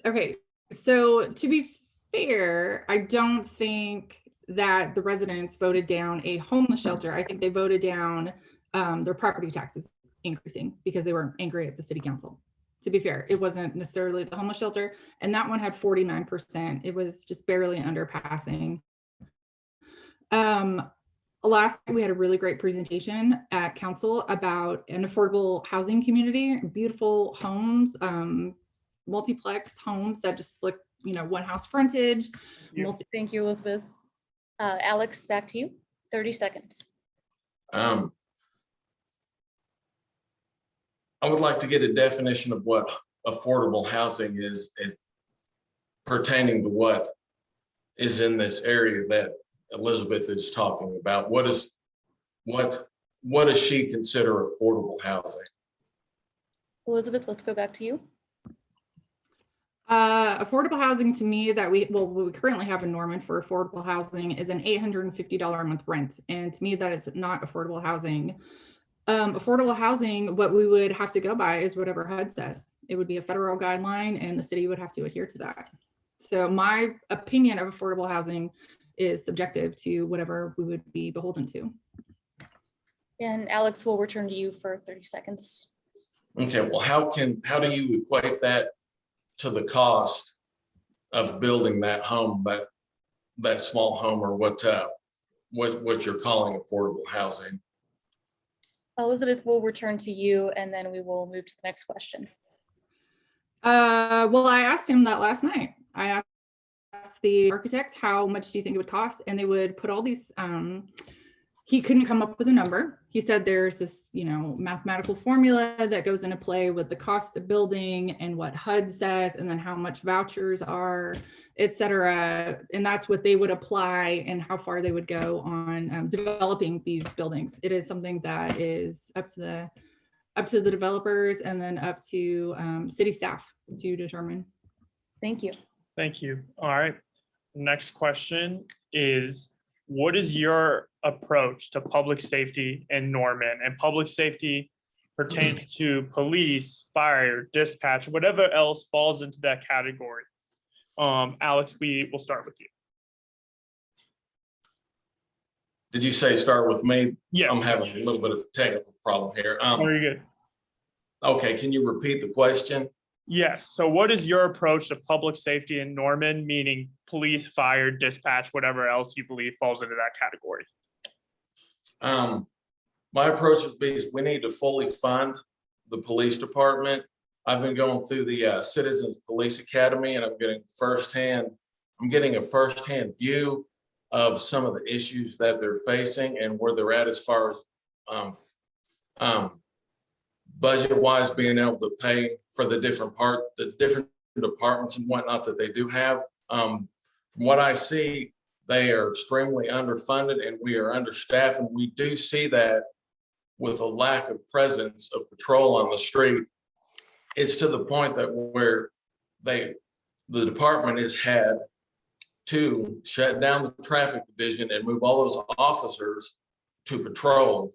okay, so to be fair, I don't think that the residents voted down a homeless shelter. I think they voted down their property taxes increasing because they were angry at the city council. To be fair, it wasn't necessarily the homeless shelter, and that one had 49%. It was just barely underpassing. Last night we had a really great presentation at council about an affordable housing community, beautiful homes, multiplex homes that just look, one house frontage. Thank you, Elizabeth. Alex, back to you. 30 seconds. I would like to get a definition of what affordable housing is pertaining to what is in this area that Elizabeth is talking about. What does she consider affordable housing? Elizabeth, let's go back to you. Affordable housing to me that we currently have in Norman for affordable housing is an $850 a month rent. And to me, that is not affordable housing. Affordable housing, what we would have to go by is whatever HUD says. It would be a federal guideline and the city would have to adhere to that. So my opinion of affordable housing is subjective to whatever we would be beholden to. And Alex, we'll return to you for 30 seconds. Okay, well, how do you equate that to the cost of building that home, that small home, or what you're calling affordable housing? Elizabeth, we'll return to you and then we will move to the next question. Well, I asked him that last night. I asked the architect, how much do you think it would cost? And they would put all these, he couldn't come up with a number. He said there's this, mathematical formula that goes into play with the cost of building and what HUD says, and then how much vouchers are, et cetera. And that's what they would apply and how far they would go on developing these buildings. It is something that is up to the developers and then up to city staff to determine. Thank you. Thank you. All right. Next question is, what is your approach to public safety in Norman? And public safety pertains to police, fire, dispatch, whatever else falls into that category. Alex, we will start with you. Did you say start with me? Yes. I'm having a little bit of a technical problem here. Very good. Okay, can you repeat the question? Yes. So what is your approach to public safety in Norman, meaning police, fire, dispatch, whatever else you believe falls into that category? My approach would be we need to fully fund the police department. I've been going through the Citizens Police Academy, and I'm getting a firsthand view of some of the issues that they're facing and where they're at as far as budget-wise, being able to pay for the different departments and whatnot that they do have. From what I see, they are extremely underfunded and we are understaffed. And we do see that with a lack of presence of patrol on the street. It's to the point that where the department has had to shut down the traffic division and move all those officers to patrol.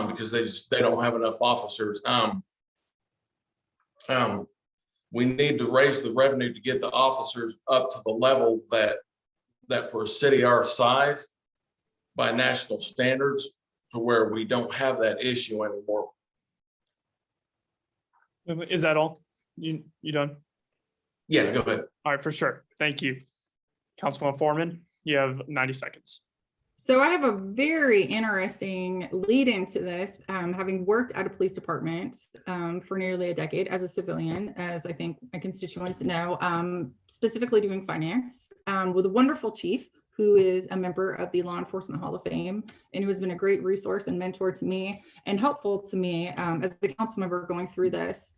Because they don't have enough officers. We need to raise the revenue to get the officers up to the level that for a city our size by national standards, to where we don't have that issue anymore. Is that all? You done? Yeah, go ahead. All right, for sure. Thank you. Councilman Foreman, you have 90 seconds. So I have a very interesting lead into this, having worked at a police department for nearly a decade as a civilian, as I think my constituents know, specifically doing finance, with a wonderful chief who is a member of the Law Enforcement Hall of Fame and who has been a great resource and mentor to me and helpful to me as the council member going through this.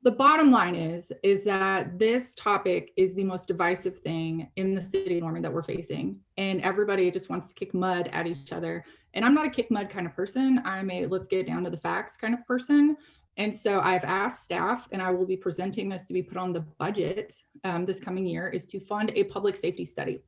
The bottom line is that this topic is the most divisive thing in the city of Norman that we're facing. And everybody just wants to kick mud at each other. And I'm not a kick mud kind of person. I'm a let's get down to the facts kind of person. And so I've asked staff, and I will be presenting this to be put on the budget this coming year, is to fund a public safety study.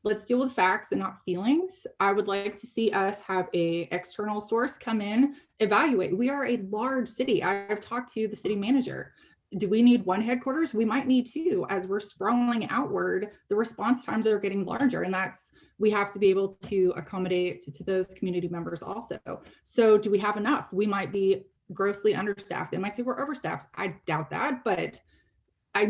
Let's deal with facts and not feelings. I would like to see us have a external source come in, evaluate. We are a large city. I've talked to the city manager. Do we need one headquarters? We might need two. As we're sprawling outward, the response times are getting larger, and we have to be able to accommodate to those community members also. So do we have enough? We might be grossly understaffed. They might say we're overstaffed. I doubt that, but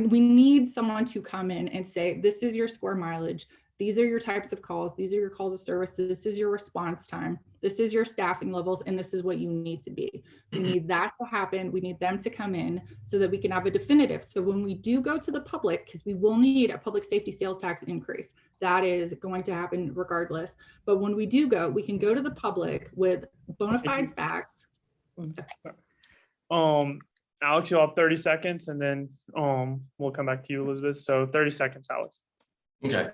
we need someone to come in and say, this is your square mileage. These are your types of calls. These are your calls of service. This is your response time. This is your staffing levels. And this is what you need to be. We need that to happen. We need them to come in so that we can have a definitive. So when we do go to the public, because we will need a public safety sales tax increase, that is going to happen regardless. But when we do go, we can go to the public with bona fide facts. Alex, you'll have 30 seconds and then we'll come back to you, Elizabeth. So 30 seconds, Alex. Okay.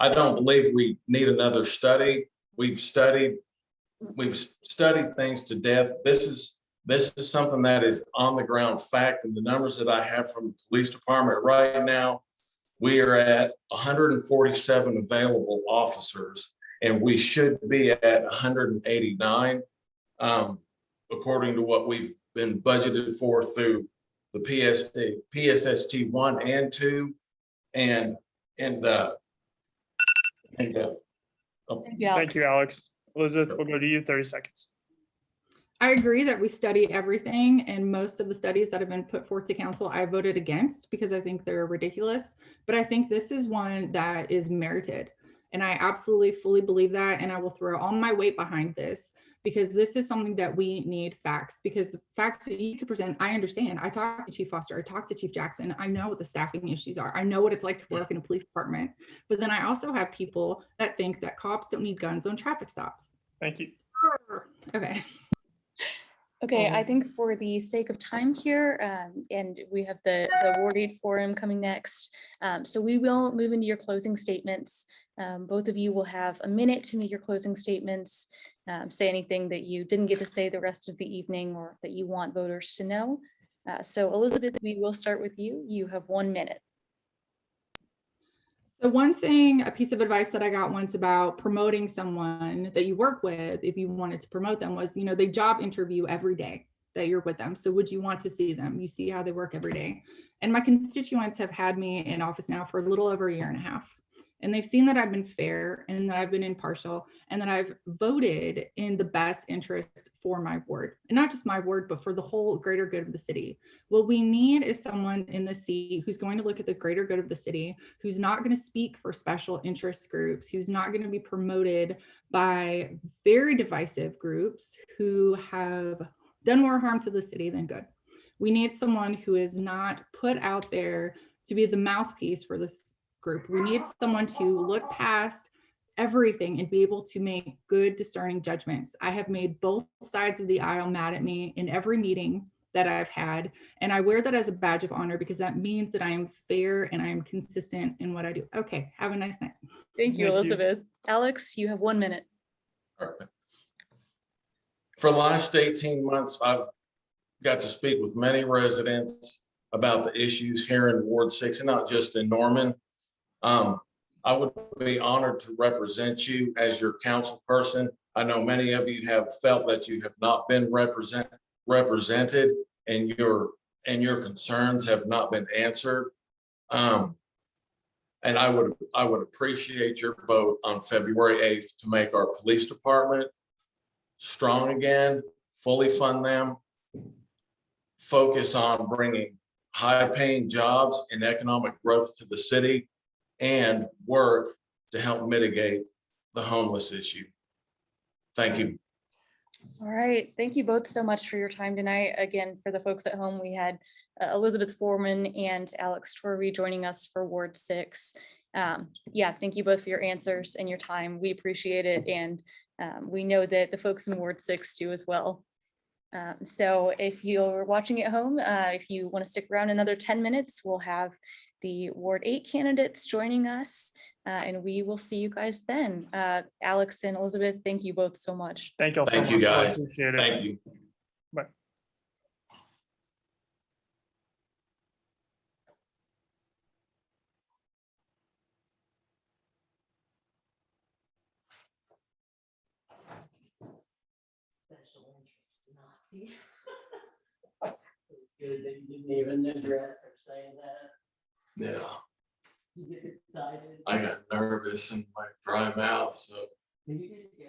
I don't believe we need another study. We've studied things to death. This is something that is on the ground fact, and the numbers that I have from the police department right now, we are at 147 available officers, and we should be at 189, according to what we've been budgeted for through the PSST 1 and 2, and Oh, Thank you, Alex. Thank you, Alex. Elizabeth, we'll go to you, 30 seconds. I agree that we study everything, and most of the studies that have been put forth to council, I voted against because I think they're ridiculous. But I think this is one that is merited. And I absolutely fully believe that. And I will throw all my weight behind this because this is something that we need facts, because the facts that you could present, I understand. I talked to Chief Foster, I talked to Chief Jackson. I know what the staffing issues are. I know what it's like to work in a police department. But then I also have people that think that cops don't need guns on traffic stops. Thank you. Okay. Okay, I think for the sake of time here, and we have the Ward 8 Forum coming next, so we will move into your closing statements. Both of you will have a minute to make your closing statements, say anything that you didn't get to say the rest of the evening or that you want voters to know. So Elizabeth, we will start with you. You have 1 minute. So one thing, a piece of advice that I got once about promoting someone that you work with, if you wanted to promote them, was, you know, they job interview every day that you're with them. So would you want to see them? You see how they work every day. And my constituents have had me in office now for a little over a year and a half. And they've seen that I've been fair and that I've been impartial and that I've voted in the best interest for my ward. And not just my ward, but for the whole greater good of the city. What we need is someone in the seat who's going to look at the greater good of the city, who's not going to speak for special interest groups, who's not going to be promoted by very divisive groups who have done more harm to the city than good. We need someone who is not put out there to be the mouthpiece for this group. We need someone to look past everything and be able to make good discerning judgments. I have made both sides of the aisle mad at me in every meeting that I've had, and I wear that as a badge of honor because that means that I am fair and I am consistent in what I do. Okay, have a nice night. Thank you, Elizabeth. Alex, you have 1 minute. perfect. For the last 18 months, I've got to speak with many residents about the issues here in Ward 6 and not just in Norman. I would be honored to represent you as your council person. I know many of you have felt that you have not been represented and your concerns have not been answered. And I would appreciate your vote on February 8th to make our police department strong again, fully fund them, focus on bringing high-paying jobs and economic growth to the city, and work to help mitigate the homeless issue. Thank you. All right, thank you both so much for your time tonight. Again, for the folks at home, we had Elizabeth Foreman and Alex Torrey joining us for Ward 6. Yeah, thank you both for your answers and your time. We appreciate it, and we know that the folks in Ward 6 do as well. So if you're watching at home, if you want to stick around another 10 minutes, we'll have the Ward 8 candidates joining us, and we will see you guys then. Alex and Elizabeth, thank you both so much. Thank you all so much. Thank you, guys. Appreciate it. Thank you. Bye. Special interest Nazi. It's good that you didn't even address her saying that. Yeah, You get excited. I got nervous in my dry mouth, so. You did good.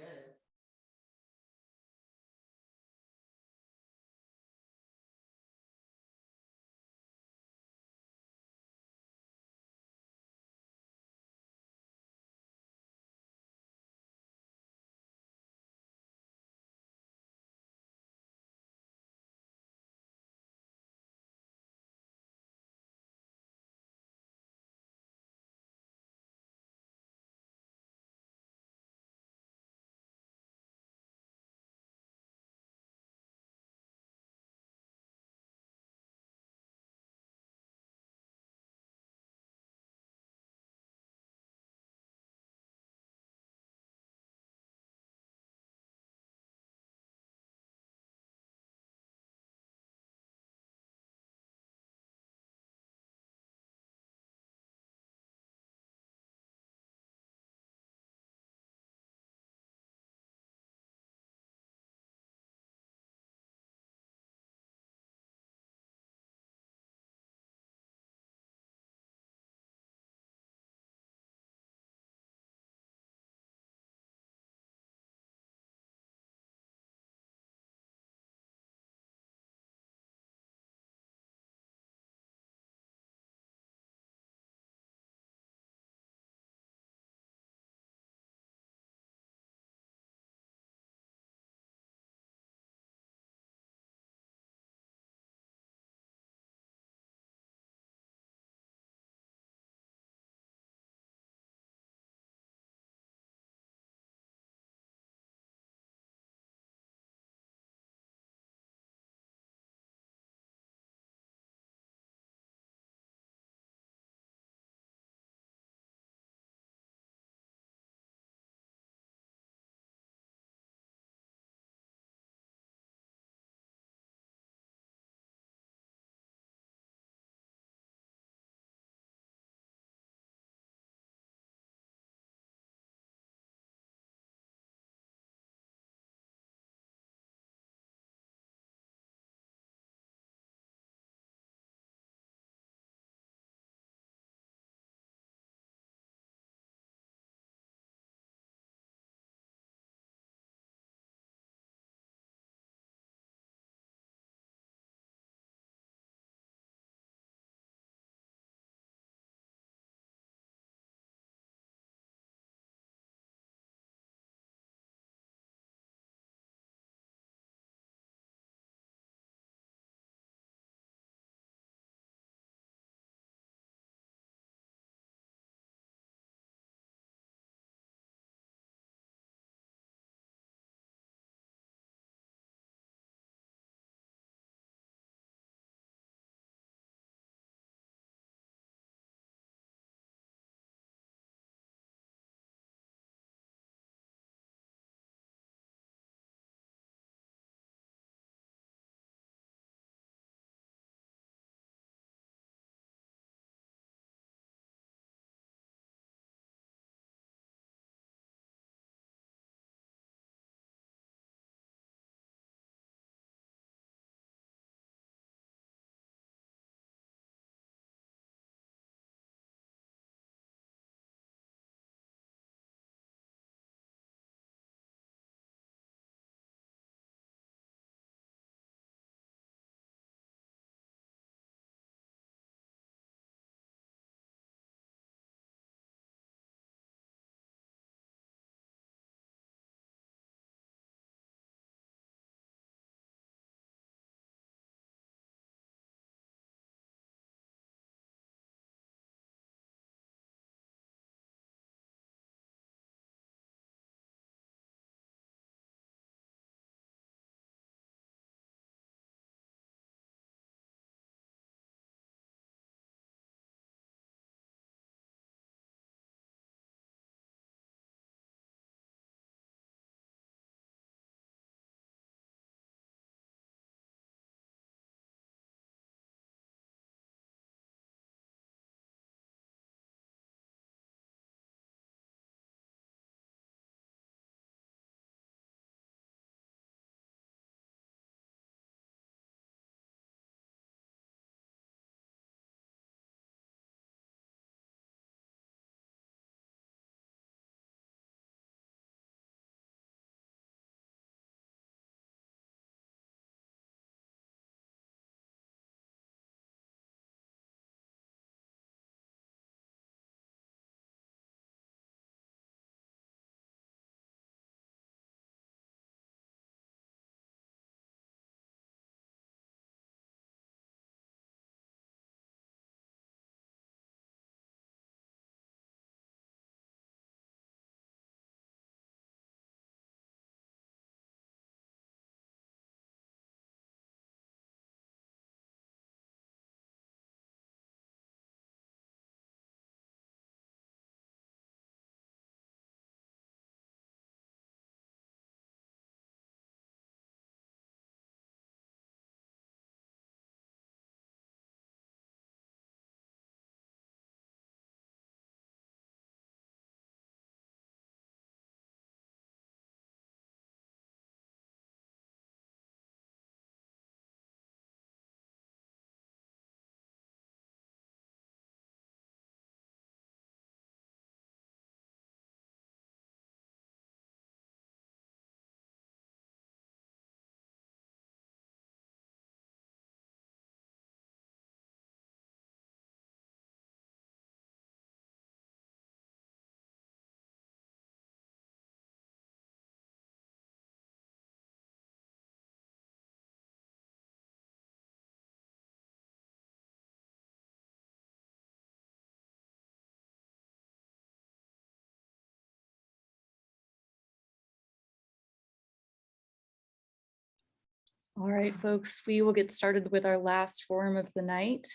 All right, folks, we will get started with our last forum of the night.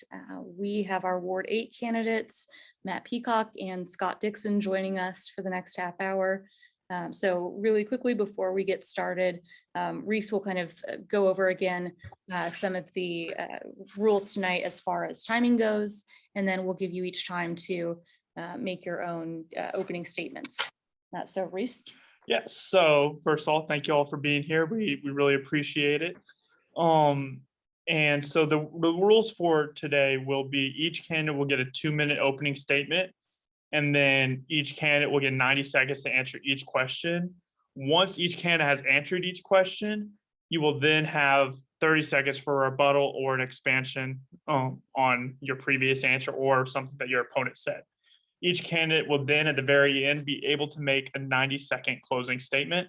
We have our Ward 8 candidates, Matt Peacock and Scott Dixon, joining us for the next half hour. So really quickly before we get started, Reese will kind of go over again some of the rules tonight as far as timing goes, and then we'll give you each time to make your own opening statements. So Reese? Yes, so first of all, thank you all for being here. We really appreciate it. And so the rules for today will be each candidate will get a 2-minute opening statement, and then each candidate will get 90 seconds to answer each question. Once each candidate has answered each question, you will then have 30 seconds for a rebuttal or an expansion on your previous answer or something that your opponent said. Each candidate will then at the very end be able to make a 90-second closing statement.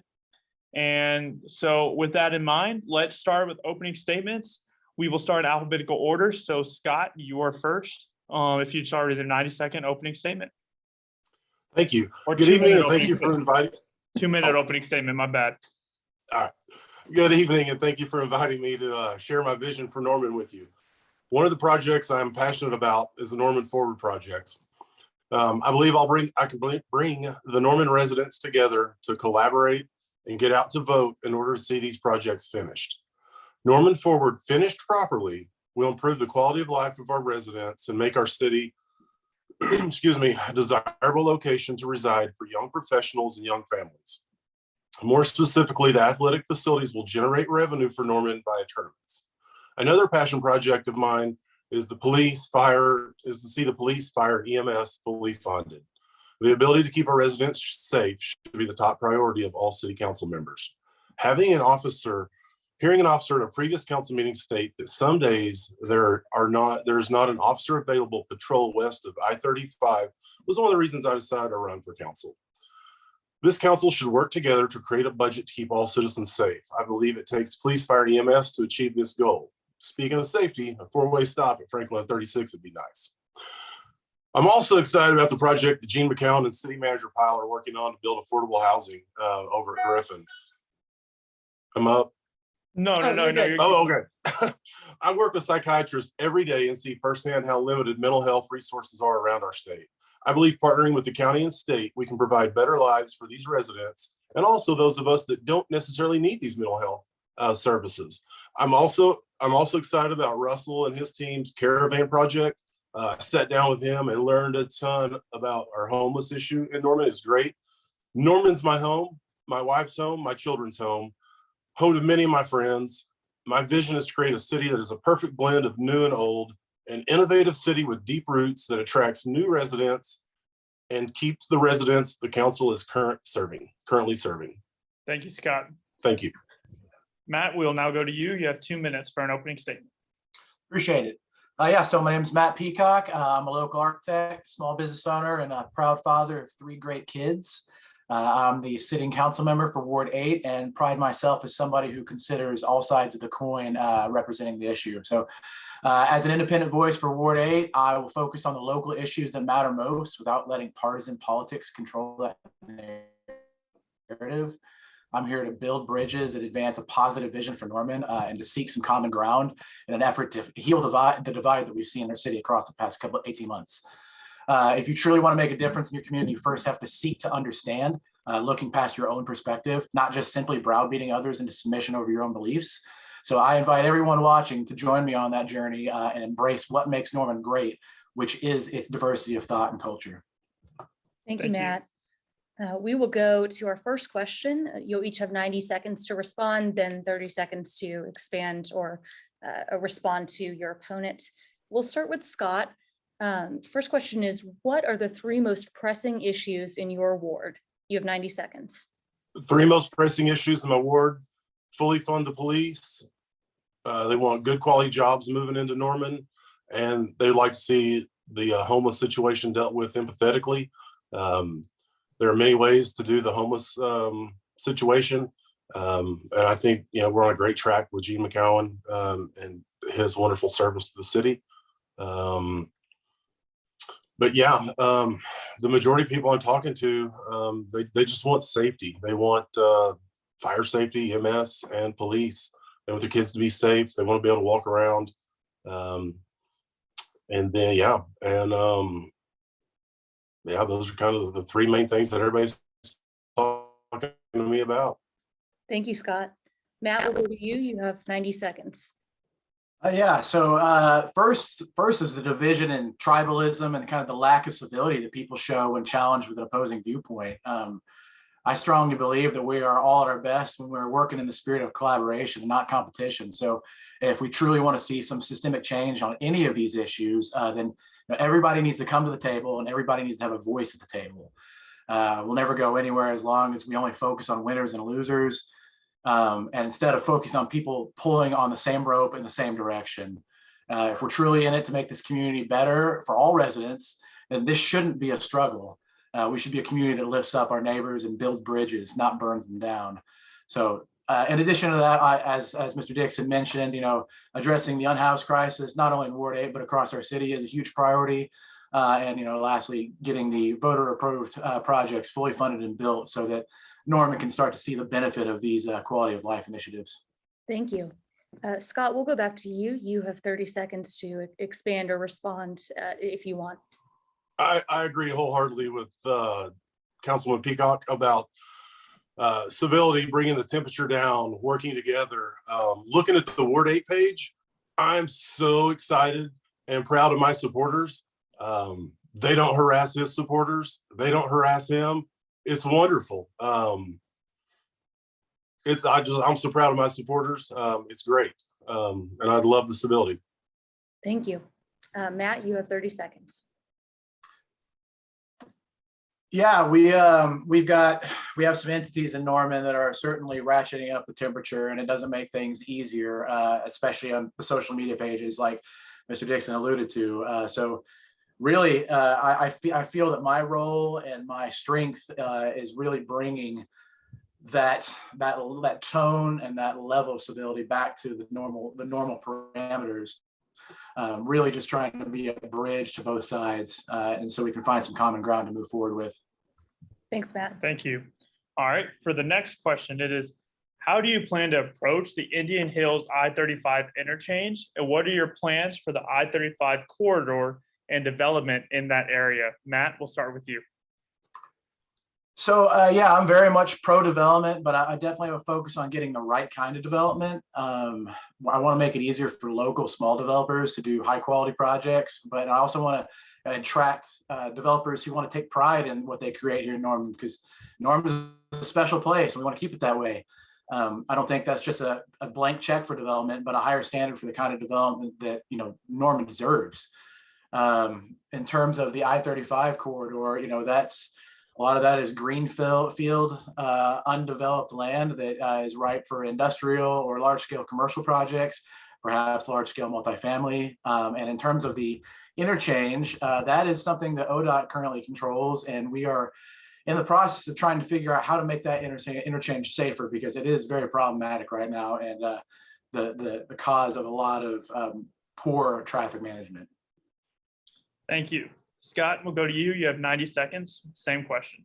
And so with that in mind, let's start with opening statements. We will start in alphabetical order. So Scott, you are first. If you'd start with a 90-second opening statement. Thank you. Or good evening and thank you for inviting. 2-minute opening statement, my bad. All right. Good evening and thank you for inviting me to share my vision for Norman with you. One of the projects I'm passionate about is the Norman Forward projects. I believe I can bring the Norman residents together to collaborate and get out to vote in order to see these projects finished. Norman Forward, finished properly, will improve the quality of life of our residents and make our city, excuse me, a desirable location to reside for young professionals and young families. More specifically, the athletic facilities will generate revenue for Norman via tournaments. Another passion project of mine is the see the police, fire, and EMS fully funded. The ability to keep our residents safe should be the top priority of all city council members. Hearing an officer in a previous council meeting state that some days there's not an officer available patrol west of I-35 was one of the reasons I decided to run for council. This council should work together to create a budget to keep all citizens safe. I believe it takes police, fire, and EMS to achieve this goal. Speaking of safety, a 4-way stop at Franklin 36 would be nice. I'm also excited about the project that Gene McCown and City Manager Pyle are working on to build affordable housing over at Griffin. I'm up. No. Oh, okay. I work with psychiatrists every day and see firsthand how limited mental health resources are around our state. I believe partnering with the county and state, we can provide better lives for these residents and also those of us that don't necessarily need these mental health services. I'm also excited about Russell and his team's caravan project. I sat down with him and learned a ton about our homeless issue in Norman. It's great. Norman's my home, my wife's home, my children's home to many of my friends. My vision is to create a city that is a perfect blend of new and old, an innovative city with deep roots that attracts new residents and keeps the residents the council is currently serving. Thank you, Scott. Thank you. Matt, we'll now go to you. You have 2 minutes for an opening statement. Appreciate it. Yeah, so my name is Matt Peacock. I'm a local architect, small business owner, and a proud father of 3 great kids. I'm the sitting council member for Ward 8 and pride myself as somebody who considers all sides of the coin representing the issue. So as an independent voice for Ward 8, I will focus on the local issues that matter most without letting partisan politics control that narrative. I'm here to build bridges and advance a positive vision for Norman and to seek some common ground in an effort to heal the divide that we've seen in our city across the past 18 months. If you truly want to make a difference in your community, you first have to seek to understand, looking past your own perspective, not just simply browbeating others into submission over your own beliefs. So I invite everyone watching to join me on that journey and embrace what makes Norman great, which is its diversity of thought and culture. Thank you, Matt. We will go to our first question. You'll each have 90 seconds to respond, then 30 seconds to expand or respond to your opponent. We'll start with Scott. First question is, what are the 3 most pressing issues in your ward? You have 90 seconds. The 3 most pressing issues in my ward: fully fund the police. They want good quality jobs moving into Norman, and they'd like to see the homeless situation dealt with empathetically. There are many ways to do the homeless situation. And I think, we're on a great track with Gene McCowan and his wonderful service to the city. But yeah, the majority of people I'm talking to, they just want safety. They want fire safety, EMS, and police. They want their kids to be safe. They want to be able to walk around. And then, yeah, those are kind of the three main things that everybody's talking to me about. Thank you, Scott. Matt, we'll go to you. You have 90 seconds. Yeah, so first is the division and tribalism and kind of the lack of civility that people show when challenged with an opposing viewpoint. I strongly believe that we are all at our best when we're working in the spirit of collaboration and not competition. So if we truly want to see some systemic change on any of these issues, then everybody needs to come to the table and everybody needs to have a voice at the table. We'll never go anywhere as long as we only focus on winners and losers. And instead of focus on people pulling on the same rope in the same direction. If we're truly in it to make this community better for all residents, then this shouldn't be a struggle. We should be a community that lifts up our neighbors and builds bridges, not burns them down. So in addition to that, as Mr. Dixon mentioned, addressing the unhoused crisis, not only in Ward 8, but across our city is a huge priority. And lastly, getting the voter approved projects fully funded and built so that Norman can start to see the benefit of these quality of life initiatives. Thank you. Scott, we'll go back to you. You have 30 seconds to expand or respond if you want. I agree wholeheartedly with Councilman Peacock about civility, bringing the temperature down, working together. Looking at the Ward 8 page, I'm so excited and proud of my supporters. They don't harass his supporters. They don't harass him. It's wonderful. I'm so proud of my supporters. It's great. And I love the civility. Thank you. Matt, you have 30 seconds. Yeah, we have some entities in Norman that are certainly ratcheting up the temperature, and it doesn't make things easier, especially on the social media pages like Mr. Dixon alluded to. So really, I feel that my role and my strength is really bringing that tone and that level of civility back to the normal parameters. Really just trying to be a bridge to both sides, and so we can find some common ground to move forward with. Thanks, Matt. Thank you. All right, for the next question, it is, how do you plan to approach the Indian Hills I-35 interchange? And what are your plans for the I-35 corridor and development in that area? Matt, we'll start with you. So yeah, I'm very much pro-development, but I definitely have a focus on getting the right kind of development. I want to make it easier for local small developers to do high quality projects, but I also want to attract developers who want to take pride in what they create here in Norman, because Norman is a special place and we want to keep it that way. I don't think that's just a blank check for development, but a higher standard for the kind of development that Norman deserves. In terms of the I-35 corridor, that's a lot of that is greenfield, undeveloped land that is ripe for industrial or large-scale commercial projects, perhaps large-scale multifamily. And in terms of the interchange, that is something that ODOT currently controls, and we are in the process of trying to figure out how to make that interchange safer, because it is very problematic right now and the cause of a lot of poor traffic management. Thank you. Scott, we'll go to you. You have 90 seconds. Same question.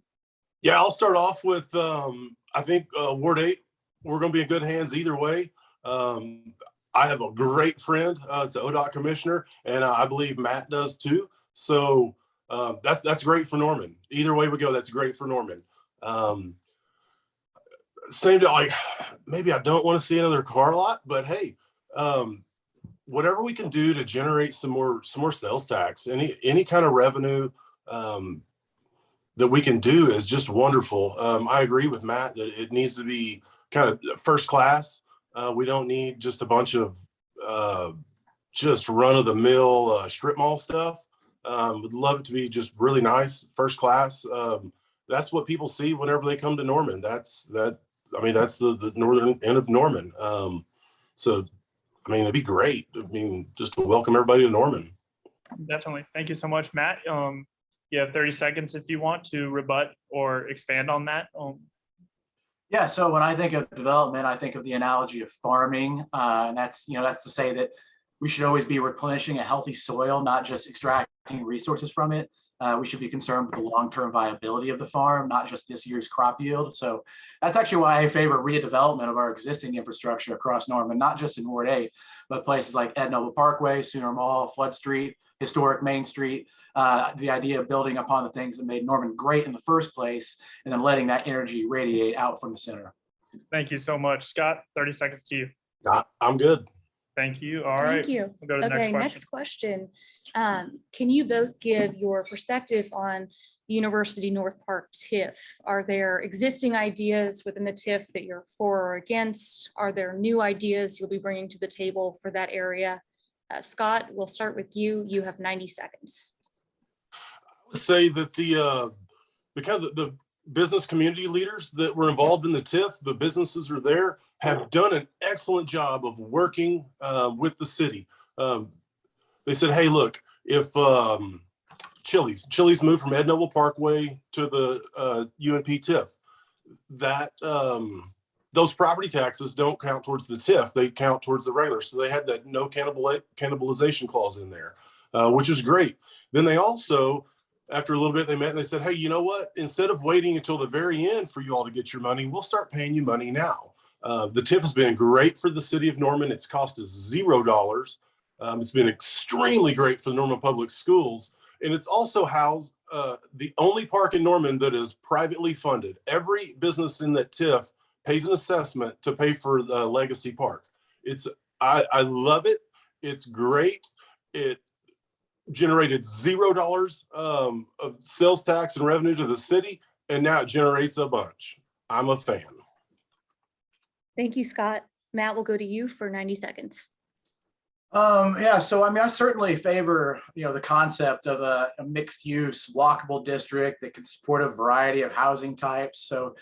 Yeah, I'll start off with, I think Ward 8, we're going to be in good hands either way. I have a great friend, it's an ODOT commissioner, and I believe Matt does too. So that's great for Norman. Either way we go, that's great for Norman. Same to, like, maybe I don't want to see another car lot, but hey, whatever we can do to generate some more sales tax, any kind of revenue that we can do is just wonderful. I agree with Matt that it needs to be kind of first class. We don't need just a bunch of just run-of-the-mill strip mall stuff. Would love it to be just really nice, first class. That's what people see whenever they come to Norman. That's the northern end of Norman. So it'd be great. Just to welcome everybody to Norman. Definitely. Thank you so much, Matt. You have 30 seconds if you want to rebut or expand on that. Yeah, so when I think of development, I think of the analogy of farming, and that's to say that we should always be replenishing a healthy soil, not just extracting resources from it. We should be concerned with the long-term viability of the farm, not just this year's crop yield. So that's actually why I favor redevelopment of our existing infrastructure across Norman, not just in Ward 8, but places like Ed Noble Parkway, Sooner Mall, Flood Street, historic Main Street. The idea of building upon the things that made Norman great in the first place, and then letting that energy radiate out from the center. Thank you so much. Scott, 30 seconds to you. I'm good. Thank you. All right. Thank you. We'll go to the Okay, next question. next question. Can you both give your perspective on the University North Park TIF? Are there existing ideas within the TIF that you're for or against? Are there new ideas you'll be bringing to the table for that area? Scott, we'll start with you. You have 90 seconds. I would say that the business community leaders that were involved in the TIF, the businesses are there, have done an excellent job of working with the city. They said, hey, look, if Chili's moved from Ed Noble Parkway to the UNP TIF, that those property taxes don't count towards the TIF, they count towards the regular. So they had that no cannibalization clause in there, which is great. Then they also, after a little bit, they met and they said, hey, you know what? Instead of waiting until the very end for you all to get your money, we'll start paying you money now. The TIF has been great for the city of Norman. It's cost us $0. It's been extremely great for the Norman Public Schools. And it's also housed the only park in Norman that is privately funded. Every business in that TIF pays an assessment to pay for the Legacy Park. I love it. It's great. It generated $0 of sales tax and revenue to the city, and now it generates a bunch. I'm a fan. Thank you, Scott. Matt, we'll go to you for 90 seconds. Yeah, so I mean, I certainly favor, the concept of a mixed use walkable district that can support a variety of housing types. So,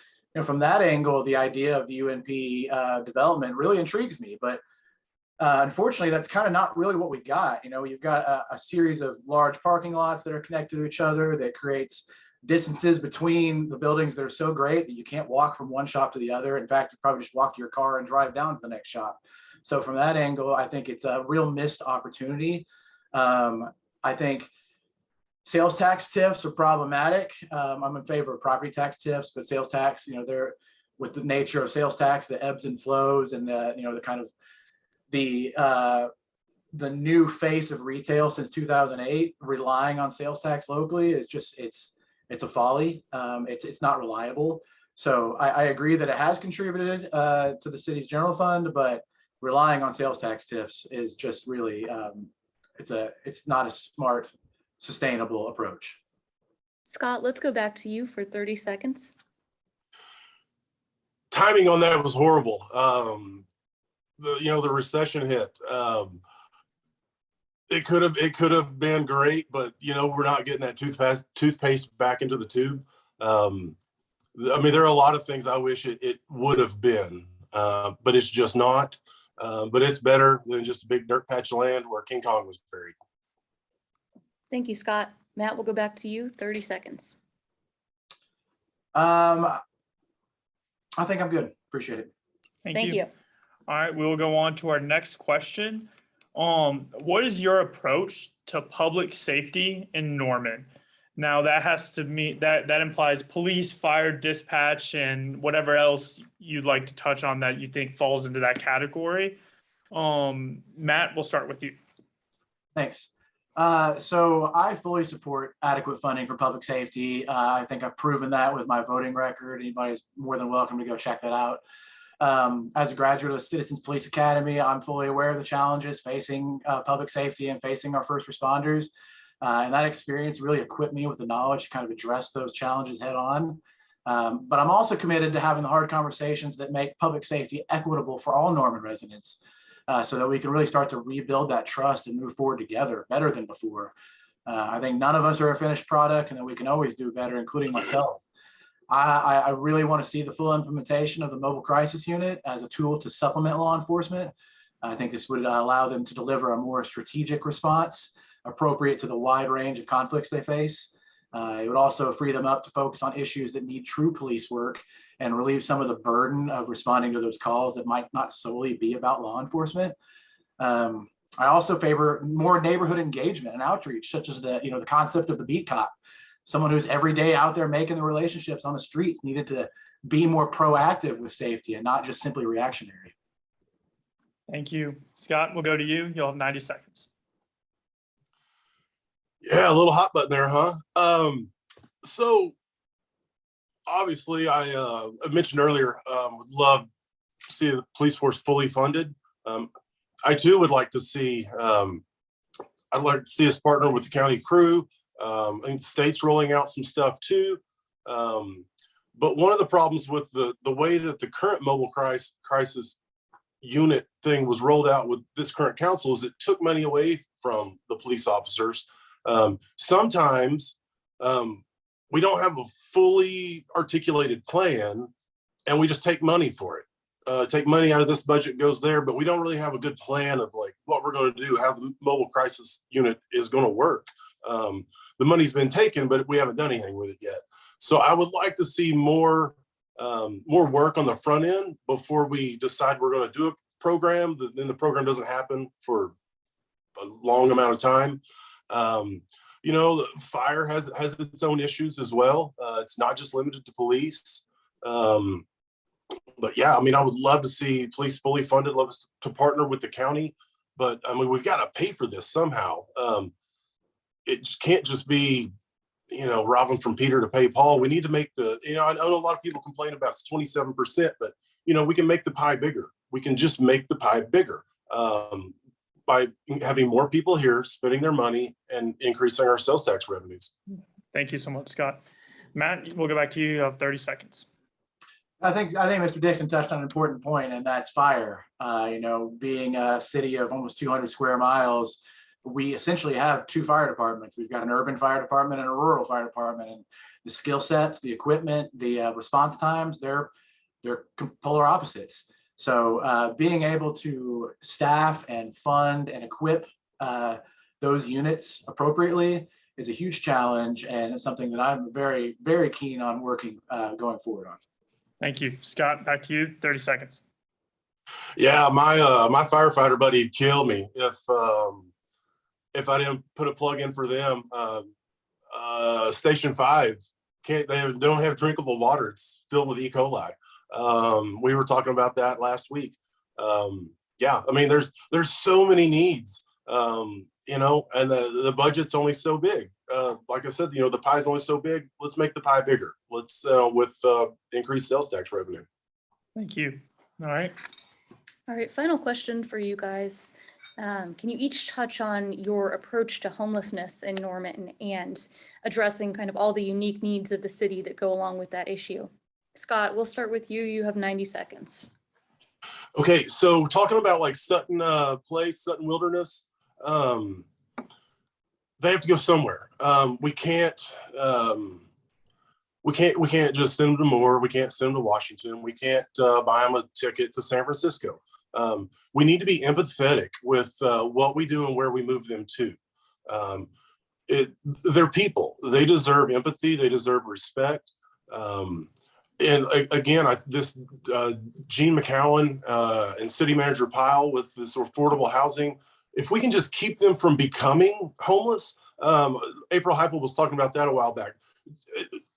from that angle, the idea of the UNP development really intrigues me, but unfortunately, that's kind of not really what we got. You've got a series of large parking lots that are connected to each other that creates distances between the buildings that are so great that you can't walk from one shop to the other. In fact, you probably just walk to your car and drive down to the next shop. So from that angle, I think it's a real missed opportunity. I think sales tax TIFs are problematic. I'm in favor of property tax TIFs, but sales tax, they're with the nature of sales tax, the ebbs and flows, and the kind of the new face of retail since 2008, relying on sales tax locally is just, it's a folly. It's not reliable. So I agree that it has contributed to the city's general fund, but relying on sales tax TIFs is just really, it's not a smart, sustainable approach. Scott, let's go back to you for 30 seconds. Timing on that was horrible. The recession hit. It could have been great, but we're not getting that toothpaste back into the tube. I mean, there are a lot of things I wish it would have been, but it's just not. But it's better than just a big dirt patch of land where King Kong was buried. Thank you, Scott. Matt, we'll go back to you, 30 seconds. I think I'm good. Appreciate it. Thank you. All right, we will go on to our next question. What is your approach to public safety in Norman? Now that has to meet that implies police, fire, dispatch, and whatever else you'd like to touch on that you think falls into that category. Matt, we'll start with you. Thanks. So I fully support adequate funding for public safety. I think I've proven that with my voting record. Anybody's more than welcome to go check that out. As a graduate of Citizens Police Academy, I'm fully aware of the challenges facing public safety and facing our first responders. And that experience really equipped me with the knowledge to kind of address those challenges head on. But I'm also committed to having the hard conversations that make public safety equitable for all Norman residents, so that we can really start to rebuild that trust and move forward together better than before. I think none of us are a finished product and that we can always do better, including myself. I really want to see the full implementation of the mobile crisis unit as a tool to supplement law enforcement. I think this would allow them to deliver a more strategic response appropriate to the wide range of conflicts they face. It would also free them up to focus on issues that need true police work and relieve some of the burden of responding to those calls that might not solely be about law enforcement. I also favor more neighborhood engagement and outreach, such as the concept of the beat cop. Someone who's every day out there making the relationships on the streets needed to be more proactive with safety and not just simply reactionary. Thank you. Scott, we'll go to you. You'll have 90 seconds. Yeah, a little hot button there, huh? So obviously I mentioned earlier, would love to see the police force fully funded. I too would like to see, I'd like to see us partner with the county crew. I think the state's rolling out some stuff too. But one of the problems with the way that the current mobile crisis unit thing was rolled out with this current council is it took money away from the police officers. Sometimes we don't have a fully articulated plan and we just take money for it. Take money out of this budget, goes there, but we don't really have a good plan of like what we're going to do, how the mobile crisis unit is going to work. The money's been taken, but we haven't done anything with it yet. So I would like to see more work on the front end before we decide we're going to do a program. Then the program doesn't happen for a long amount of time. The fire has its own issues as well. It's not just limited to police. But yeah, I mean, I would love to see police fully funded, love us to partner with the county, but I mean, we've got to pay for this somehow. It can't just be, robbing from Peter to pay Paul. We need to make I know a lot of people complain about it's 27%, but we can make the pie bigger. We can just make the pie bigger by having more people here spending their money and increasing our sales tax revenues. Thank you so much, Scott. Matt, we'll go back to you. You have 30 seconds. I think Mr. Dixon touched on an important point, and that's fire. Being a city of almost 200 square miles, we essentially have two fire departments. We've got an urban fire department and a rural fire department, and the skill sets, the equipment, the response times, they're polar opposites. So being able to staff and fund and equip those units appropriately is a huge challenge, and it's something that I'm very, very keen on working going forward on. Thank you. Scott, back to you, 30 seconds. Yeah, my firefighter buddy would kill me if I didn't put a plug in for them. Station 5 they don't have drinkable water. It's filled with E. coli. We were talking about that last week. Yeah, I mean, there's so many needs, and the budget's only so big. Like I said, the pie's only so big. Let's make the pie bigger. Let's with increased sales tax revenue. Thank you. All right. All right, final question for you guys. Can you each touch on your approach to homelessness in Norman and addressing kind of all the unique needs of the city that go along with that issue? Scott, we'll start with you. You have 90 seconds. Okay, so talking about like Sutton Place, Sutton Wilderness, they have to go somewhere. We can't just send them to Moore. We can't send them to Washington. We can't buy them a ticket to San Francisco. We need to be empathetic with what we do and where we move them to. They're people. They deserve empathy. They deserve respect. And again, Gene McCowan and City Manager Pyle with this affordable housing, if we can just keep them from becoming homeless, April Heipel was talking about that a while back.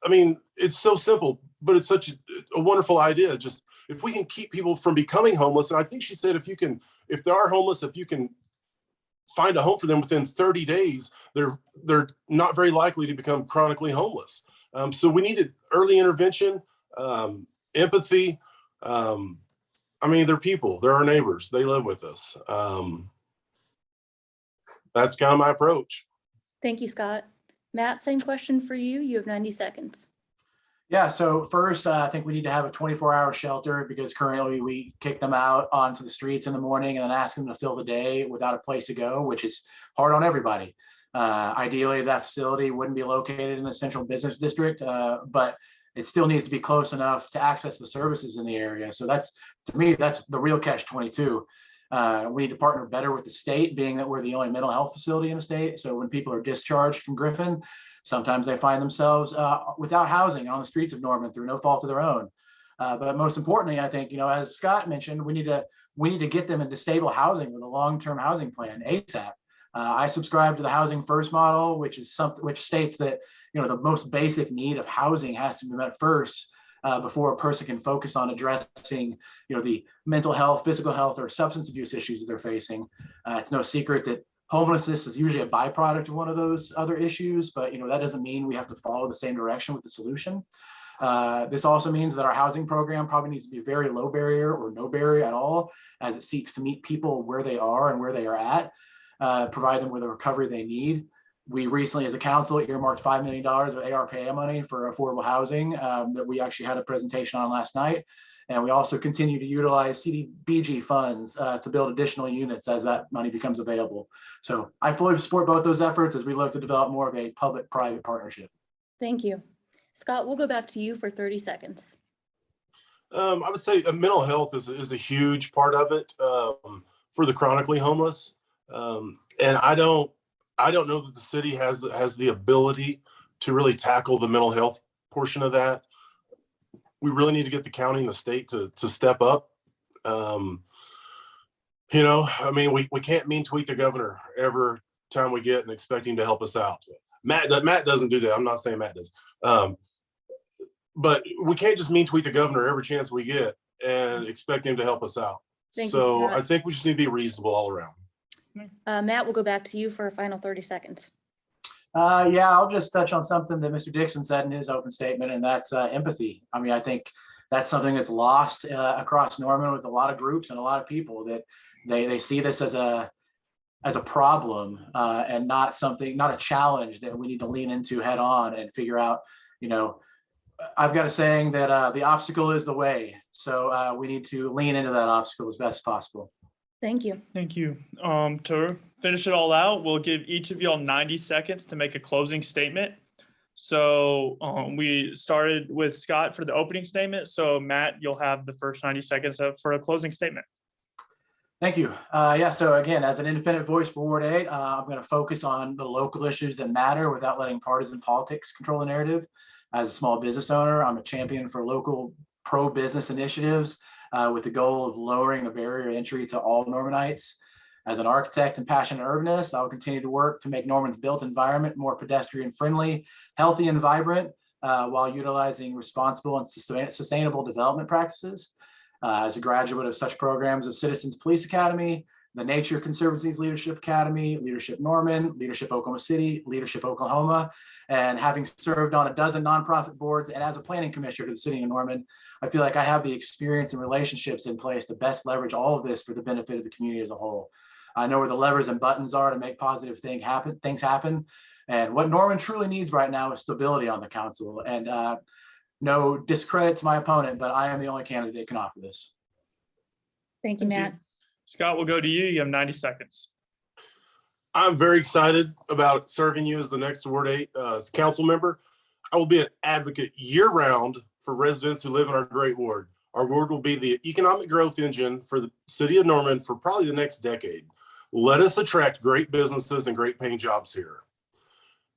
I mean, it's so simple, but it's such a wonderful idea. Just if we can keep people from becoming homeless, and I think she said if they are homeless, if you can find a home for them within 30 days, they're not very likely to become chronically homeless. So we needed early intervention, empathy. I mean, they're people, they're our neighbors, they live with us. That's kind of my approach. Thank you, Scott. Matt, same question for you. You have 90 seconds. Yeah, so first, I think we need to have a 24-hour shelter because currently we kick them out onto the streets in the morning and then ask them to fill the day without a place to go, which is hard on everybody. Ideally, that facility wouldn't be located in the central business district, but it still needs to be close enough to access the services in the area. So to me, that's the real catch-22. We need to partner better with the state, being that we're the only mental health facility in the state. So when people are discharged from Griffin, sometimes they find themselves without housing on the streets of Norman through no fault of their own. But most importantly, I think, as Scott mentioned, we need to get them into stable housing with a long-term housing plan ASAP. I subscribe to the housing first model, which states that the most basic need of housing has to be met first before a person can focus on addressing the mental health, physical health, or substance abuse issues that they're facing. It's no secret that homelessness is usually a byproduct of one of those other issues, but that doesn't mean we have to follow the same direction with the solution. This also means that our housing program probably needs to be very low barrier or no barrier at all, as it seeks to meet people where they are and where they are at, provide them with the recovery they need. We recently, as a council, earmarked $5 million of ARPA money for affordable housing that we actually had a presentation on last night. And we also continue to utilize CDBG funds to build additional units as that money becomes available. So I fully support both those efforts as we look to develop more of a public-private partnership. Thank you. Scott, we'll go back to you for 30 seconds. I would say mental health is a huge part of it for the chronically homeless. And I don't know that the city has the ability to really tackle the mental health portion of that. We really need to get the county and the state to step up. We can't mean tweet the governor every time we get and expect him to help us out. Matt doesn't do that. I'm not saying Matt does. But we can't just mean tweet the governor every chance we get and expect him to help us out. So I think we just need to be reasonable all around. Matt, we'll go back to you for a final 30 seconds. Yeah, I'll just touch on something that Mr. Dixon said in his open statement, and that's empathy. I mean, I think that's something that's lost across Norman with a lot of groups and a lot of people, that they see this as a problem and not a challenge that we need to lean into head on and figure out. I've got a saying that the obstacle is the way. So we need to lean into that obstacle as best as possible. Thank you. Thank you. To finish it all out, we'll give each of y'all 90 seconds to make a closing statement. So we started with Scott for the opening statement. So Matt, you'll have the first 90 seconds up for a closing statement. Thank you. So again, as an independent voice for Ward 8, I'm going to focus on the local issues that matter without letting partisan politics control the narrative. As a small business owner, I'm a champion for local pro-business initiatives with the goal of lowering the barrier to entry to all Normanites. As an architect and passionate urbanist, I will continue to work to make Norman's built environment more pedestrian friendly, healthy and vibrant, while utilizing responsible and sustainable development practices. As a graduate of such programs as Citizens Police Academy, the Nature Conservancy's Leadership Academy, Leadership Norman, Leadership Oklahoma City, Leadership Oklahoma, and having served on a dozen nonprofit boards and as a planning commissioner to the city of Norman, I feel like I have the experience and relationships in place to best leverage all of this for the benefit of the community as a whole. I know where the levers and buttons are to make positive things happen. And what Norman truly needs right now is stability on the council. And no discredit to my opponent, but I am the only candidate that can offer this. Thank you, Matt. Scott, we'll go to you. You have 90 seconds. I'm very excited about serving you as the next Ward 8 council member. I will be an advocate year-round for residents who live in our great ward. Our ward will be the economic growth engine for the city of Norman for probably the next decade. Let us attract great businesses and great paying jobs here.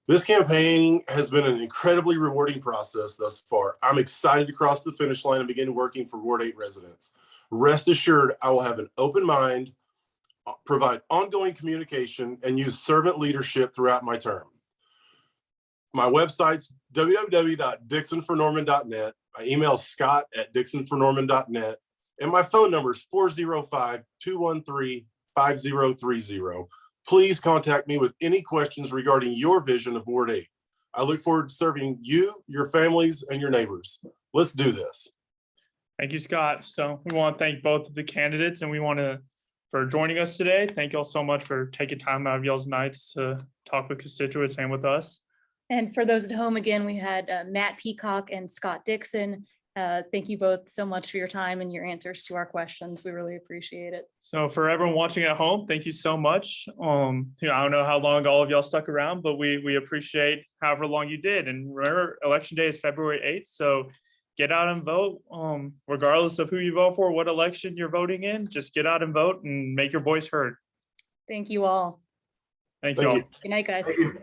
This campaign has been an incredibly rewarding process thus far. I'm excited to cross the finish line and begin working for Ward 8 residents. Rest assured, I will have an open mind, provide ongoing communication, and use servant leadership throughout my term. My website's www.dixonfornorman.net. My email is scott@dixonfornorman.net. And my phone number is 405-213-5030. Please contact me with any questions regarding your vision of Ward 8. I look forward to serving you, your families, and your neighbors. Let's do this. Thank you, Scott. So we want to thank both of the candidates, and we want to for joining us today. Thank you all so much for taking time out of y'all's nights to talk with constituents and with us. And for those at home, again, we had Matt Peacock and Scott Dixon. Thank you both so much for your time and your answers to our questions. We really appreciate it. So for everyone watching at home, thank you so much. I don't know how long all of y'all stuck around, but we appreciate however long you did. And remember, election day is February 8th. So get out and vote, regardless of who you vote for, what election you're voting in. Just get out and vote and make your voice heard. Thank you all. Thank you all. Good night, guys. Thank you.